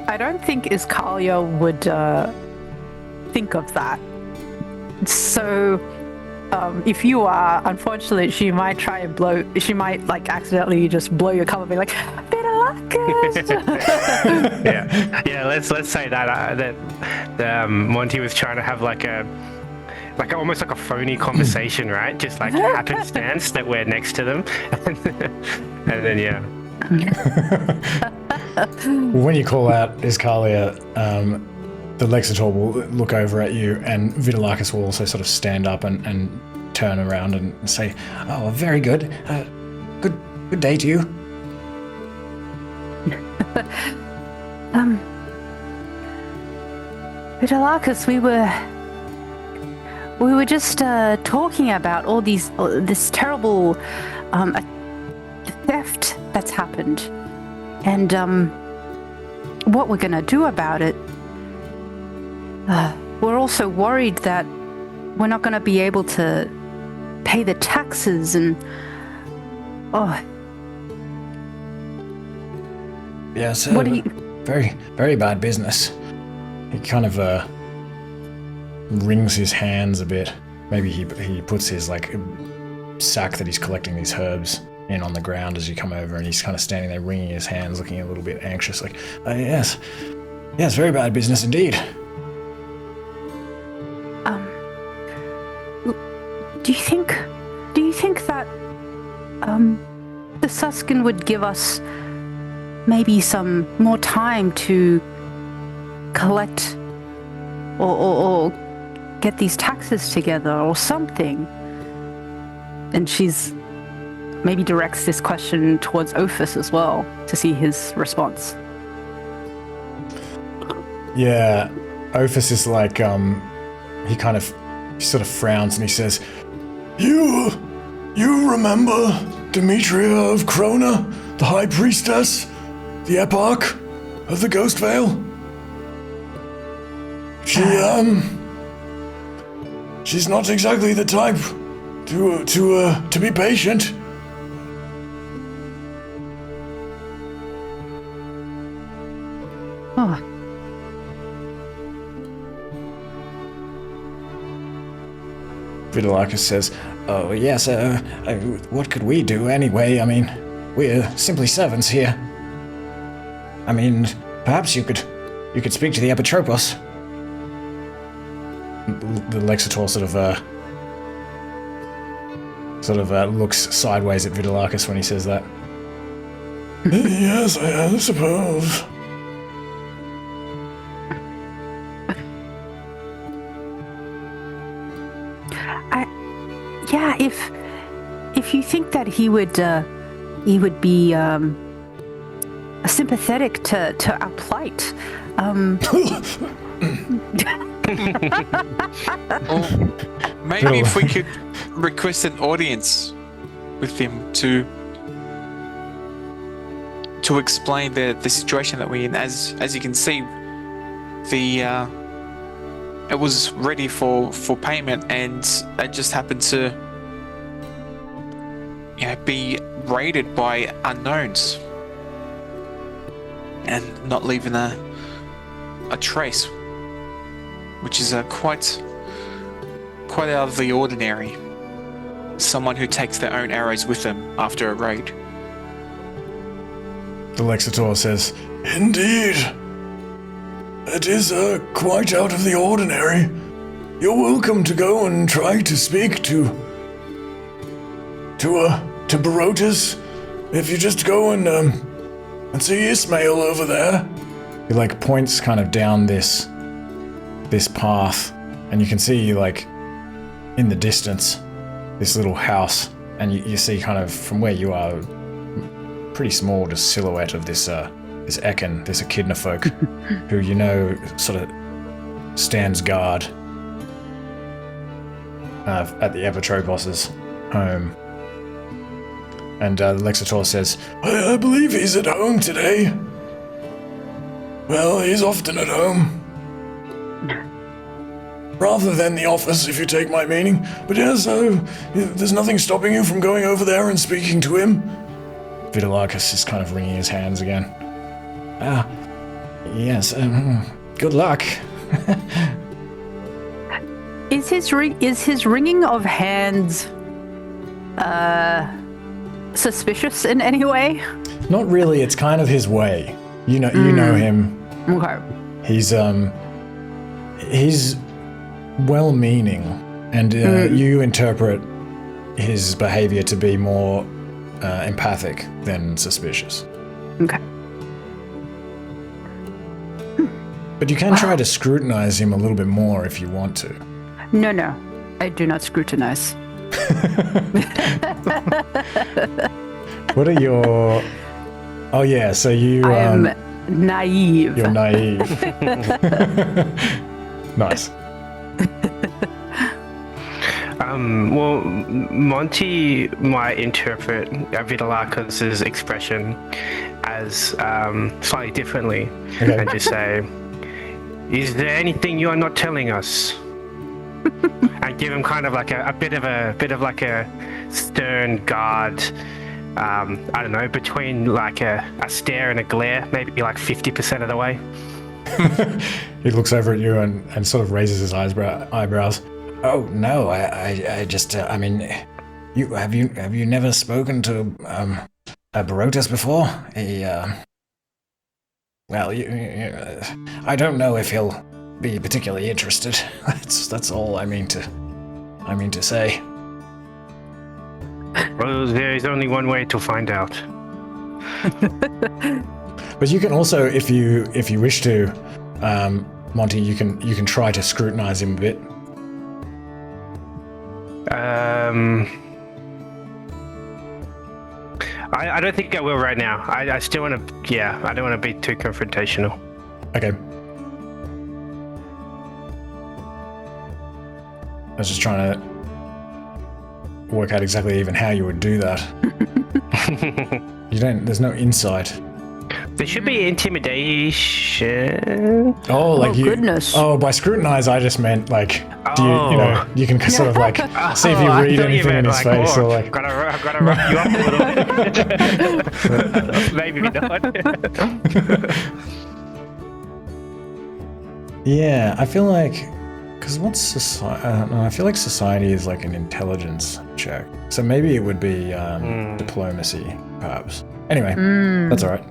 I don't think Izcalia would think of that. So, if you are, unfortunately, she might try and she might like accidentally just blow your cover, be like, Vidalakis! Yeah. Let's say that Monty was trying to have like almost like a phony conversation, right? Just like happenstance that we're next to them, and then yeah. When you call out Izcalia, the Lexitor will look over at you, and Vidalakis will also sort of stand up and turn around and say, "Oh, very good. Good day to you." Vidalakis, we were just talking about all this terrible theft that's happened, and what we're gonna do about it. We're also worried that we're not gonna be able to pay the taxes, and Yeah, it's what do you? very, very bad business. He kind of wrings his hands a bit. Maybe he puts his like sack that he's collecting these herbs in on the ground as you come over, and he's kind of standing there wringing his hands, looking a little bit anxious, like, yes, very bad business indeed. Do you think that the Suskin would give us maybe some more time to collect or get these taxes together or something? And she's maybe directs this question towards Ophis as well to see his response. Yeah, Ophis is like, he sort of frowns and he says, You remember Demetria of Krona, the High Priestess, the Eparch of the Ghost Veil? She's not exactly the type to be patient. Oh, Vidalakis says, "Oh yes, what could we do anyway? I mean, we're simply servants here. I mean, perhaps you could speak to the Epitropos." The Lexitor sort of looks sideways at Vidalakis when he says that. Yes, I suppose. yeah. If you think that he would be sympathetic to our plight, Or maybe if we could request an audience with him to explain the situation that we're in. As you can see, it was ready for payment, and it just happened to be raided by unknowns and not leaving a trace, which is quite out of the ordinary. Someone who takes their own arrows with them after a raid. The Lexitor says, Indeed. It is quite out of the ordinary. You're welcome to go and try to speak to Barotis. If you just go and see Ismail over there. He points kind of down this path, and you can see in the distance this little house, and you see kind of from where you are pretty small just silhouette of this Ekin, this echidna folk, who sort of stands guard at the Epitropos' home. And Lexitor says, I believe he's at home today. Well, he's often at home. Rather than the office, if you take my meaning. But yes, there's nothing stopping you from going over there and speaking to him. Vidalakis is kind of wringing his hands again. Yes, good luck. Is his wringing of hands suspicious in any way? Not really, it's kind of his way. You know him. Okay. He's well-meaning, and you interpret his behavior to be more empathic than suspicious. Okay. But you can try to scrutinize him a little bit more if you want to. No, I do not scrutinize. What are your... Oh yeah, so you... I am naive. You're naive. Nice. Well, Monty might interpret Vidalakis' expression as slightly differently, and just say, "Is there anything you are not telling us?" And give him kind of a bit of a stern guard. I don't know, between a stare and a glare, maybe 50% of the way. He looks over at you and sort of raises his eyebrows. Oh no, I just I mean, have you never spoken to a Barotis before? Well, I don't know if he'll be particularly interested. That's all I mean to say. Well, there is only one way to find out. But you can also, if you wish to, Monty, you can try to scrutinize him a bit. I don't think I will right now. I still want to. Yeah, I don't want to be too confrontational. Okay. I was just trying to work out exactly even how you would do that. There's no insight. There should be intimidation. Oh, like Oh, goodness. Oh, by scrutinize, I just meant like, do you can sort of like see if you I read thought you anything in meant his like, face, or like. gotta rough you up a little. Maybe not. Yeah, I feel like, because what's society? I don't know. I feel like society is like an intelligence check, so maybe it would be diplomacy, perhaps. Anyway, that's all right.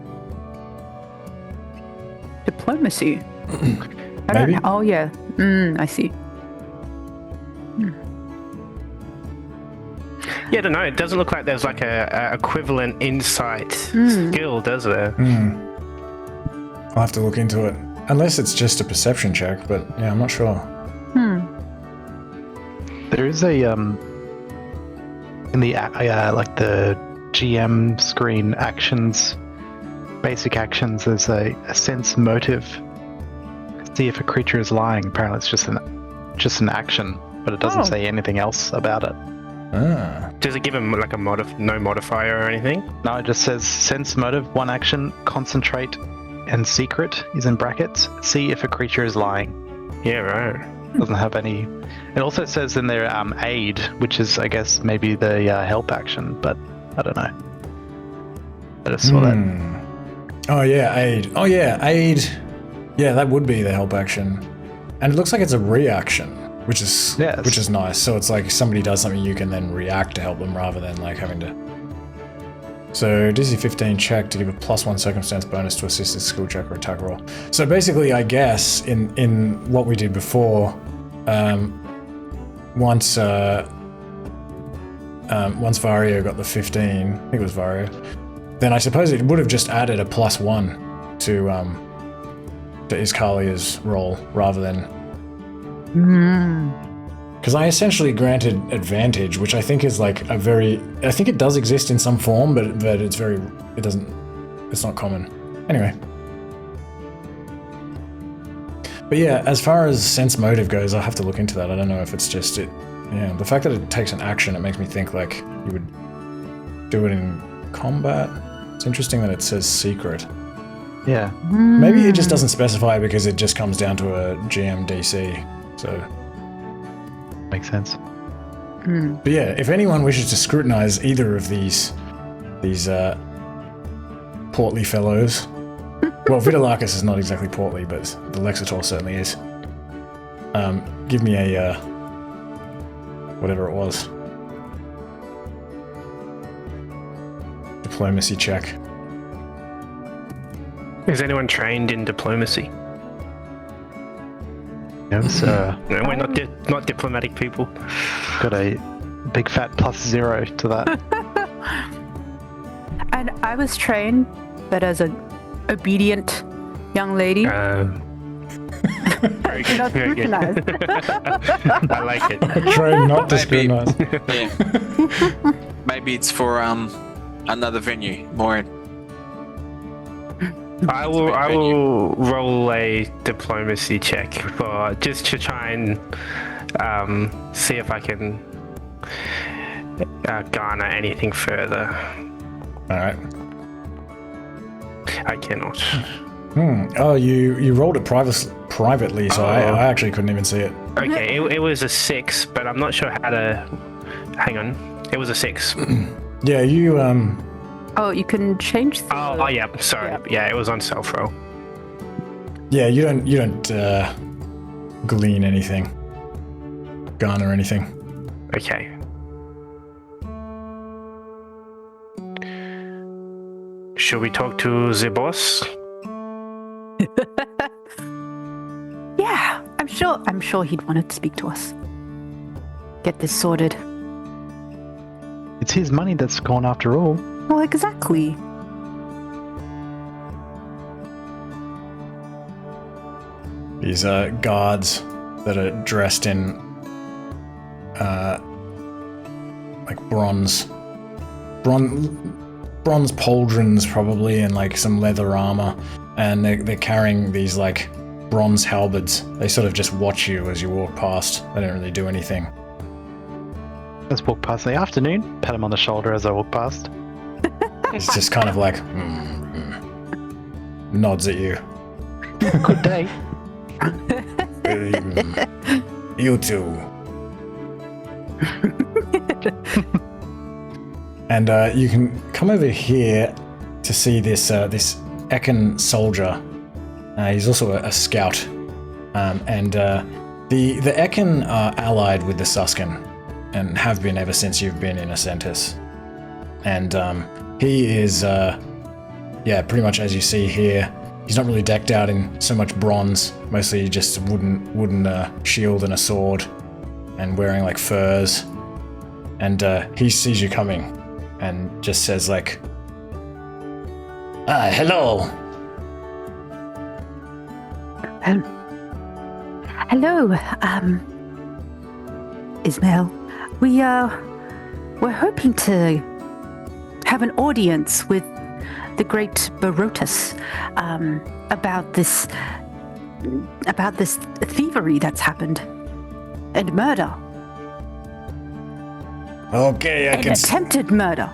Diplomacy. I don't Maybe. know. Oh yeah. I see. Yeah, I don't know. It doesn't look like there's like a equivalent insight skill, does there? I'll have to look into it, unless it's just a perception check. But yeah, I'm not sure. There is a in the like the GM screen actions, basic actions. There's a sense motive. See if a creature is lying. Apparently, it's just an action, but it doesn't say anything else about it. Does it give him like a no modifier or anything? No, it just says sense motive, one action, concentrate, and secret is in brackets. See if a creature is lying. Yeah, right. Doesn't have any. It also says in there aid, which is I guess maybe the help action, but I don't know. I just saw that. Oh yeah, aid. Oh yeah, aid. Yeah, that would be the help action, and it looks like it's a reaction, which is nice. So it's like somebody does something, you can then react to help them rather than like having to. So DC 15 check to give a +1 circumstance bonus to assist a skill check or attack roll. So basically, I guess in what we did before, once Varjo got the 15, I think it was Varjo, then I suppose it would have just added a +1 to Izcalia's roll rather than. Because I essentially granted advantage, which I think is like I think it does exist in some form, but it's not common. Anyway. But yeah, as far as sense motive goes, I'll have to look into that. I don't know if it's just it. Yeah, the fact that it takes an action, it makes me think like you would do it in combat. It's interesting that it says secret. Yeah. Maybe it just doesn't specify because it just comes down to a GM DC. So. Makes sense. But yeah, if anyone wishes to scrutinize either of these portly fellows, well, Vidalakis is not exactly portly, but the Lexitor certainly is. Give me a whatever it was. Diplomacy check. Is anyone trained in diplomacy? No, sir. No, we're not diplomatic people. Got a big fat +0 to that. And I was trained, but as an obedient young lady. Very good. Not Very good. scrutinized. I like it. Try not to scrutinize. Yeah. Maybe it's for another venue. More. I will roll a diplomacy check for just to try and see if I can garner anything further. All right. I cannot. Oh, you rolled it privately, so I actually couldn't even see it. Okay, it was a 6, but I'm not sure how to. Hang on, it was a 6. Yeah, you Oh, you can change the... Oh yeah, sorry. Yeah, it was on self roll. Yeah, you don't glean anything, garner anything. Okay. Should we talk to the boss? Yeah, I'm sure he'd want to speak to us. Get this sorted. It's his money that's gone after all. Well, exactly. These guards that are dressed in like bronze pauldrons probably, and like some leather armor, and they're carrying these like bronze halberds. They sort of just watch you as you walk past. They don't really do anything. Let's walk past in the afternoon. Pat him on the shoulder as I walk past. It's just kind of like nods at you. Good day. You too. And you can come over here to see this this Ekin soldier. He's also a scout, and the Ekin are allied with the Suskin, and have been ever since you've been in Ascentus. And he is, pretty much as you see here. He's not really decked out in so much bronze, mostly just a wooden shield and a sword, and wearing like furs. And he sees you coming, and just says like, Hello. Hello, Ismail. We're hoping to have an audience with the great Barotis about this thievery that's happened and murder. Okay, I An can. attempted murder.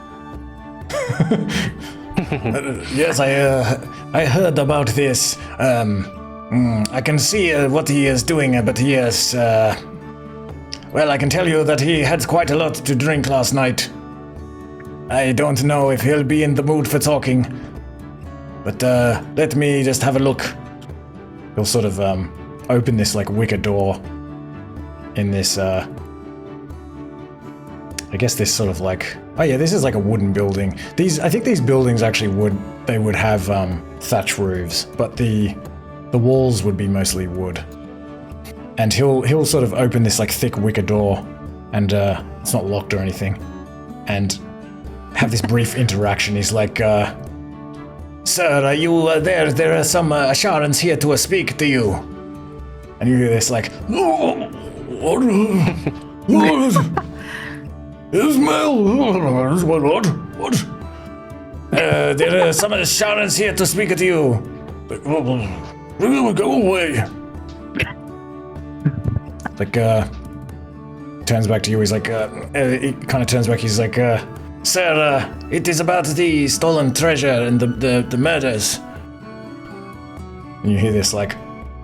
Yes, I heard about this. I can see what he is doing, but he is. Well, I can tell you that he had quite a lot to drink last night. I don't know if he'll be in the mood for talking, but let me just have a look. He'll sort of open this like wicker door in this. I guess this sort of like. Oh yeah, this is like a wooden building. I think these buildings actually would have thatch roofs, but the walls would be mostly wood. And he'll sort of open this like thick wicker door, and it's not locked or anything, and have this brief interaction. He's like, "Sir, are you there? There are some Asharans here to speak to you." And you hear this like, "What? Ismail? What? There are some Asharans here to speak to you. Go away." Like, turns back to you. He's like, he kind of turns back. He's like, "Sir, it is about the stolen treasure and the murders." And you hear this like,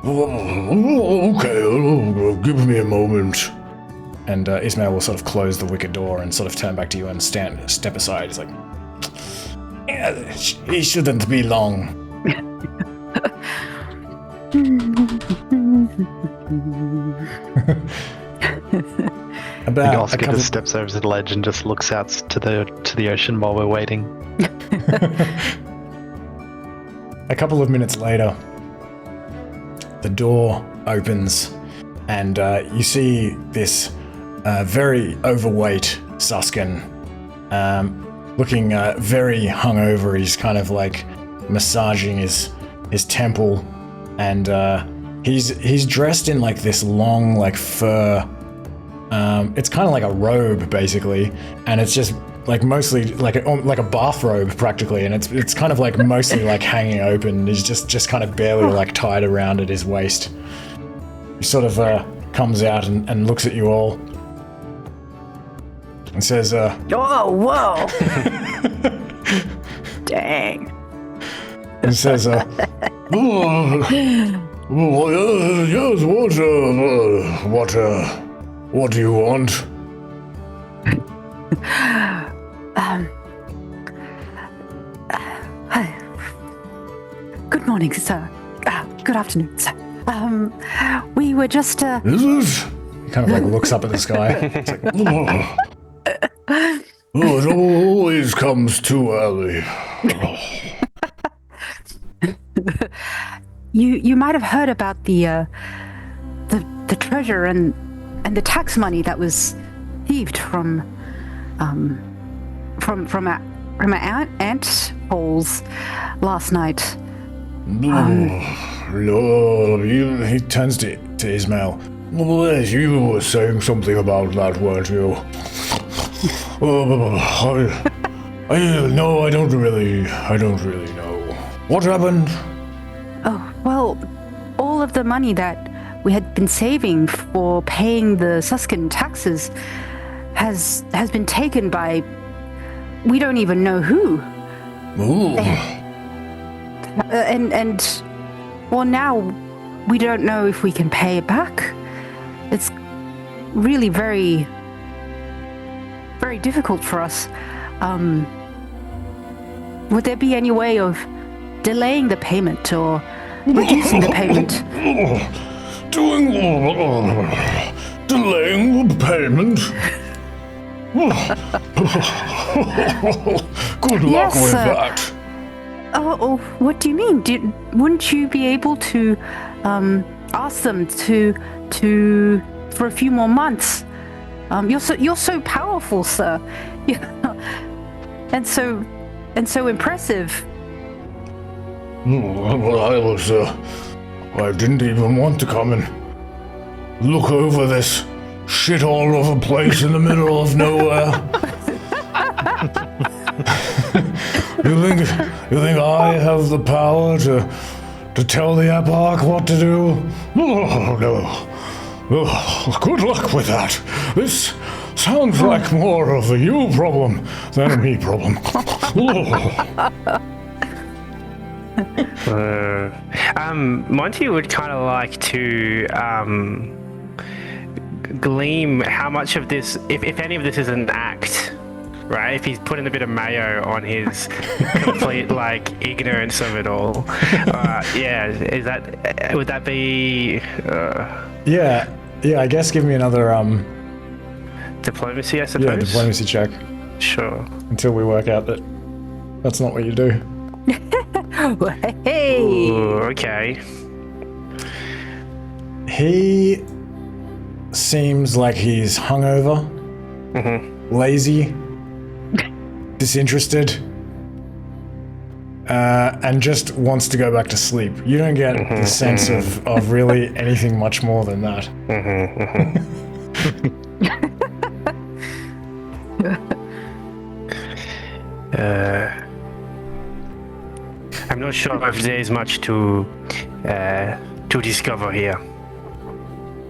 "Okay, give me a moment." And Ismail will sort of close the wicker door and sort of turn back to you and step aside. He's like, "Yeah, he shouldn't be long." About Oskar just steps over to the ledge and just looks out to the ocean while we're waiting. A couple of minutes later, the door opens, and you see this very overweight Suskin, looking very hungover. He's kind of like massaging his temple, and he's dressed in like this long like fur. It's kind of like a robe basically, and it's just like mostly like a bathrobe practically, and it's kind of like mostly like hanging open. He's just kind of barely like tied around at his waist. He sort of comes out and looks at you all and says, "Oh, whoa! Dang!" And says, "Yes, what do you want?" Good morning, sir. Good afternoon, sir. We were just, He kind of like looks up at the sky. It's like, It always comes too early. You might have heard about the treasure and the tax money that was thieved from our aunt's holes last night. He turns to Ismail. You were saying something about that, weren't you? No, I don't really know. What happened? Oh, well, all of the money that we had been saving for paying the Suskin taxes has been taken by we don't even know who. Ooh. And well, now we don't know if we can pay it back. It's really very, very difficult for us. Would there be any way of delaying the payment or reducing the payment? Delaying the payment? Good luck with that. Oh, what do you mean? Wouldn't you be able to ask them to for a few more months? You're so powerful, sir. and so impressive. Well, I didn't even want to come and look over this shit all over place in the middle of nowhere. You think I have the power to tell the Eparch what to do? Oh, no. Oh, good luck with that. This sounds like more of a you problem than a me problem. Monty would kind of like to gleam how much of this, if any of this is an act, right? If he's putting a bit of mayo on his complete ignorance of it all. Would that be? Yeah. I guess give me another Diplomacy, I suppose. Yeah, diplomacy check. Sure. Until we work out that that's not what you do. Hey. Ooh, okay. He seems like he's hungover, lazy, disinterested, and just wants to go back to sleep. You don't get the sense of really anything much more than that. I'm not sure if there is much to discover here.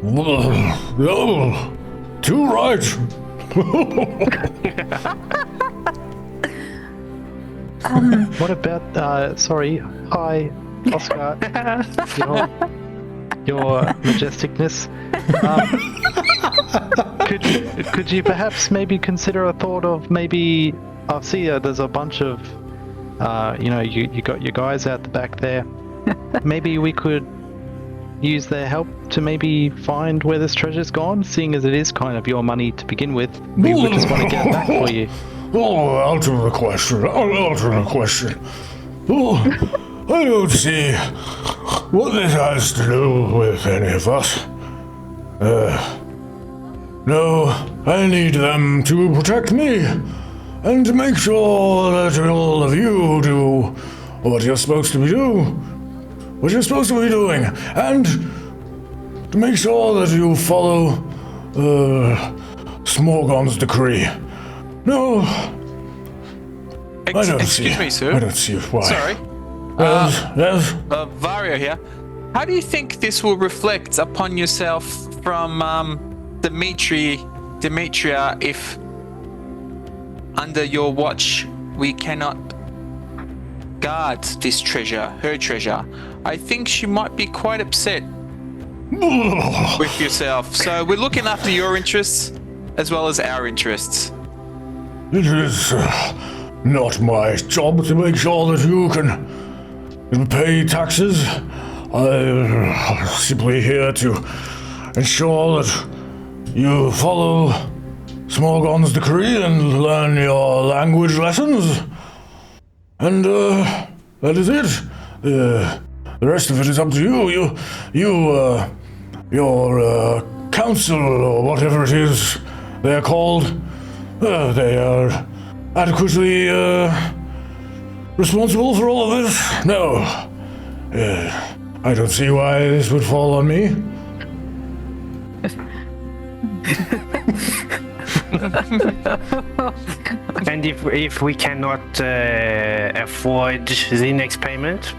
Oh, too right. What about, hi, Oskar, your majesticness. Could you perhaps maybe consider a thought of maybe, I see there's a bunch of, you got your guys out the back there. Maybe we could use their help to maybe find where this treasure's gone, seeing as it is kind of your money to begin with. We would just want to get it back for you. Oh, alter the question. Oh, I don't see what this has to do with any of us. No, I need them to protect me and to make sure that all of you do what you're supposed to be doing, and to make sure that you follow Smorgon's decree. No, I don't see. Excuse me, sir. I don't see why. Sorry. Yes. Varjo here. How do you think this will reflect upon yourself from Demetria if under your watch we cannot guard this treasure, her treasure? I think she might be quite upset with yourself. So we're looking after your interests as well as our interests. It is not my job to make sure that you can pay taxes. I'm simply here to ensure that you follow Smorgon's decree and learn your language lessons. And that is it. The rest of it is up to you. Your council, or whatever it is they're called, they are adequately responsible for all of this? No. I don't see why this would fall on me. And if we cannot afford the next payment?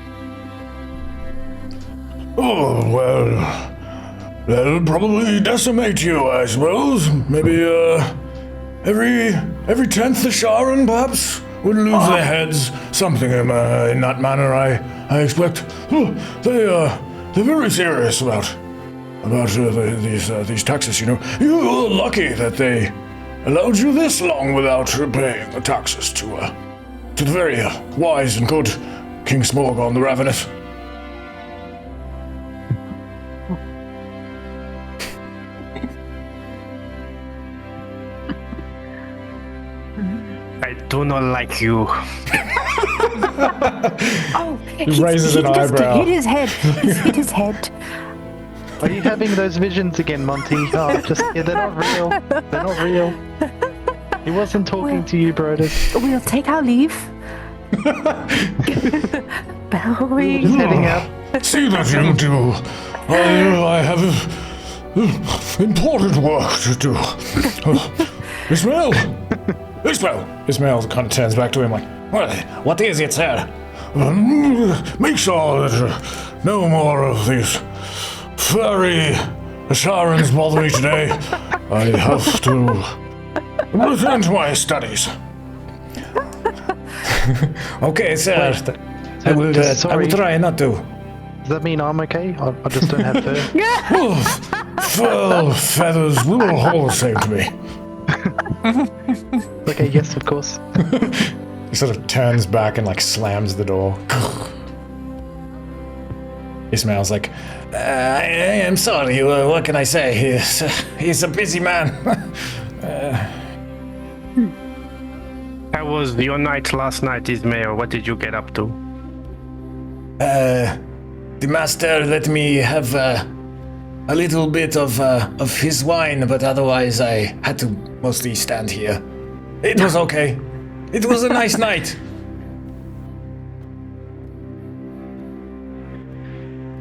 Oh, well, that'll probably decimate you, I suppose. Maybe every 10th Asharan, perhaps? would lose their heads, something in that manner, I expect. They're very serious about these taxes, you know. You were lucky that they allowed you this long without paying the taxes to the very wise and good King Smorgon the Ravenous. I do not like you. Oh, He raises an eyebrow. Hit his head. He's hit his head. Are you having those visions again, Monty? Oh, they're not real. They're not real. He wasn't talking to you, Barotis. We'll take our leave. Bowing. Just heading out. See that you do. I have important work to do. Ismail! Ismail kind of turns back to him like, what is it, sir? Make sure that no more of these furry Asharans bother me today. I have to return to my studies. Okay, sir. I will try not to. Does that mean I'm okay? I just don't have fur. Fur, feathers, we're all the same to me. Okay, yes, of course. He sort of turns back and like slams the door. Ismail's like, I am sorry, what can I say? He's a busy man. How was your night last night, Ismail? What did you get up to? The master let me have a little bit of his wine, but otherwise I had to mostly stand here. It was okay. It was a nice night.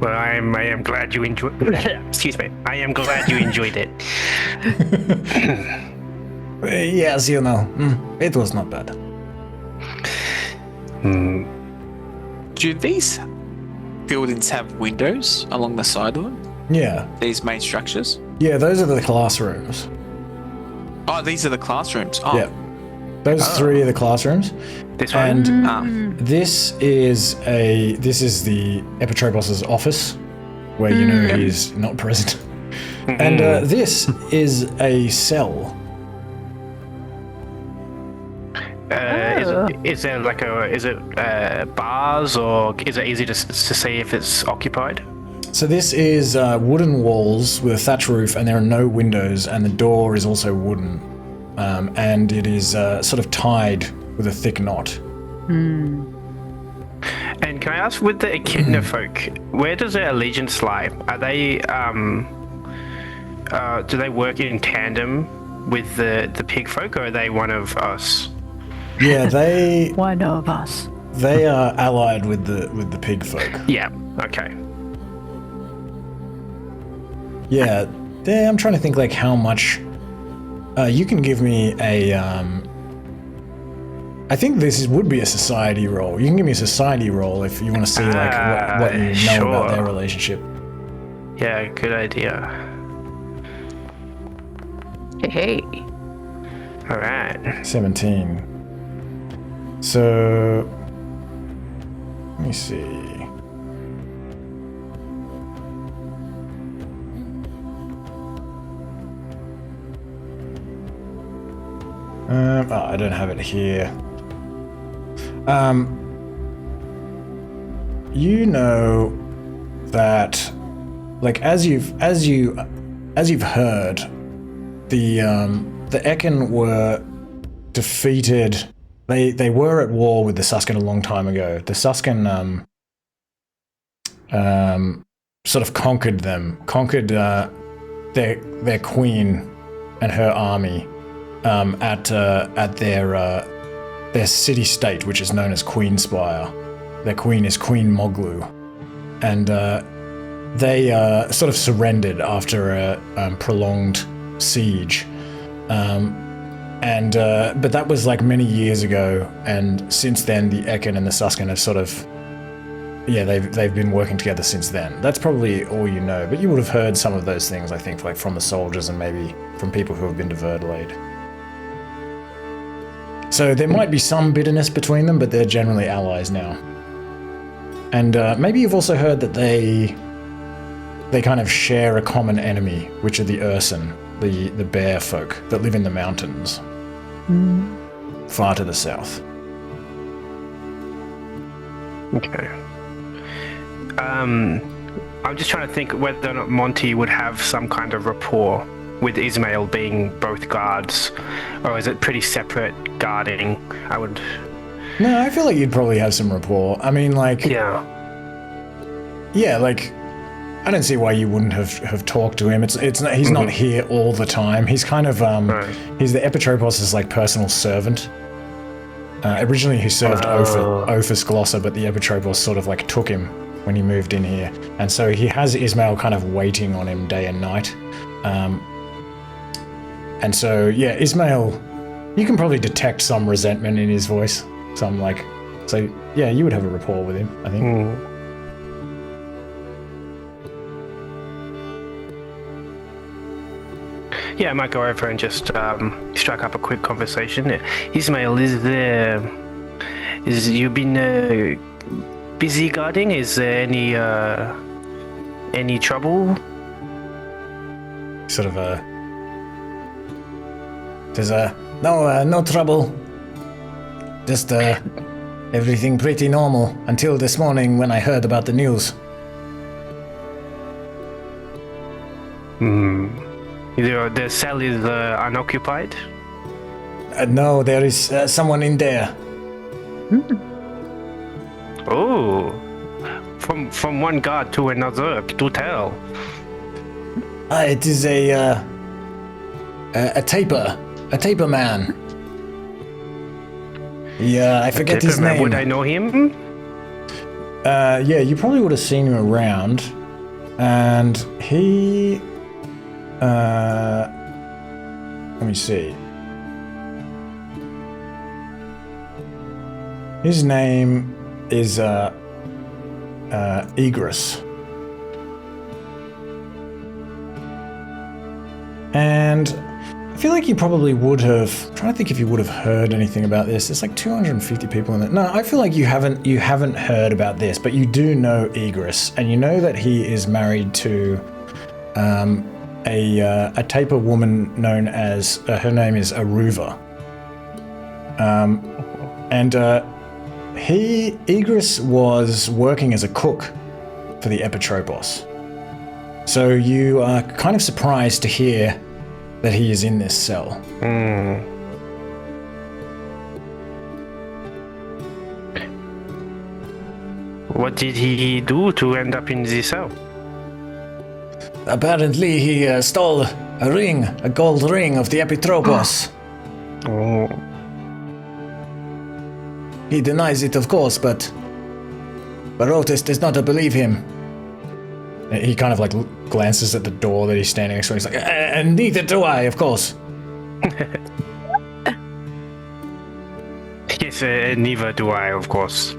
Well, I am glad you enjoyed. Excuse me. I am glad you enjoyed it. Yes, you know, it was not bad. Do these buildings have windows along the side of them? Yeah. These main structures? Yeah, those are the classrooms. Oh, these are the classrooms. Oh, Yeah. Those three are the classrooms. This one? And this is the Epitropos' office, where you know he's not present. And this is a cell. Is there like bars, or is it easy to see if it's occupied? So this is wooden walls with a thatch roof, and there are no windows, and the door is also wooden. And it is sort of tied with a thick knot. And can I ask, with the Echidna folk, where does their allegiance lie? Are they, do they work in tandem with the pig folk, or are they one of us? Yeah, they One of us. they are allied with the pig folk. Yeah, okay. Yeah, I'm trying to think like how much. You can give me a. I think this would be a society roll. You can give me a society roll if you want to see like what you know about their relationship. Yeah, good idea. Hey. All right. 17. So let me see. I don't have it here. You know that, like, as you've heard, the Ekin were defeated. They were at war with the Suskin a long time ago. The Suskin sort of conquered their queen and her army at their city-state, which is known as Queenspire. Their queen is Queen Moglu, and they sort of surrendered after a prolonged siege. But that was like many years ago, and since then the Ekin and the Suskin have sort of, they've been working together since then. That's probably all you know, but you would have heard some of those things, I think, like from the soldiers and maybe from people who have been to Verdlade. So there might be some bitterness between them, but they're generally allies now. And maybe you've also heard that they kind of share a common enemy, which are the Urson, the bear folk that live in the mountains, far to the south. Okay. I'm just trying to think whether or not Monty would have some kind of rapport with Ismail being both guards, or is it pretty separate guarding? No, I feel like you'd probably have some rapport. I mean, like... Yeah, like... I don't see why you wouldn't have talked to him. He's not here all the time. He's kind of... Right. He's the Epitropos' like personal servant. Originally he served Ophis Glossa, but the Epitropos sort of like took him when he moved in here. And so he has Ismail kind of waiting on him day and night. And so, yeah, Ismail, you can probably detect some resentment in his voice. So yeah, you would have a rapport with him, I think. Yeah, I might go over and just strike up a quick conversation. Ismail, you been busy guarding? Is there any trouble? Sort of says, no trouble. Just everything pretty normal until this morning when I heard about the news. The cell is unoccupied? No, there is someone in there. Oh, from one guard to another, do tell. It is a taper man. Yeah, I forget his name. Would I know him? Yeah, you probably would have seen him around, and he. Let me see. His name is Egris. And I feel like you probably would have. I'm trying to think if you would have heard anything about this. There's like 250 people in it. No, I feel like you haven't heard about this, but you do know Egris, and you know that he is married to a taper woman known as her name is Aruva. Egris was working as a cook for the Epitropos. So you are kind of surprised to hear that he is in this cell. What did he do to end up in the cell? Apparently he stole a gold ring of the Epitropos. Oh. He denies it, of course, but Barotis does not believe him. He kind of like glances at the door that he's standing next to, and he's like, and neither do I, of course. Yes, neither do I, of course.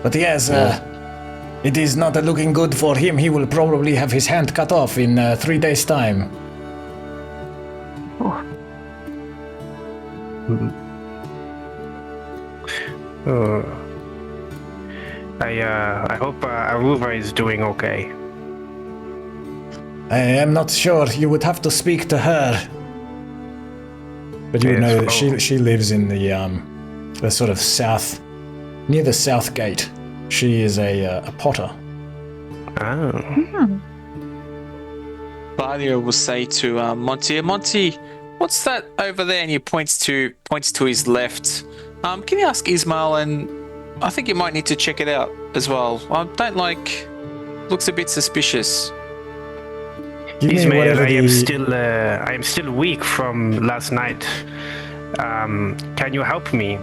But yes, it is not looking good for him. He will probably have his hand cut off in 3 days' time. I hope Aruva is doing okay. I am not sure. You would have to speak to her. But you would know that she lives in the sort of south, near the south gate. She is a potter. Oh. Varjo will say to Monty, what's that over there? And he points to his left. Can you ask Ismail? And I think you might need to check it out as well. I don't looks a bit suspicious. Ismail, I am still weak from last night. Can you help me?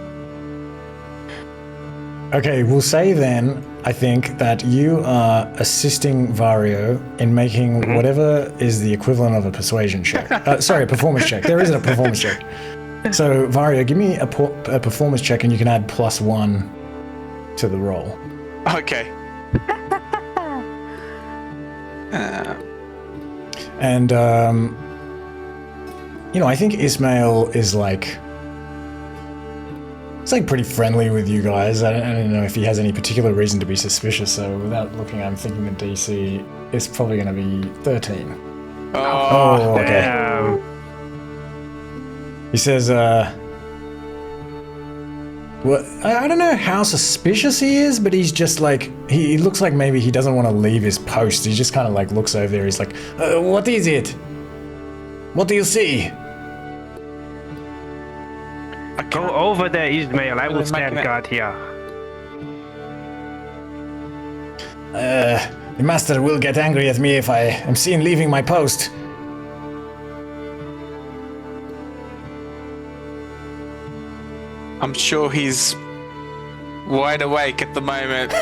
Okay, we'll say then, I think, that you are assisting Varjo in making whatever is the equivalent of a persuasion check. Sorry, a performance check. There isn't a performance check. So, Varjo, give me a performance check and you can add +1 to the roll. And, I think Ismail is like... It's like pretty friendly with you guys. I don't know if he has any particular reason to be suspicious, so without looking, I'm thinking the DC is probably going to be 13. Oh, okay. Damn. He says, well, I don't know how suspicious he is, but he's just like, he looks like maybe he doesn't want to leave his post. He just kind of like looks over there. He's like, what is it? What do you see? Go over there, Ismail. I will Well, stand making it- guard here. The master will get angry at me if I am seen leaving my post. I'm sure he's wide awake at the moment.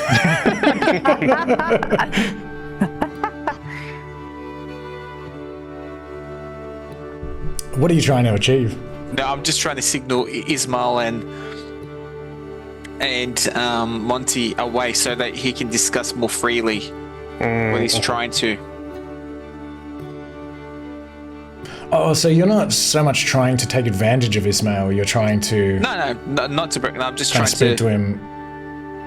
What are you trying to achieve? No, I'm just trying to signal Ismail and Monty away so that he can discuss more freely what he's trying to. Oh, so you're not so much trying to take advantage of Ismail, you're trying to No, not to break. No, I'm just kind trying of speak to, to him.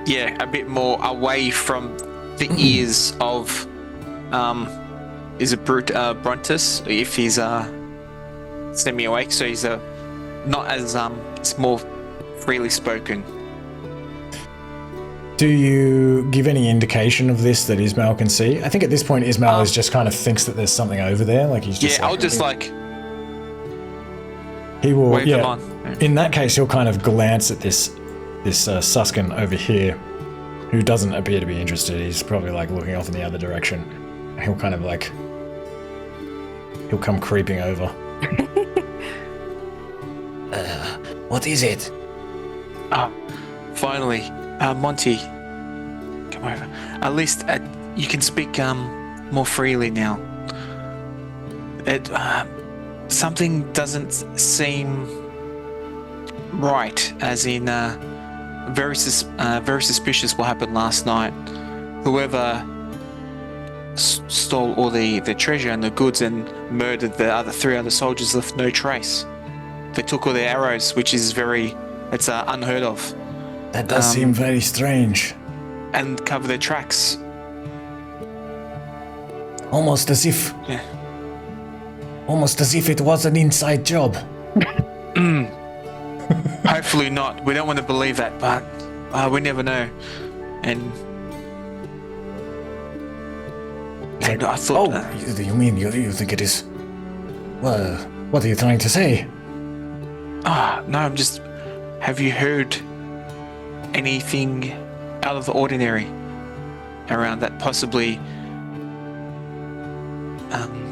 yeah, a bit more away from the ears of, is it Brontus? If he's semi-awake, so he's not as it's more freely spoken. Do you give any indication of this that Ismail can see? I think at this point Ismail is just kind of thinks that there's something over there, like he's just Yeah, I'll just like he will wave yeah. them on. In that case, he'll kind of glance at this suskin over here, who doesn't appear to be interested. He's probably like looking off in the other direction. He'll kind of like he'll come creeping over. What is it? Finally, Monty, come over. At least you can speak more freely now. Something doesn't seem right, as in very suspicious what happened last night. Whoever stole all the treasure and the goods and murdered the three other soldiers left no trace. They took all their arrows, which is it's unheard of. That does seem very strange. And cover their tracks. Almost as if Yeah. it was an inside job. Hopefully not. We don't want to believe that, but we never know. And I thought. You mean you think it is? Well, what are you trying to say? No, I'm just. Have you heard anything out of the ordinary around that possibly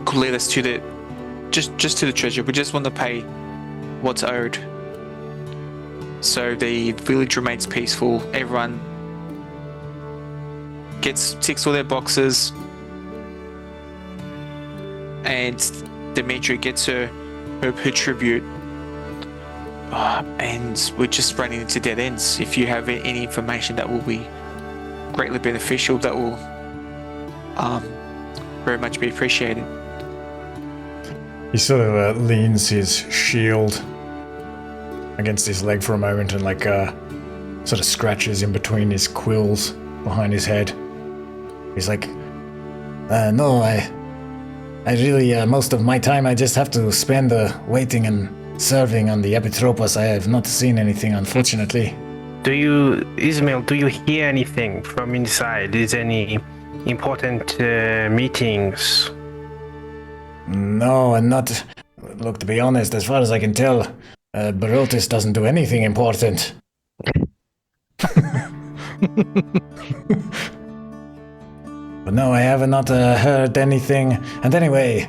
could lead us to the just to the treasure? We just want to pay what's owed, so the village remains peaceful. Everyone ticks all their boxes, and Demetria gets her tribute. And we're just running into dead ends. If you have any information that will be greatly beneficial, that will very much be appreciated. He sort of leans his shield against his leg for a moment and like sort of scratches in between his quills behind his head. He's like, no, I really, most of my time I just have to spend waiting and serving on the Epitropos. I have not seen anything, unfortunately. Ismail, do you hear anything from inside? Is any important meetings? No, and not... Look, to be honest, as far as I can tell, Barotis doesn't do anything important. But no, I have not heard anything. And anyway,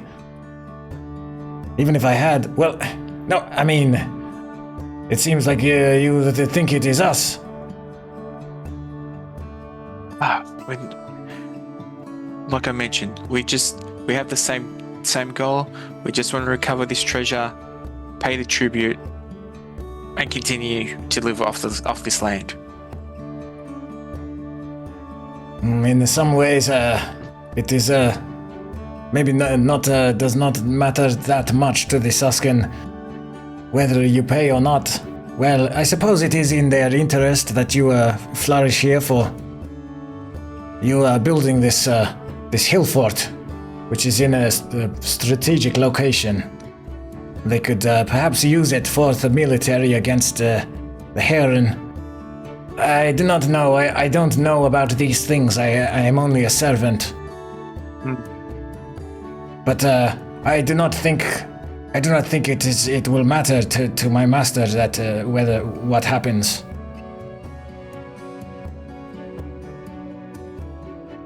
even if I had... Well, no, I mean... It seems like you think it is us. Like I mentioned, we have the same goal. We just want to recover this treasure, pay the tribute, and continue to live off this land. In some ways, it is maybe not does not matter that much to the Suskin whether you pay or not. Well, I suppose it is in their interest that you flourish here, for you are building this hillfort, which is in a strategic location. They could perhaps use it for the military against the Heron. I do not know. I don't know about these things. I am only a servant. But I do not think it will matter to my master that what happens.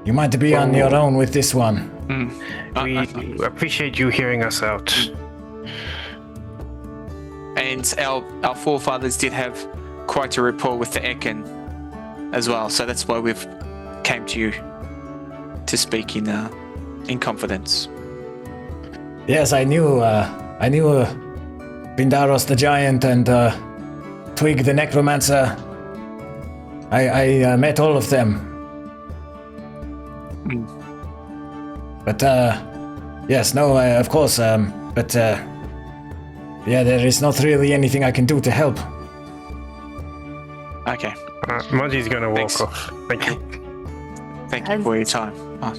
You might be on your own with this one. We appreciate you hearing us out. And our forefathers did have quite a rapport with the Ekin as well, so that's why we've came to you to speak in confidence. Yes, I knew Bindaros the Giant and Twig the Necromancer. I met all of them. But yes, no, of course, but yeah, there is not really anything I can do to help. Okay. Monty's gonna walk Thanks. off. Thank you. Thank you for your time. Oh,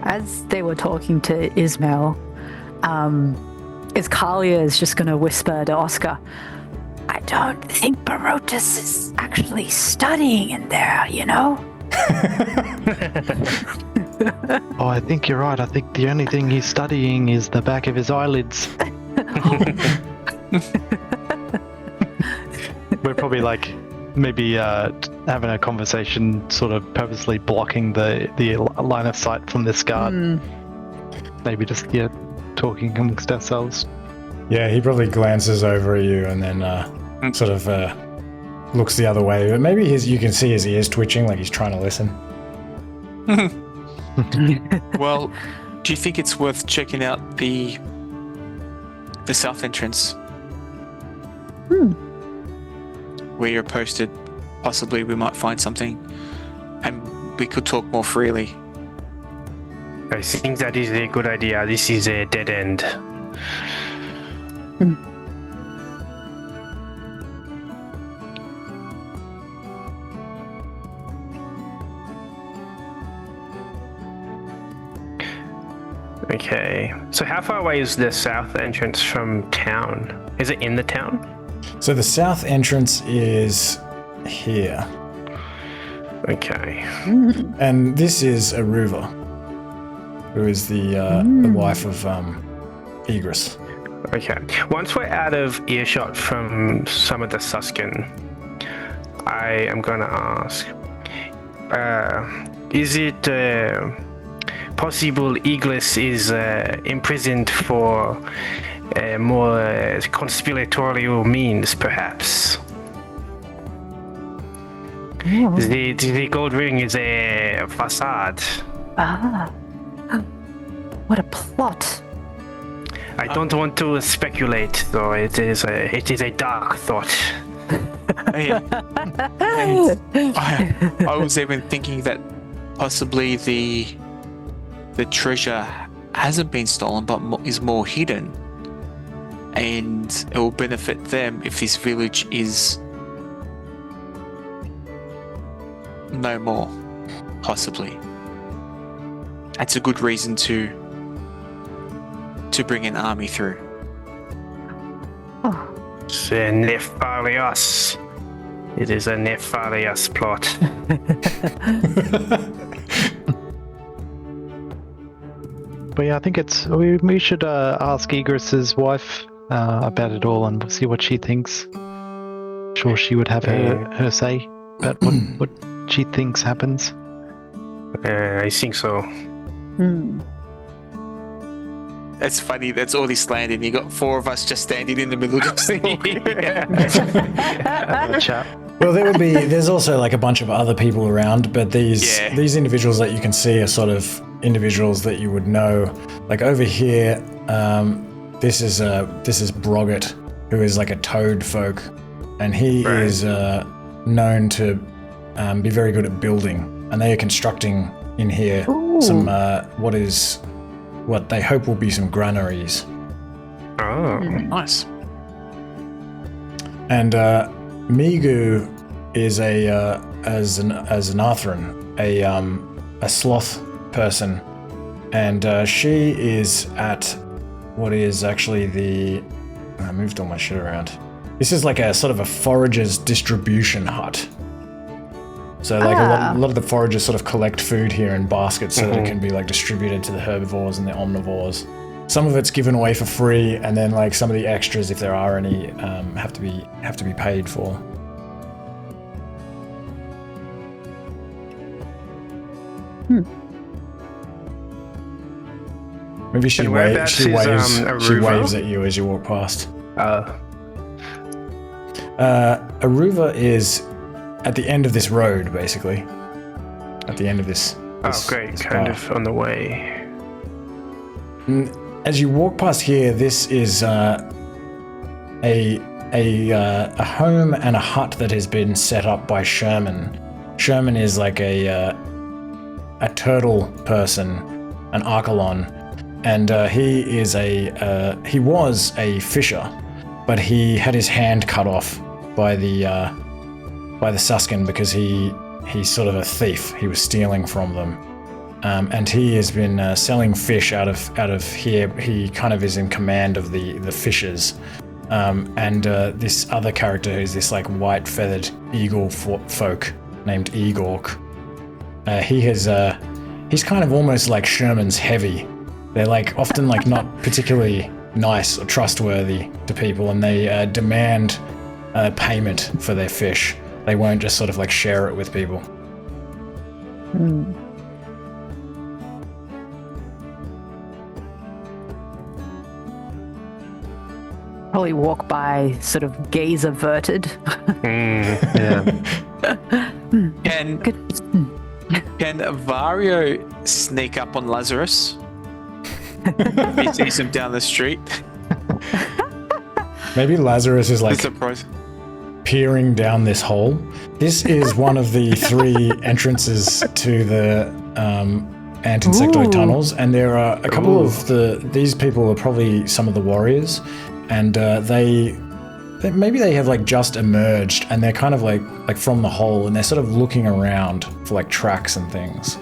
As they were talking to Ismail, Izcalia is just going to whisper to Oskar, I don't think Barotis is actually studying in there, you know? Oh, I think you're right. I think the only thing he's studying is the back of his eyelids. We're probably like maybe having a conversation, sort of purposely blocking the line of sight from this guard. Maybe just talking amongst ourselves. Yeah, he probably glances over at you and then sort of looks the other way. But maybe you can see his ears twitching, like he's trying to listen. well, do you think it's worth checking out the south entrance? Where you're posted. Possibly we might find something, and we could talk more freely. I think that is a good idea. This is a dead end. Okay. So how far away is the south entrance from town? Is it in the town? So the south entrance is here. Okay. And this is Aruva, who is the wife of Egris. Okay. Once we're out of earshot from some of the Suskin, I am going to ask, is it possible Eglis is imprisoned for more conspiratorial means, perhaps? The gold ring is a facade. What a plot. I don't want to speculate, though. It is a dark thought. I was even thinking that possibly the treasure hasn't been stolen, but is more hidden, and it will benefit them if this village is no more. Possibly, that's a good reason to bring an army through. It's a nefarious. It is a nefarious plot. But yeah, I think we should ask Egris's wife about it all and see what she thinks. Sure, she would have her say about what she thinks happens. I think so. That's funny. That's all this land, and you got four of us just standing in the middle of the Chat. Well, there's also like a bunch of other people around, but these individuals that you can see are sort of individuals that you would know. Like over here, this is Brogget, who is like a toad folk, and he is known to be very good at building, and they are constructing in here some what is what they hope will be some granaries. Oh. Nice. And Migu is as an Arthurian, a sloth person, and she is at what is actually I moved all my shit around. This is like a sort of a forager's distribution hut. So like a lot of the foragers sort of collect food here in baskets so that it can be like distributed to the herbivores and the omnivores. Some of it's given away for free, and then like some of the extras, if there are any, have to be paid for. Maybe she And whereabouts is, waves Aruva? at you as you walk past. Aruva is at the end of this road, basically. At the end of this. Great. This Kind path. of on the way. As you walk past here, this is a home and a hut that has been set up by Sherman. Sherman is like a turtle person, an archelon, and he was a fisher, but he had his hand cut off by the suskin because he's sort of a thief. He was stealing from them. And he has been selling fish out of here. He kind of is in command of the fishers. And this other character who's this like white feathered eagle folk named Igork. He's kind of almost like Sherman's heavy. They're like often like not particularly nice or trustworthy to people, and they demand payment for their fish. They won't just sort of like share it with people. Probably walk by, sort of gaze averted. Yeah. Can Varjo sneak up on Lazarus? He sees him down the street. Maybe Lazarus is like Surprise. peering down this hole. This is one of the 3 entrances to the ant-insectoid tunnels, and there are a couple of these people are probably some of the warriors, and they maybe they have like just emerged, and they're kind of like from the hole, and they're sort of looking around for like tracks and things.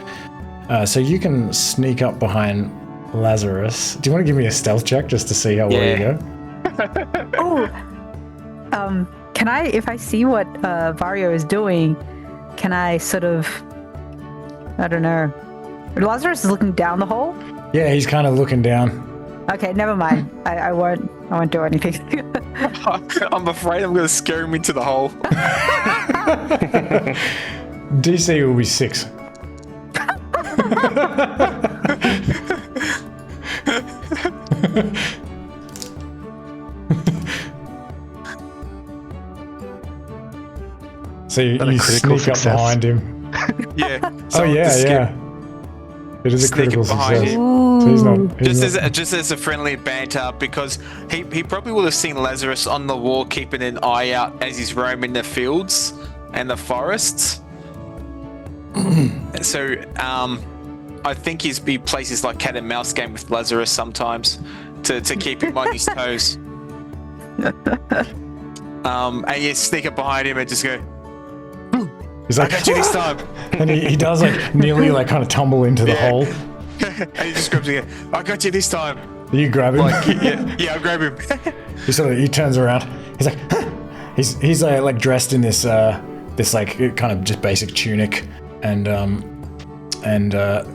So you can sneak up behind Lazarus. Do you want to give me a stealth check just to see how well you go? Can I, if I see what Varjo is doing, can I sort of, I don't know. Lazarus is looking down the hole? Yeah, he's kind of looking down. Okay, never mind. I won't do anything. I'm afraid I'm going to scare him into the hole. DC will be 6. So you critical sneak success. up behind him. Yeah. Oh yeah. It is a Sneak critical up behind success. him. So he's not. Just as a friendly banter, because he probably would have seen Lazarus on the wall keeping an eye out as he's roaming the fields and the forests. So I think he plays like cat and mouse game with Lazarus sometimes to keep him on his toes. And you sneak up behind him and just go, He's I like, got you this time. and he does like nearly like kind of tumble into the hole. And he just grabs again. I got you this time. You grab him. Like, yeah, I grab him. He turns around. He's like, he's like dressed in this like kind of just basic tunic and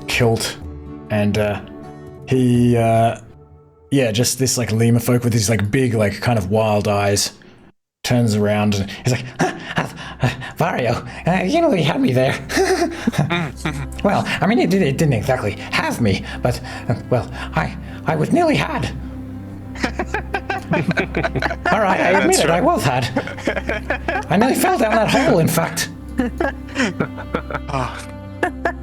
kilt, and he just this like lemur folk with these like big like kind of wild eyes. Turns around and he's like, Varjo, you know, he had me there. Well, I mean, it didn't exactly have me, but, well, I was nearly had. All right, I admit it, I was had. I nearly fell down that hole, in fact.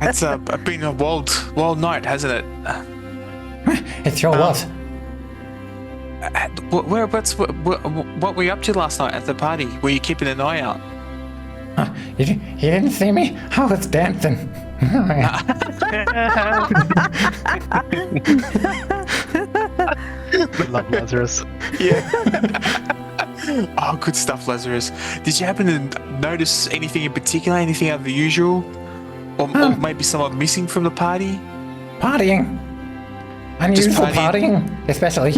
It's been a wild night, hasn't it? It sure was. What were you up to last night at the party? Were you keeping an eye out? You didn't see me? I was dancing. Love Lazarus. Yeah. Oh, good stuff, Lazarus. Did you happen to notice anything in particular? Anything out of the usual? Or maybe someone missing from the party? Partying. Unusual partying, especially.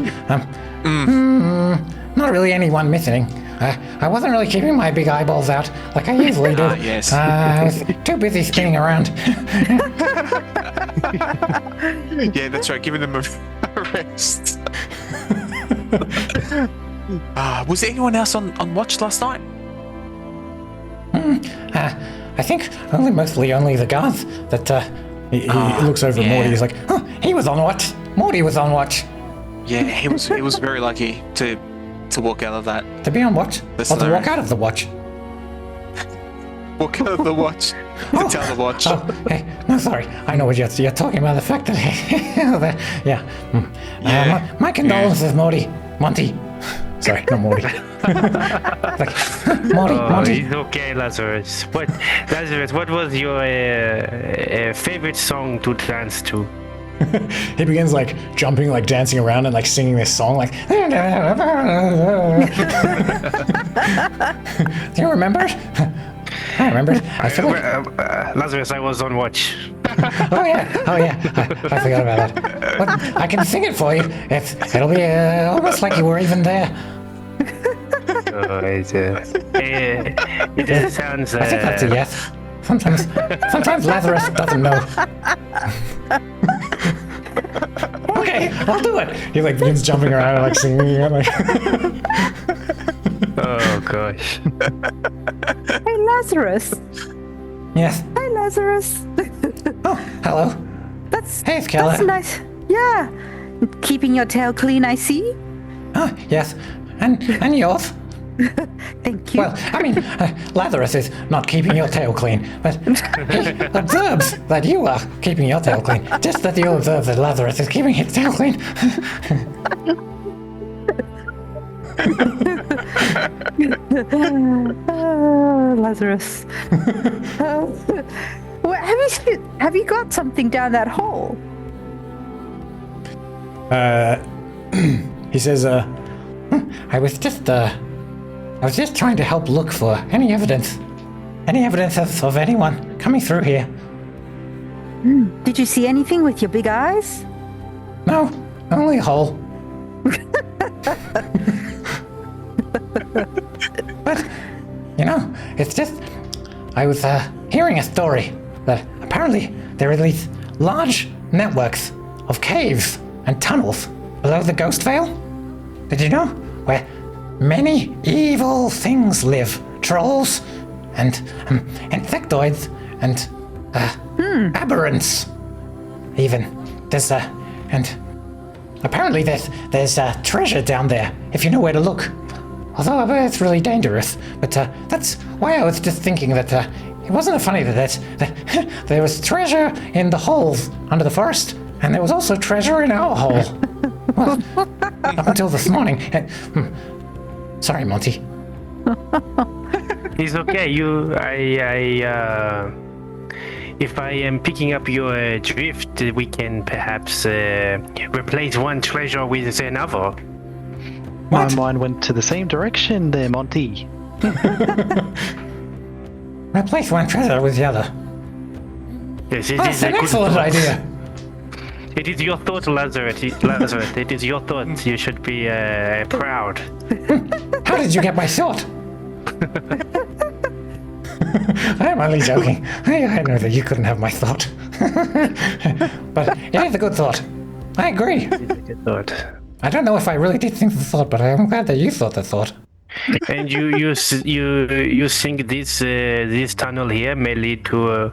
Not really anyone missing. I wasn't really keeping my big eyeballs out like I usually do. Yes. I was too busy spinning around. Yeah, that's right. Giving them a rest. Was there anyone else on watch last night? I think mostly only the guards that He looks over at Morty. He's like, oh, he was on watch. Morty was on watch. Yeah, he was very lucky to walk out of that. To be on watch? That's Or to hilarious. walk out of the watch? Walk out of the watch. To tell the watch. Oh, hey, no, sorry. I know what you're talking about. The fact that, yeah. My condolences, Monty. Sorry, not Morty. Monty. It's okay, Lazarus. Lazarus, what was your favorite song to dance to? he begins like jumping, like dancing around and like singing this song, like. Do you remember it? I remember it. I feel like... Lazarus, I was on watch. Oh yeah. I forgot about that. But I can sing it for you. It'll be almost like you were even there. It sounds. I think that's a yes. Sometimes Lazarus doesn't know. Okay, I'll do it. He like begins jumping around and like singing. Like. Oh gosh. Hey, Lazarus. Yes. Hi, Lazarus. Oh, hello. Hey, Izcalia. That's nice. Yeah. Keeping your tail clean, I see. Oh, yes. And yours. Thank you. Well, I mean, Lazarus is not keeping your tail clean, but he observes that you are keeping your tail clean. Just that you observe that Lazarus is keeping his tail clean. Lazarus. Have you got something down that hole? He says, I was just trying to help look for any evidence of anyone coming through here. Did you see anything with your big eyes? No, only a hole. But, it's just, I was hearing a story that apparently there are these large networks of caves and tunnels below the Ghost Vale. Did you know? Where many evil things live. Trolls and insectoids and aberrants. Even. And apparently there's treasure down there, if you know where to look. Although it's really dangerous. But that's why I was just thinking that it wasn't funny that there was treasure in the holes under the forest, and there was also treasure in our hole. Well, up until this morning. Sorry, Monty. It's okay. If I am picking up your drift, we can perhaps replace one treasure with another. My mind went to the same direction there, Monty. Replace one treasure with the other. Yes, That's an excellent idea. It is your thought, Lazarus. It is your thought. You should be proud. How did you get my thought? I'm only joking. I know that you couldn't have my thought. But it is a good thought. I agree. It is a good thought. I don't know if I really did think the thought, but I'm glad that you thought the thought. And you think this tunnel here may lead to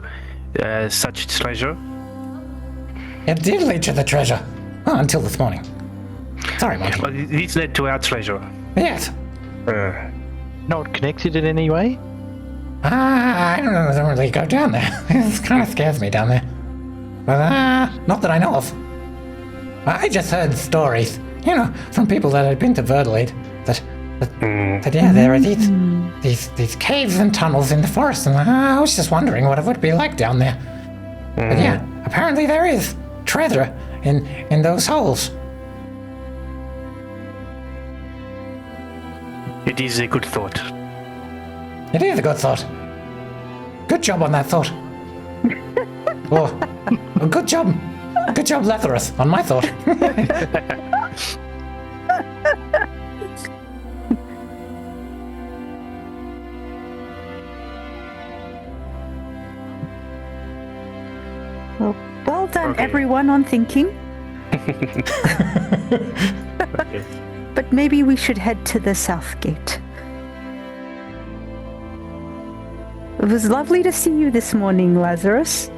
such treasure? It did lead to the treasure. Well, until this morning. Sorry, Monty. Well, this led to our treasure. Yes. Not connected in any way? I don't really go down there. It kind of scares me down there. But not that I know of. I just heard stories, from people that had been to Verdalade, that But yeah, there are these caves and tunnels in the forest, and I was just wondering what it would be like down there. But yeah, apparently there is treasure in those holes. It is a good thought. It is a good thought. Good job on that thought. Oh, good job. Good job, Lazarus, on my thought. Well done, Okay. everyone, on thinking. But maybe we should head to the south gate. It was lovely to see you this morning, Lazarus.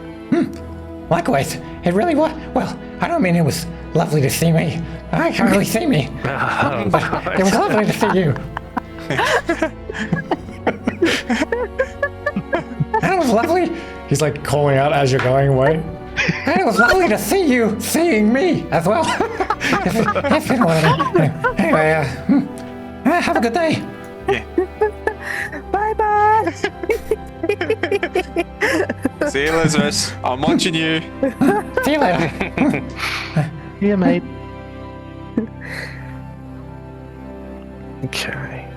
Likewise, it really was. Well, I don't mean it was lovely to see me. I can't really see me. But it was lovely to see you. And it was lovely. He's like calling out as you're going away. And it was lovely to see you seeing me as well. If you know what I mean. Anyway, have a good day. Bye bye. See you, Lazarus. I'm watching you. See you later. Yeah, mate. Okay.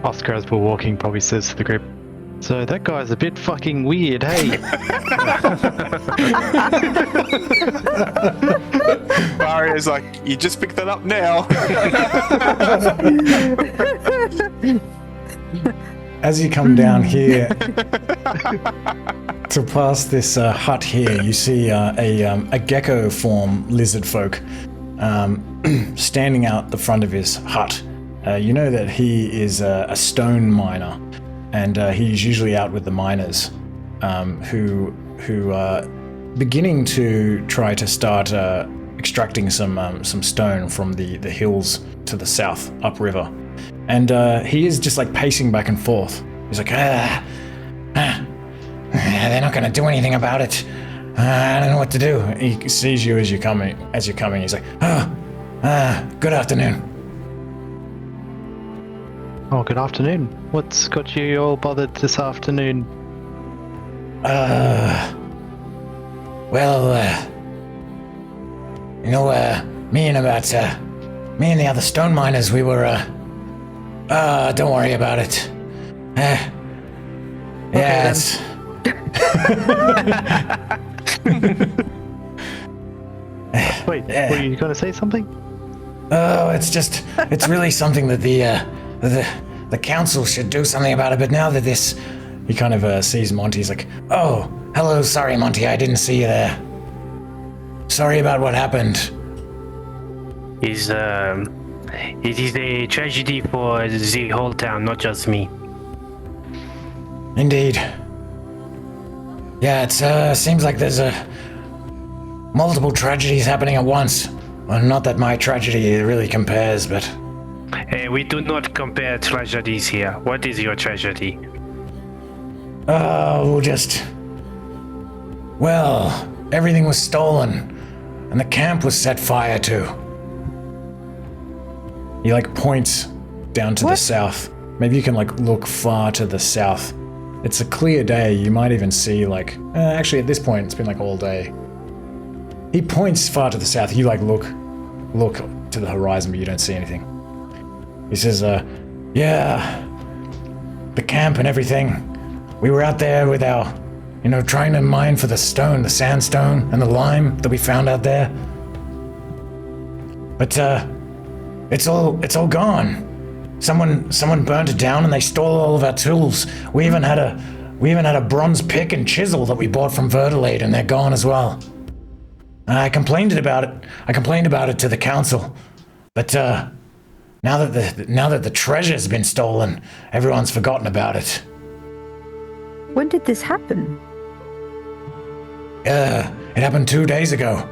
Oskar, as we're walking, probably says to the group, "So that guy's a bit fucking weird, hey?" Varjo's like, you just picked that up now. As you come down here to pass this hut here, you see a gecko form lizard folk standing out the front of his hut. You know that he is a stone miner, and he's usually out with the miners who are beginning to try to start extracting some stone from the hills to the south, upriver. And he is just like pacing back and forth. He's like, they're not going to do anything about it. I don't know what to do. He sees you as you're coming. He's like, good afternoon. Oh, good afternoon. What's got you all bothered this afternoon? Me and the other stone miners, we were, don't worry about it. Yeah, it's... Wait, were you going to say something? Oh, it's really something that the council should do something about it, but now that this... He kind of sees Monty. He's like, Oh, hello, sorry, Monty, I didn't see you there. Sorry about what happened. It is a tragedy for the whole town, not just me. Indeed. Yeah, it seems like there's multiple tragedies happening at once. Well, not that my tragedy really compares, but... We do not compare tragedies here. What is your tragedy? Well, everything was stolen, and the camp was set fire to. he like points down to the south. Maybe you can like look far to the south. It's a clear day. You might even see like, actually at this point it's been like all day. He points far to the south. You like look to the horizon, but you don't see anything. He says, Yeah, the camp and everything. We were out there with our, trying to mine for the stone, the sandstone and the lime that we found out there. But it's all gone. Someone burnt it down and they stole all of our tools. We even had a bronze pick and chisel that we bought from Vidalakis, and they're gone as well. I complained about it to the council, but now that the treasure's been stolen, everyone's forgotten about it. When did this happen? It happened 2 days ago.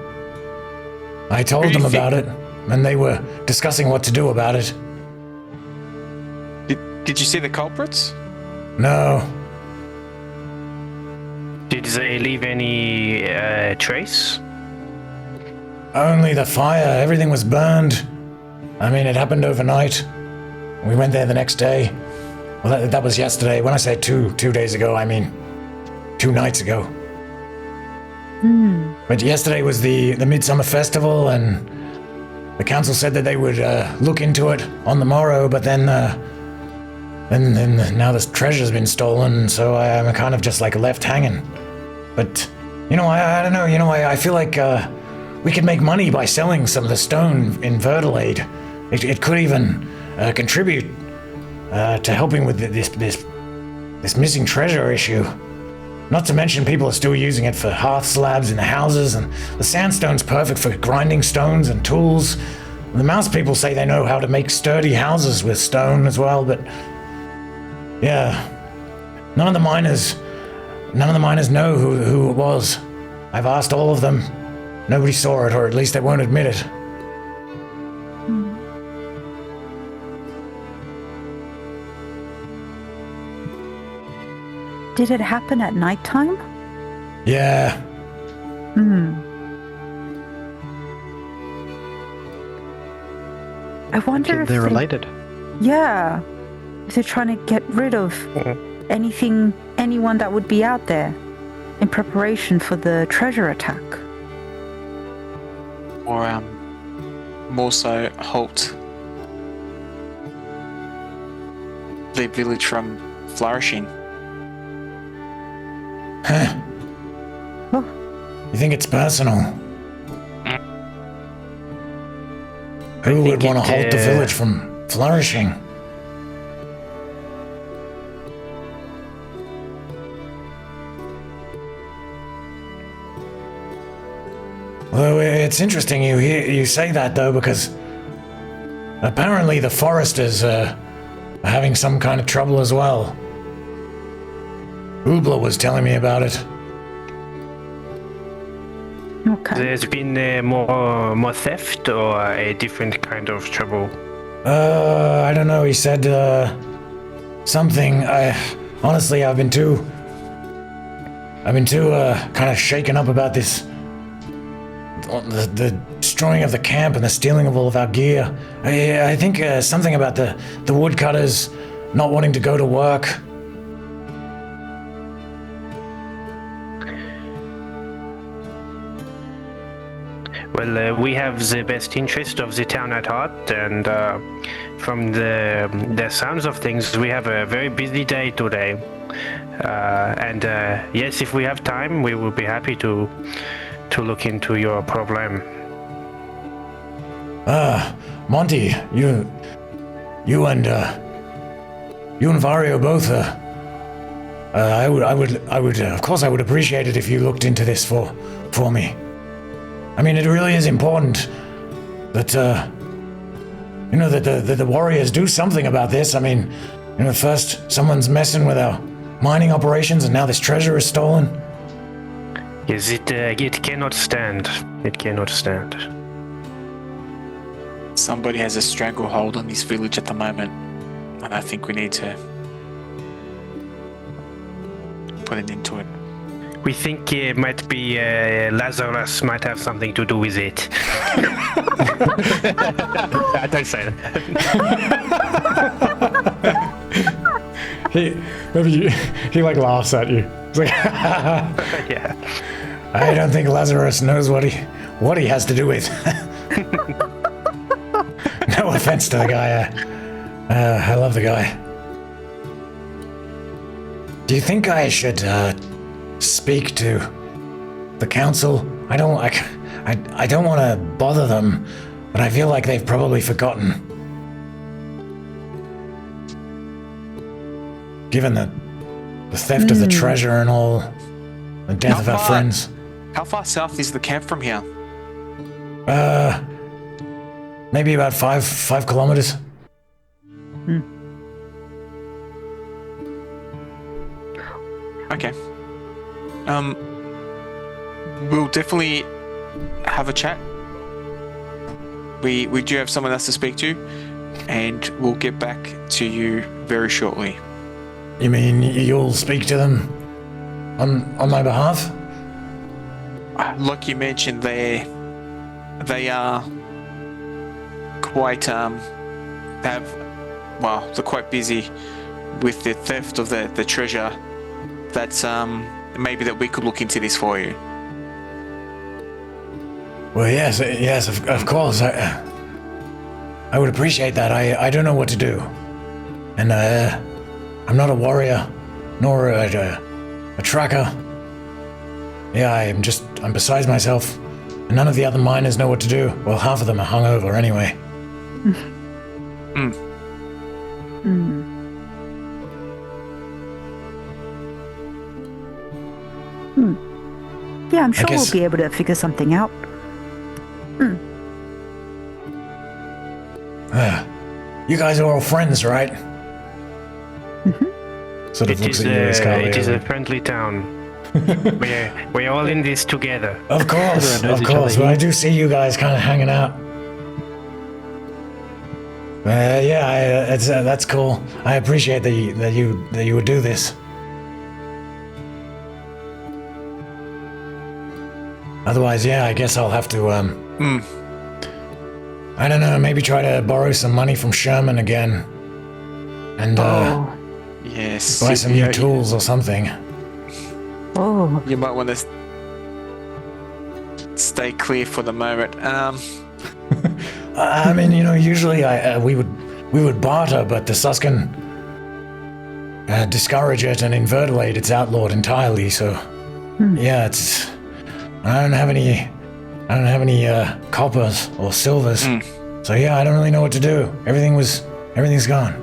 I told them about it, and they were discussing what to do about it. Did you see the culprits? No. Did they leave any trace? only the fire. Everything was burned. I mean, it happened overnight. We went there the next day. Well, that was yesterday. When I say two days ago, I mean 2 nights ago. But yesterday was the Midsummer Festival, and the council said that they would look into it on the morrow, but then now this treasure's been stolen, so I'm kind of just like left hanging. But, you know, I don't know, you know, I feel like we could make money by selling some of the stone in Verdalade. It could even contribute to helping with this missing treasure issue. Not to mention people are still using it for hearth slabs in the houses, and the sandstone's perfect for grinding stones and tools. The mouse people say they know how to make sturdy houses with stone as well, but yeah, none of the miners know who it was. I've asked all of them. Nobody saw it, or at least they won't admit it. Did it happen at nighttime? Yeah. I wonder if they're related. Yeah. If they're trying to get rid of anyone that would be out there in preparation for the treasure attack. Or more so halt the village from flourishing. Huh. Oh. You think it's personal? Who would want to halt the village from flourishing? Well, it's interesting you say that, though, because apparently the foresters are having some kind of trouble as well. Ubla was telling me about it. Okay. There's been more theft or a different kind of trouble? I don't know. He said something. Honestly, I've been too kind of shaken up about this. The destroying of the camp and the stealing of all of our gear. I think something about the woodcutters not wanting to go to work. Well, we have the best interest of the town at heart, and from the sounds of things, we have a very busy day today. And yes, if we have time, we will be happy to look into your problem. Monty, you and Varjo both. I would, of course, I would appreciate it if you looked into this for me. I mean, it really is important that that the warriors do something about this. I mean, first someone's messing with our mining operations, and now this treasure is stolen. Yes, it cannot stand. It cannot stand. Somebody has a stranglehold on this village at the moment, and I think we need to put an end to it. We think it might be Lazarus might have something to do with it. Don't say that. he like laughs at you. It's like, Yeah. I don't think Lazarus knows what he has to do with. No offense to the guy. I love the guy. Do you think I should speak to the council? I don't want to bother them, but I feel like they've probably forgotten. Given the theft of the treasure and all, the death of our friends. How far south is the camp from here? Maybe about 5 kilometers. Okay. We'll definitely have a chat. We do have someone else to speak to, and we'll get back to you very shortly. You mean you'll speak to them on my behalf? Like you mentioned, they are quite they're quite busy with the theft of the treasure. That's maybe that we could look into this for you. Well, yes, of course. I would appreciate that. I don't know what to do. And I'm not a warrior, nor a tracker. Yeah, I'm besides myself. And none of the other miners know what to do. Well, half of them are hungover anyway. Yeah, I'm sure we'll be able to figure something out. You guys are all friends, right? Sort of looks at you, Izcalia. It is a friendly town. we're all in this together. Of course. Well, I do see you guys kind of hanging out. That's cool. I appreciate that you would do this. Otherwise, I guess I'll have to I don't know, maybe try to borrow some money from Sherman again. And yes, buy some new tools or something. Oh. You might want to stay clear for the moment. I mean, usually we would barter, but the suskin discourage it and invertilate. It's outlawed entirely. So it's I don't have any coppers or silvers. So I don't really know what to do. Everything's gone.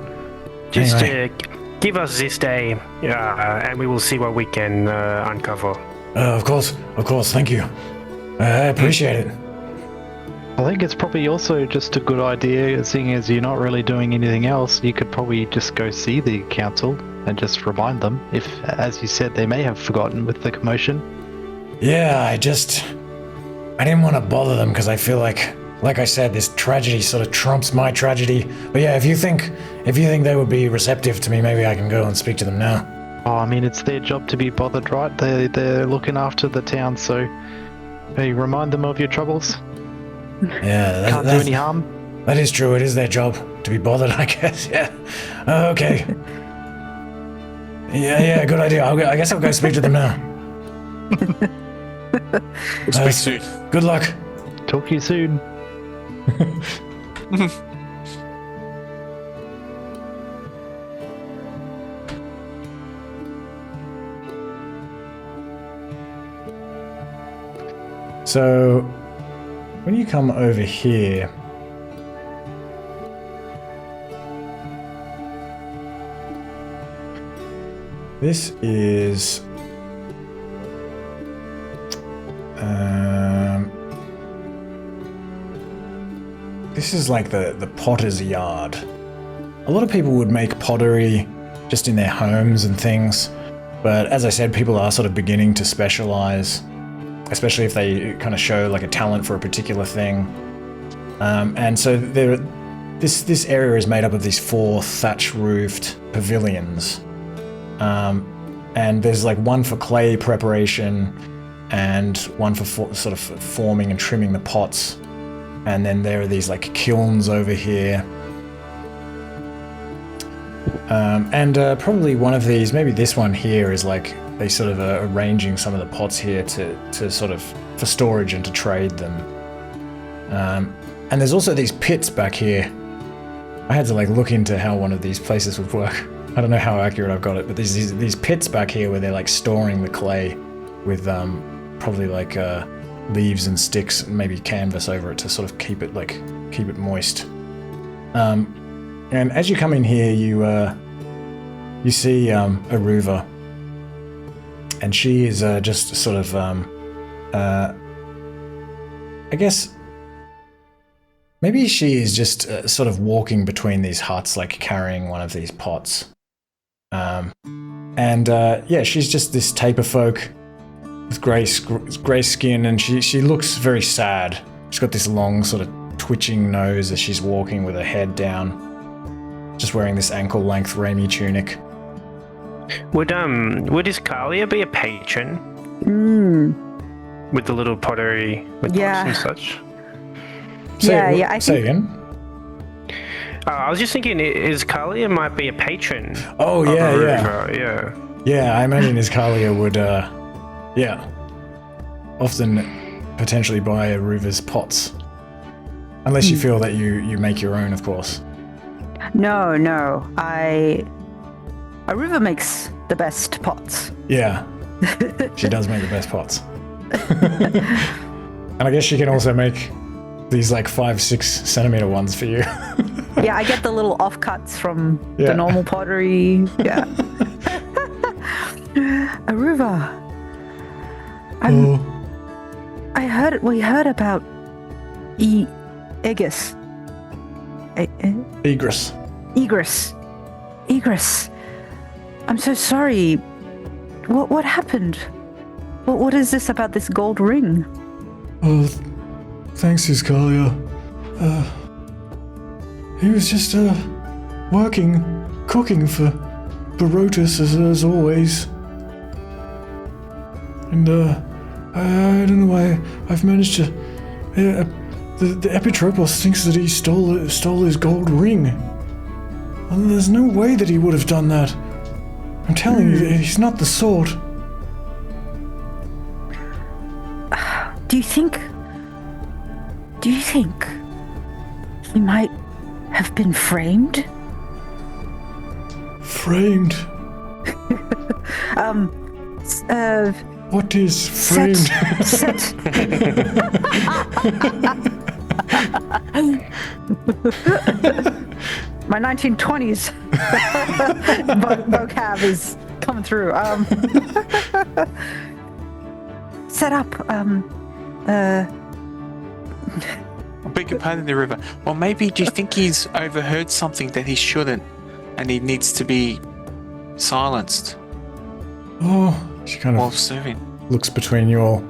Just anyway. Give us this day, and we will see what we can uncover. Of course. Thank you. I appreciate it. I think it's probably also just a good idea, seeing as you're not really doing anything else, you could probably just go see the council and just remind them, if, as you said, they may have forgotten with the commotion. Yeah, I didn't want to bother them because I feel like I said, this tragedy sort of trumps my tragedy. But if you think they would be receptive to me, maybe I can go and speak to them now. Oh, I mean, it's their job to be bothered, right? They're looking after the town, so hey, remind them of your troubles. Yeah, Can't do any harm. That is true. It is their job to be bothered, I guess. Yeah. Okay. Yeah. Good idea. I guess I'll go speak to them now. Speak soon. Good luck. Talk to you soon. So, when you come over here, this is like the potter's yard. A lot of people would make pottery just in their homes and things, but as I said, people are sort of beginning to specialize, especially if they kind of show like a talent for a particular thing. And so this area is made up of these 4 thatch-roofed pavilions. And there's like one for clay preparation and one for sort of forming and trimming the pots. And then there are these like kilns over here. And probably one of these, maybe this one here, is like they sort of are arranging some of the pots here to sort of for storage and to trade them. And there's also these pits back here. I had to like look into how one of these places would work. I don't know how accurate I've got it, but there's these pits back here where they're like storing the clay with probably like leaves and sticks and maybe canvas over it to sort of keep it moist. And as you come in here, you see Aruva, and she is just sort of I guess maybe she is just sort of walking between these huts, like carrying one of these pots. She's just this taper folk with grey skin, and she looks very sad. She's got this long sort of twitching nose as she's walking with her head down, just wearing this ankle-length Rami tunic. Would Izcalia be a patron? With the little pottery with pots and such? I say think again. I was just thinking, Izcalia might be a patron. Oh of yeah, yeah, Aruva, yeah. yeah. I imagine Izcalia would, often potentially buy Aruva's pots, unless you feel that you make your own, of course. no. Aruva makes the best pots. Yeah, she does make the best pots. And I guess she can also make these like 5-6 centimeter ones for you. Yeah, I get the little offcuts from Yeah. the normal pottery. Yeah. Aruva. We heard about Aegis. Egress. Egress. I'm so sorry. What happened? What is this about this gold ring? Oh, thanks, Izcalia. He was just cooking for Barotis as always. And I don't know why I've managed to. The Epitropos thinks that he stole his gold ring. And there's no way that he would have done that. I'm telling you, he's not the sort. Do you think he might have been framed? Framed? What is framed? Set. My 1920s vocab is coming through. Set up. I beg your pardon, the river. Well, maybe do you think he's overheard something that he shouldn't, and he needs to be silenced Oh, she kind while of serving? looks between you all.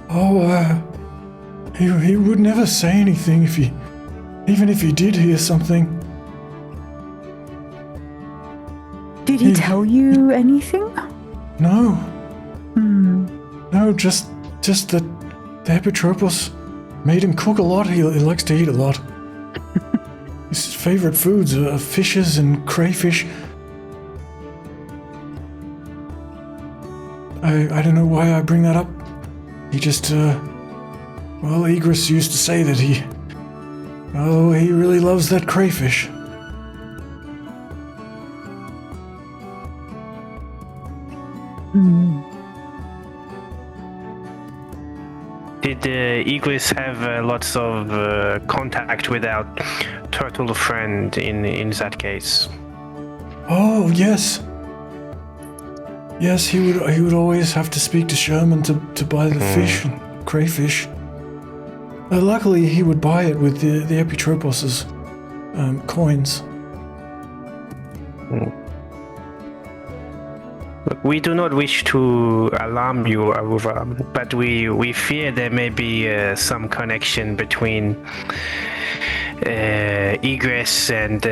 Oh, he would never say anything even if he did hear something. Did he tell you anything? No. No, just that the Epitropos made him cook a lot. He likes to eat a lot. His favorite foods are fishes and crayfish. I don't know why I bring that up. He just, well, Egress used to say that he really loves that crayfish. Did Egress have lots of contact with our turtle friend in that case? Oh, yes. Yes, he would always have to speak to Sherman to buy the fish and crayfish. Luckily, he would buy it with the Epitropos' coins. Look, we do not wish to alarm you, Aruva, but we fear there may be some connection between Egress and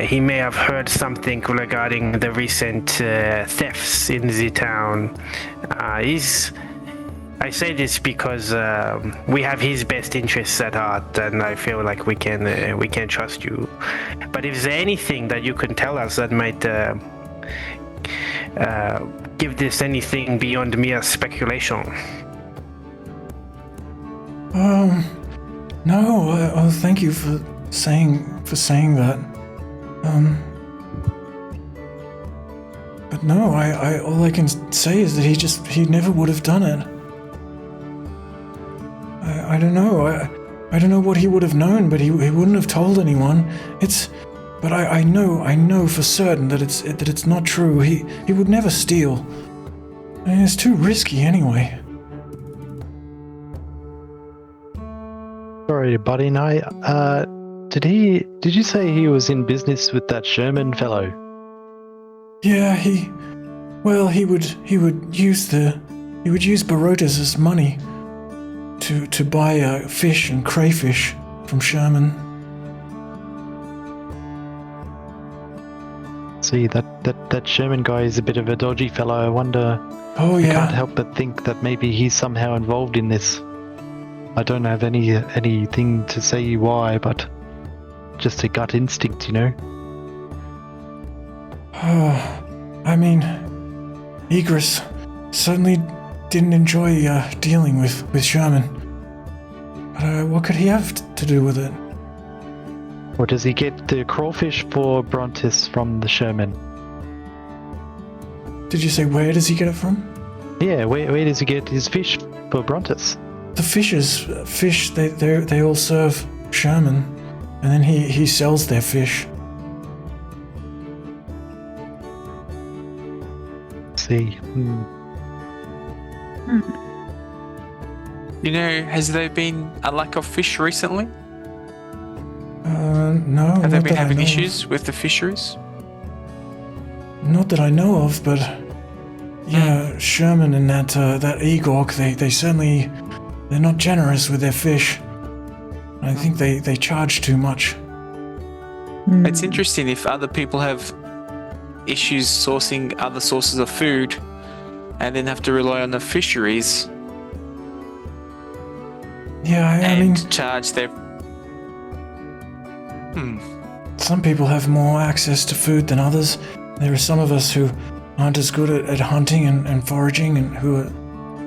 he may have heard something regarding the recent thefts in the town. I say this because we have his best interests at heart, and I feel like we can trust you. But if there's anything that you can tell us that might give this anything beyond mere speculation. No. Thank you for saying that. But no, I all I can say is that he never would have done it. I don't know. I don't know what he would have known, but he wouldn't have told anyone. But I know for certain that it's not true. He would never steal. It's too risky anyway. Sorry, buddy. Did you say he was in business with that Sherman fellow? Yeah, he would use Barotis' money to buy fish and crayfish from Sherman. See, that Sherman guy is a bit of a dodgy fellow. I wonder. Oh I yeah. can't help but think that maybe he's somehow involved in this. I don't have anything to say why, but just a gut instinct, you know. I mean, Egress certainly didn't enjoy dealing with Sherman. But what could he have to do with it? Or does he get the crawfish for Brontis from the Sherman? Did you say where does he get it from? Yeah, where does he get his fish for Brontis? The fish, they all serve Sherman, and then he sells their fish. See. You know, has there been a lack of fish recently? No. Have they not been that I having know issues with the fisheries? of. Not that I know of, but yeah, Sherman and that Egork, they certainly, they're not generous with their fish. I think they charge too much. It's interesting if other people have issues sourcing other sources of food and then have to rely on the fisheries Yeah, I and mean, charge their... some people have more access to food than others. There are some of us who aren't as good at hunting and foraging, and who are,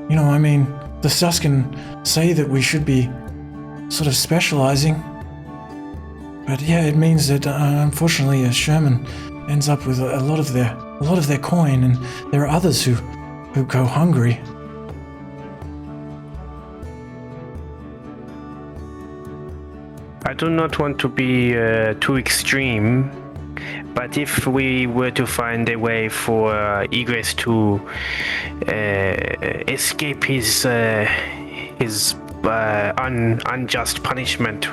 you know, I mean, the suskin say that we should be sort of specializing. But yeah, it means that unfortunately Sherman ends up with a lot of their coin, and there are others who go hungry. I do not want to be too extreme, but if we were to find a way for Egress to escape his unjust punishment,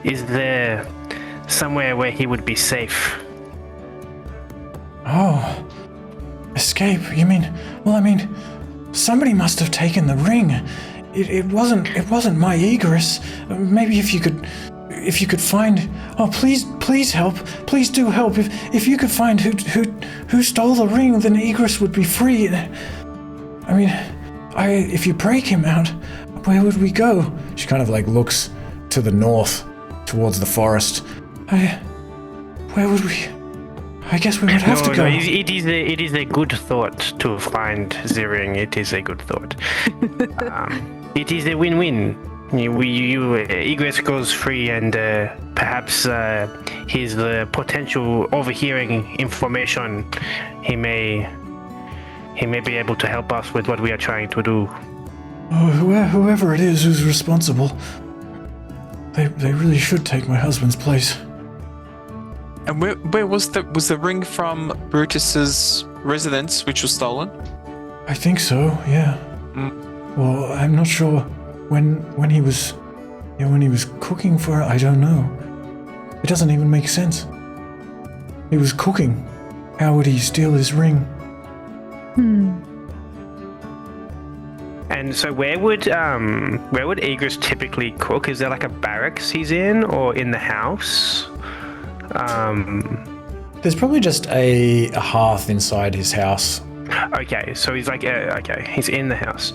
is there somewhere where he would be safe? Oh, escape? You mean? Well, I mean, somebody must have taken the ring. It wasn't my Egress. Maybe if you could find. Oh, please help! Please do help! If you could find who stole the ring, then Egress would be free. I mean, if you break him out, where would we go? She kind of like looks to the north, towards the forest. Where would we? I guess we would have to go. No, it is a good thought to find the ring. It is a good thought. It is a win-win. Egress goes free, and perhaps his potential overhearing information, he may be able to help us with what we are trying to do. Oh, whoever it is who's responsible, they really should take my husband's place. And where was the ring from Brutus's residence, which was stolen? I think so. Yeah. Well, I'm not sure when he was cooking for it. I don't know. It doesn't even make sense. He was cooking. How would he steal his ring? And so where would Egress typically cook? Is there like a barracks he's in, or in the house? There's probably just a hearth inside his house. Okay, so he's like he's in the house.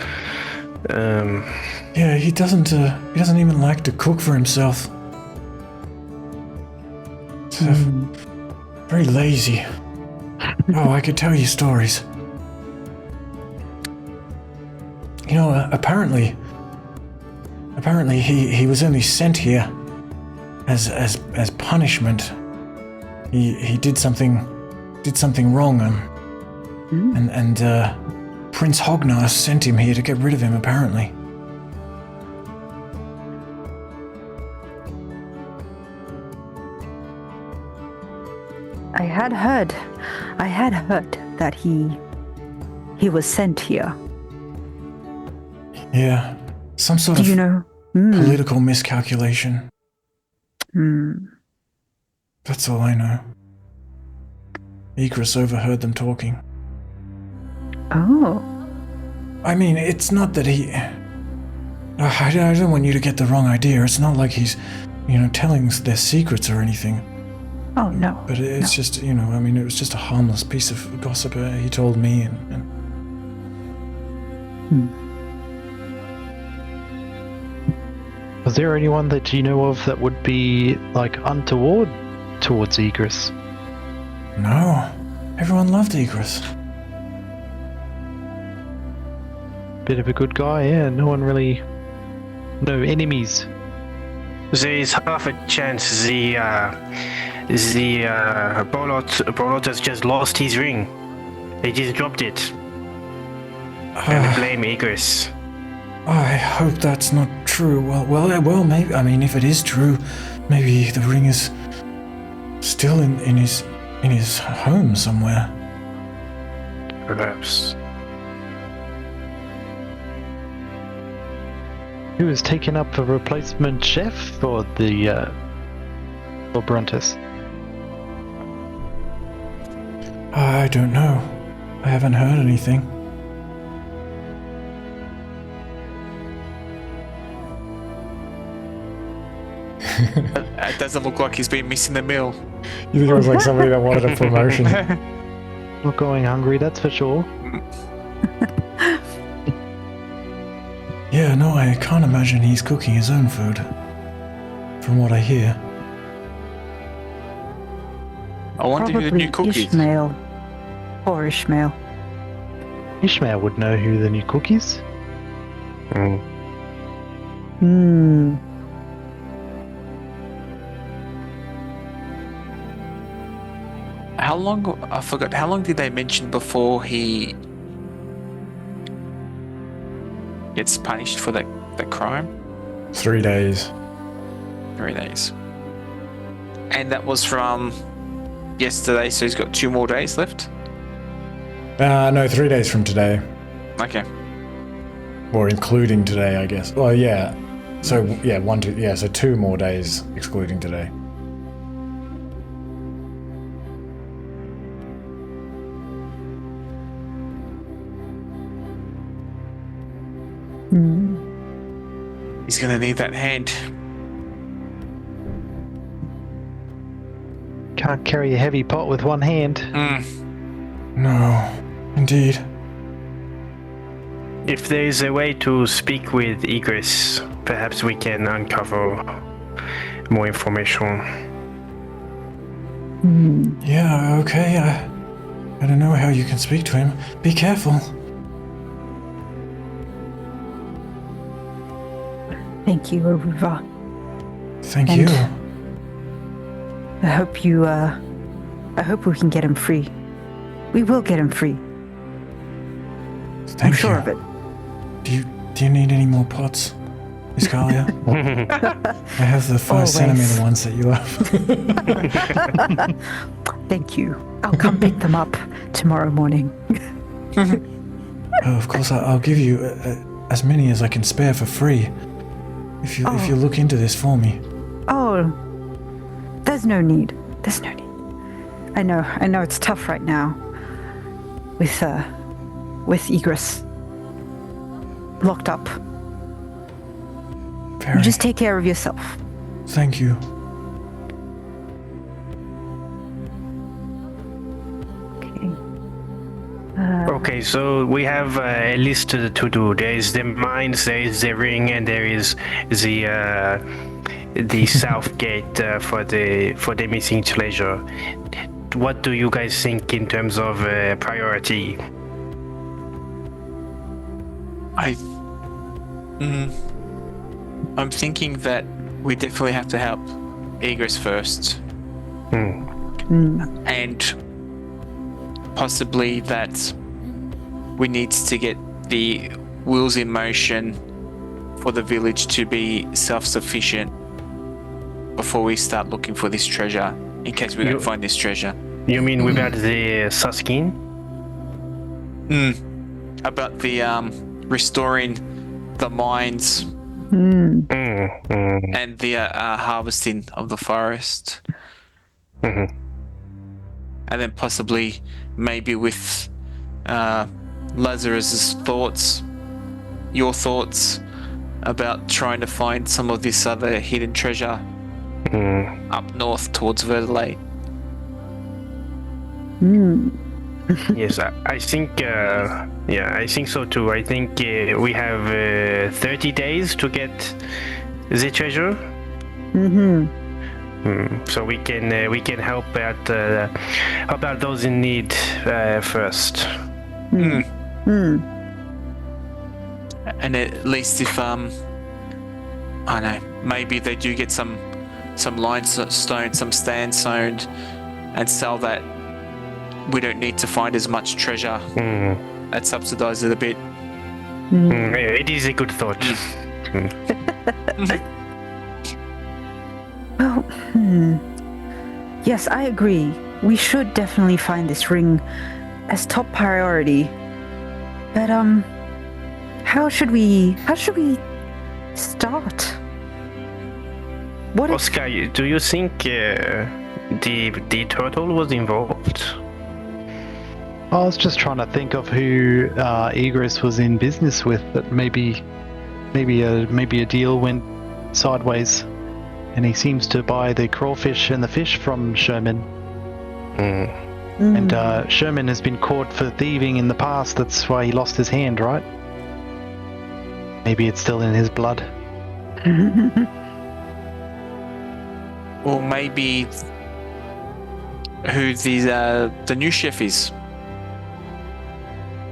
Yeah, he doesn't even like to cook for himself. He's very lazy. Oh, I could tell you stories. You know, apparently he was only sent here as punishment. He did something wrong, and Prince Hognar sent him here to get rid of him, apparently. I had heard that he was sent here. Yeah, some sort Do of you know? political miscalculation. That's all I know. Egress overheard them talking. Oh. I mean, it's not that he... I don't want you to get the wrong idea. It's not like he's, telling their secrets or anything. Oh, no. But it's just, I mean, it was just a harmless piece of gossip he told me, and... Was there anyone that you know of that would be like untoward towards Egress? No, everyone loved Egress. Bit of a good guy, yeah. No no enemies. There is half a chance the Brond has just lost his ring. He just dropped it. And blame Egress. I hope that's not true. Well, maybe. I mean, if it is true, maybe the ring is still in his home somewhere. Perhaps. Who has taken up a replacement chef for the for Brontes? I don't know. I haven't heard anything. It doesn't look like he's been missing the meal. You think it was like somebody that wanted a promotion? Not going hungry, that's for sure. Yeah, no, I can't imagine he's cooking his own food. From what I hear. I wonder who the new cook is. Ishmael. Poor Ishmael. Ishmael would know who the new cook is. Hmm. How long? I forgot. How long did they mention before he gets punished for that crime? 3 days. 3 days. And that was from yesterday, so he's got 2 more days left. No, 3 days from today. Okay. Or including today, I guess. Well, yeah. So, yeah, 2 more days excluding today. He's gonna need that hand. Can't carry a heavy pot with one hand. No, indeed. If there is a way to speak with Egress, perhaps we can uncover more information. Yeah, okay. I don't know how you can speak to him. Be careful. Thank you, Aruva. Thank And- you. I hope we can get him free. We will get him free. Thank I'm you. sure of it. Do you need any more pots, Izcalia? I have the 5 Always. centimeter ones that you love. Thank you. I'll come pick them up tomorrow morning. Of course, I'll give you as many as I can spare for free. If you look into this for me. Oh, there's no need. There's no need. I know it's tough right now with Egress locked up. You just take care of yourself. Thank you. Okay. Okay, so we have a list to do. There is the mines, there is the ring, and there is the south gate for the missing treasure. What do you guys think in terms of priority? I'm thinking that we definitely have to help Egress first. And possibly that we need to get the wheels in motion for the village to be self-sufficient before we start looking for this treasure, in case we don't find this treasure. You mean without the suskin? About the restoring the mines and the harvesting of the forest. And then possibly maybe with Lazarus's thoughts, your thoughts about trying to find some of this other hidden treasure up north towards Verdalay. Yes, I think. I think so too. I think we have 30 days to get the treasure. So we can help out those in need first. And at least if I don't know, maybe they do get some limestone, some sandstone, and sell that, we don't need to find as much treasure. That subsidizes it a bit. It is a good thought. Well, yes, I agree. We should definitely find this ring as top priority. But how should we start? What if, Oskar, do you think the turtle was involved? I was just trying to think of who Egris was in business with. That maybe a deal went sideways, and he seems to buy the crawfish and the fish from Sherman. And Sherman has been caught for thieving in the past. That's why he lost his hand, right? Maybe it's still in his blood. Or maybe who the new chef is.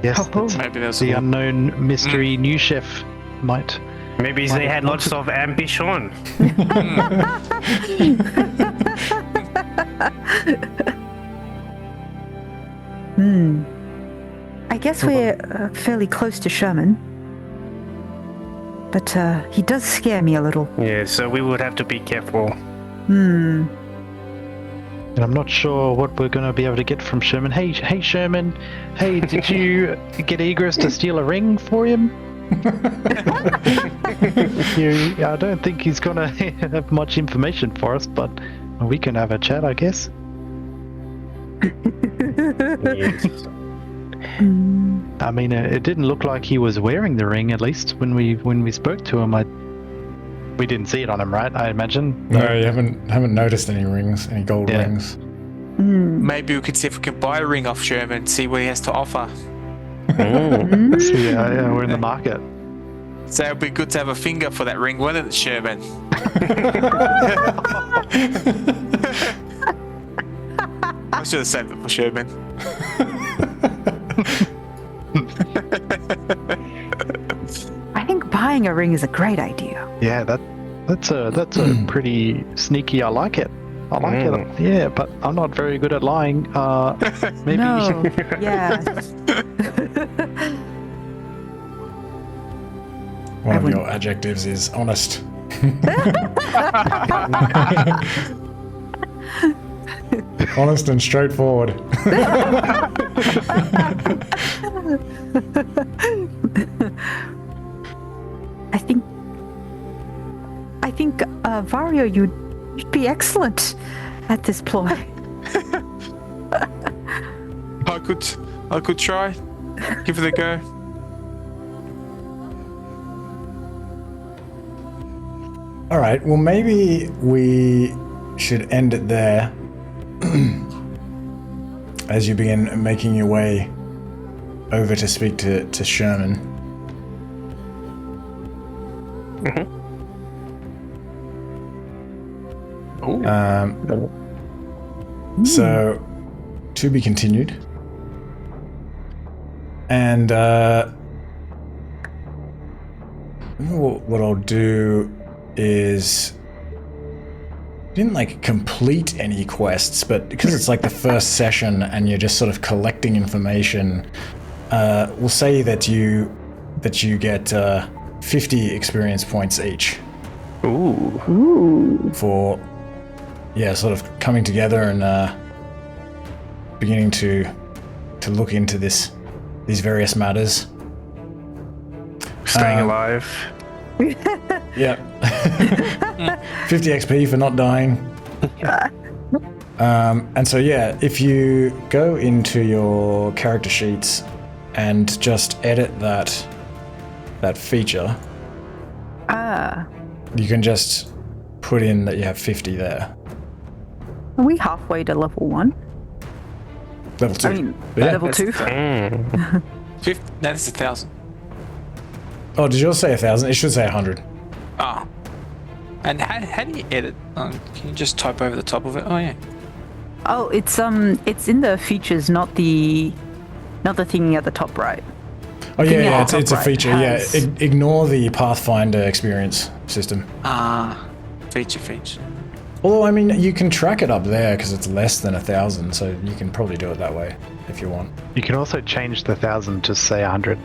Yes, Maybe there's the unknown mystery new chef might. Maybe they had lots of ambition. I guess we're fairly close to Sherman. But he does scare me a little. Yeah, so we would have to be careful. And I'm not sure what we're going to be able to get from Sherman. Hey, Sherman. Hey, did you get Egris to steal a ring for him? I don't think he's going to have much information for us, but we can have a chat, I guess. Yes. I mean, it didn't look like he was wearing the ring. At least when we spoke to him, we didn't see it on him, right? I imagine. No, you haven't noticed any rings, any gold rings. Maybe we could see if we can buy a ring off Sherman, see what he has to offer. So, yeah, we're in the market. So it would be good to have a finger for that ring, wouldn't it, Sherman? I should have saved it for Sherman. I think buying a ring is a great idea. Yeah, that's a pretty sneaky. I like it. I like it. Yeah, but I'm not very good at lying. Maybe. No, yeah. One of your adjectives is honest. Honest and straightforward. I think Varjo, you'd be excellent at this ploy. I could try. Give it a go. All right. Well, maybe we should end it there. As you begin making your way over to speak to Sherman. So, to be continued. And what I'll do is didn't like complete any quests, but because it's like the first session and you're just sort of collecting information, we'll say that you get 50 experience points each. Ooh. For sort of coming together and beginning to look into these various matters. Staying alive. Yep. 50 XP for not dying. And so if you go into your character sheets and just edit that feature, you can just put in that you have 50 there. Are we halfway to level 1? Level 2. I mean, level 2? 50, no, this is 1,000. Oh, did yours say 1,000? It should say 100. Ah. And how do you edit? Can you just type over the top of it? Oh yeah. Oh, it's in the features, not the thing at the top right. Oh yeah, Thing yeah, at the it's a top feature. right Yeah, has- ignore the Pathfinder experience system. Feature. Although I mean, you can track it up there because it's less than 1,000, so you can probably do it that way if you want. You can also change the 1,000 to say 100.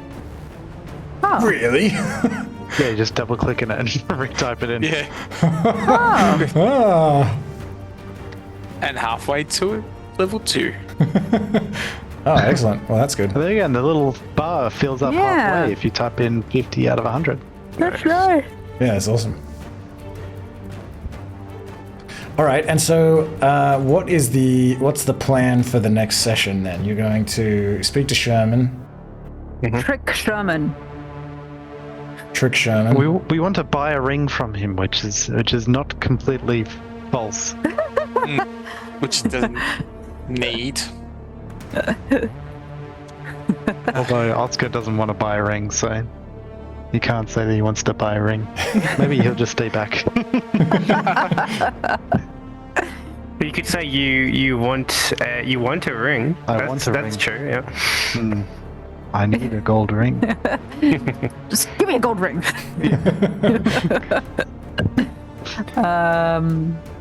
Oh, Really? Yeah, you just double click in it and retype it in. Yeah. Ah. And halfway to it, level 2. Oh, excellent. Well, that's good. There you go, and the little bar fills up Yeah. halfway if you type in 50 out of 100. that's right. Yeah, it's awesome. All right, and so what's the plan for the next session then? You're going to speak to Sherman, Trick Sherman. trick Sherman. We want to buy a ring from him, which is not completely false. Which doesn't need. Although Oskar doesn't want to buy a ring, so he can't say that he wants to buy a ring. Maybe he'll just stay back. You could say you want a ring. I want a That's ring. true. Yeah. I need a gold ring. Just give me a gold ring.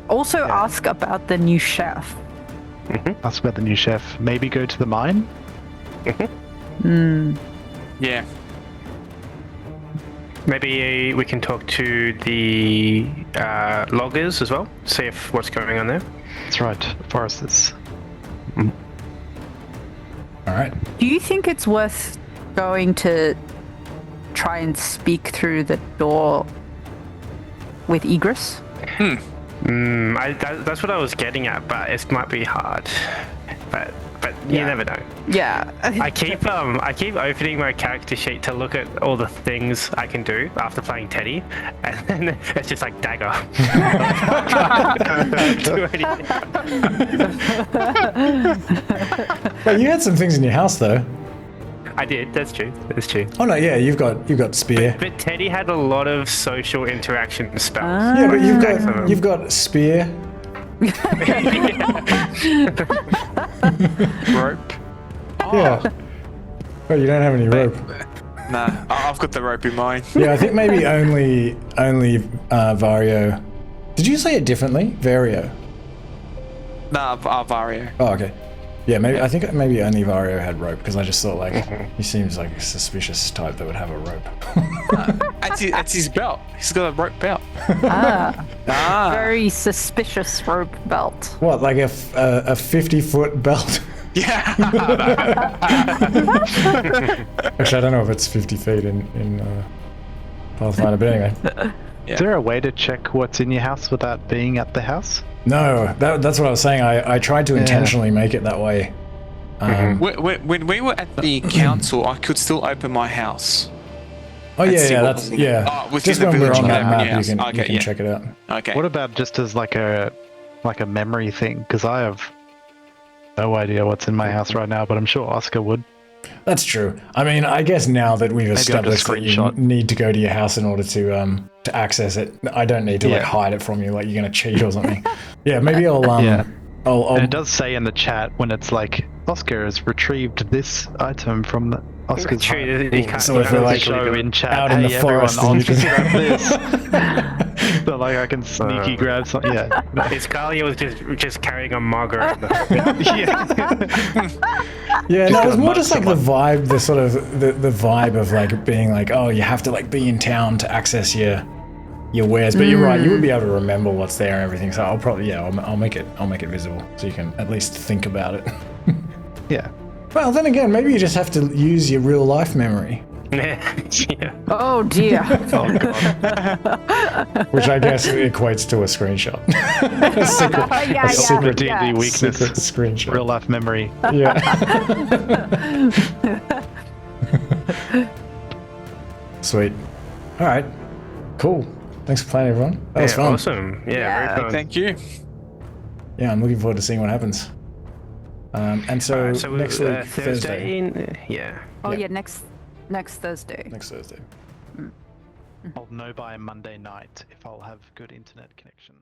Also ask about the new chef. Ask about the new chef. Maybe go to the mine? Yeah. Maybe we can talk to the loggers as well. See if what's going on there. That's right, foresters. All right. Do you think it's worth going to try and speak through the door with egress? That's what I was getting at, but it might be hard. But you Yeah. never know. Yeah. I keep opening my character sheet to look at all the things I can do after playing Teddy, and then it's just like dagger. Can't do anything. Well, you had some things in your house though. I did. That's true. That's true. Oh no, yeah, you've got spear. But Teddy had a lot of social interaction spells. Yeah, but Excellent. you've got spear. Rope. Yeah. Oh, you don't have any rope. Nah, I've got the rope in mine. Yeah, I think maybe only Varjo. Did you say it differently? Vario. Nah, Varjo. Oh, okay. Yeah, maybe I think maybe only Varjo had rope because I just thought like he seems like a suspicious type that would have a rope. That's his belt. He's got a rope belt. Very suspicious rope belt. What, like a 50-foot belt? Yeah. Actually, I don't know if it's 50 feet in Pathfinder, but anyway. Is there a way to check what's in your house without being at the house? No, that's what I was saying. I tried to intentionally make it that way. When we were at the council, I could still open my house. Oh and yeah, see yeah, what that's was in yeah. it. Oh, within Just the when we're village on that you map, can- you can Okay, yeah. check it out. Okay. What about just as like a memory thing? Because I have no idea what's in my house right now, but I'm sure Oskar would. That's true. I mean, I guess now that we've I'll just established that you screenshot. need to go to your house in order to access it, I don't need to like Yeah. hide it from you, like you're gonna cheat or something. Yeah, maybe I'll Yeah. I'll And it does say in the chat when it's like Oskar has retrieved this item from the Oscar's True. home. You can't, So you if can't we're like actually Show do it. in chat, out in hey the everyone, forest and you Oskar can- grabbed this. So like I can sneaky grab something. Yeah. Izcalia was just carrying a mug around. Yeah, no, it was gotta more mug just like the vibe, the sort of the vibe of like being like, oh, you have to like be in town to access your wares. But you're right, you would be able to remember what's there and everything. So I'll probably I'll make it visible so you can at least think about it. Yeah. Well, then again, maybe you just have to use your real life memory, Yeah. Oh dear. Oh god. which I guess equates to a screenshot. a secret, Yeah, a secret, D&D yeah. weakness. secret screenshot. Real life memory. Yeah. Sweet. All right. Cool. Thanks for playing, everyone. That was fun. Awesome. Yeah. Yeah. Very fun. Thank you. Yeah, I'm looking forward to seeing what happens. And so, Alright, so next week, Thursday. Yeah. Oh Yeah. yeah, next Thursday. Next Thursday. I'll know by Monday night if I'll have good internet connection.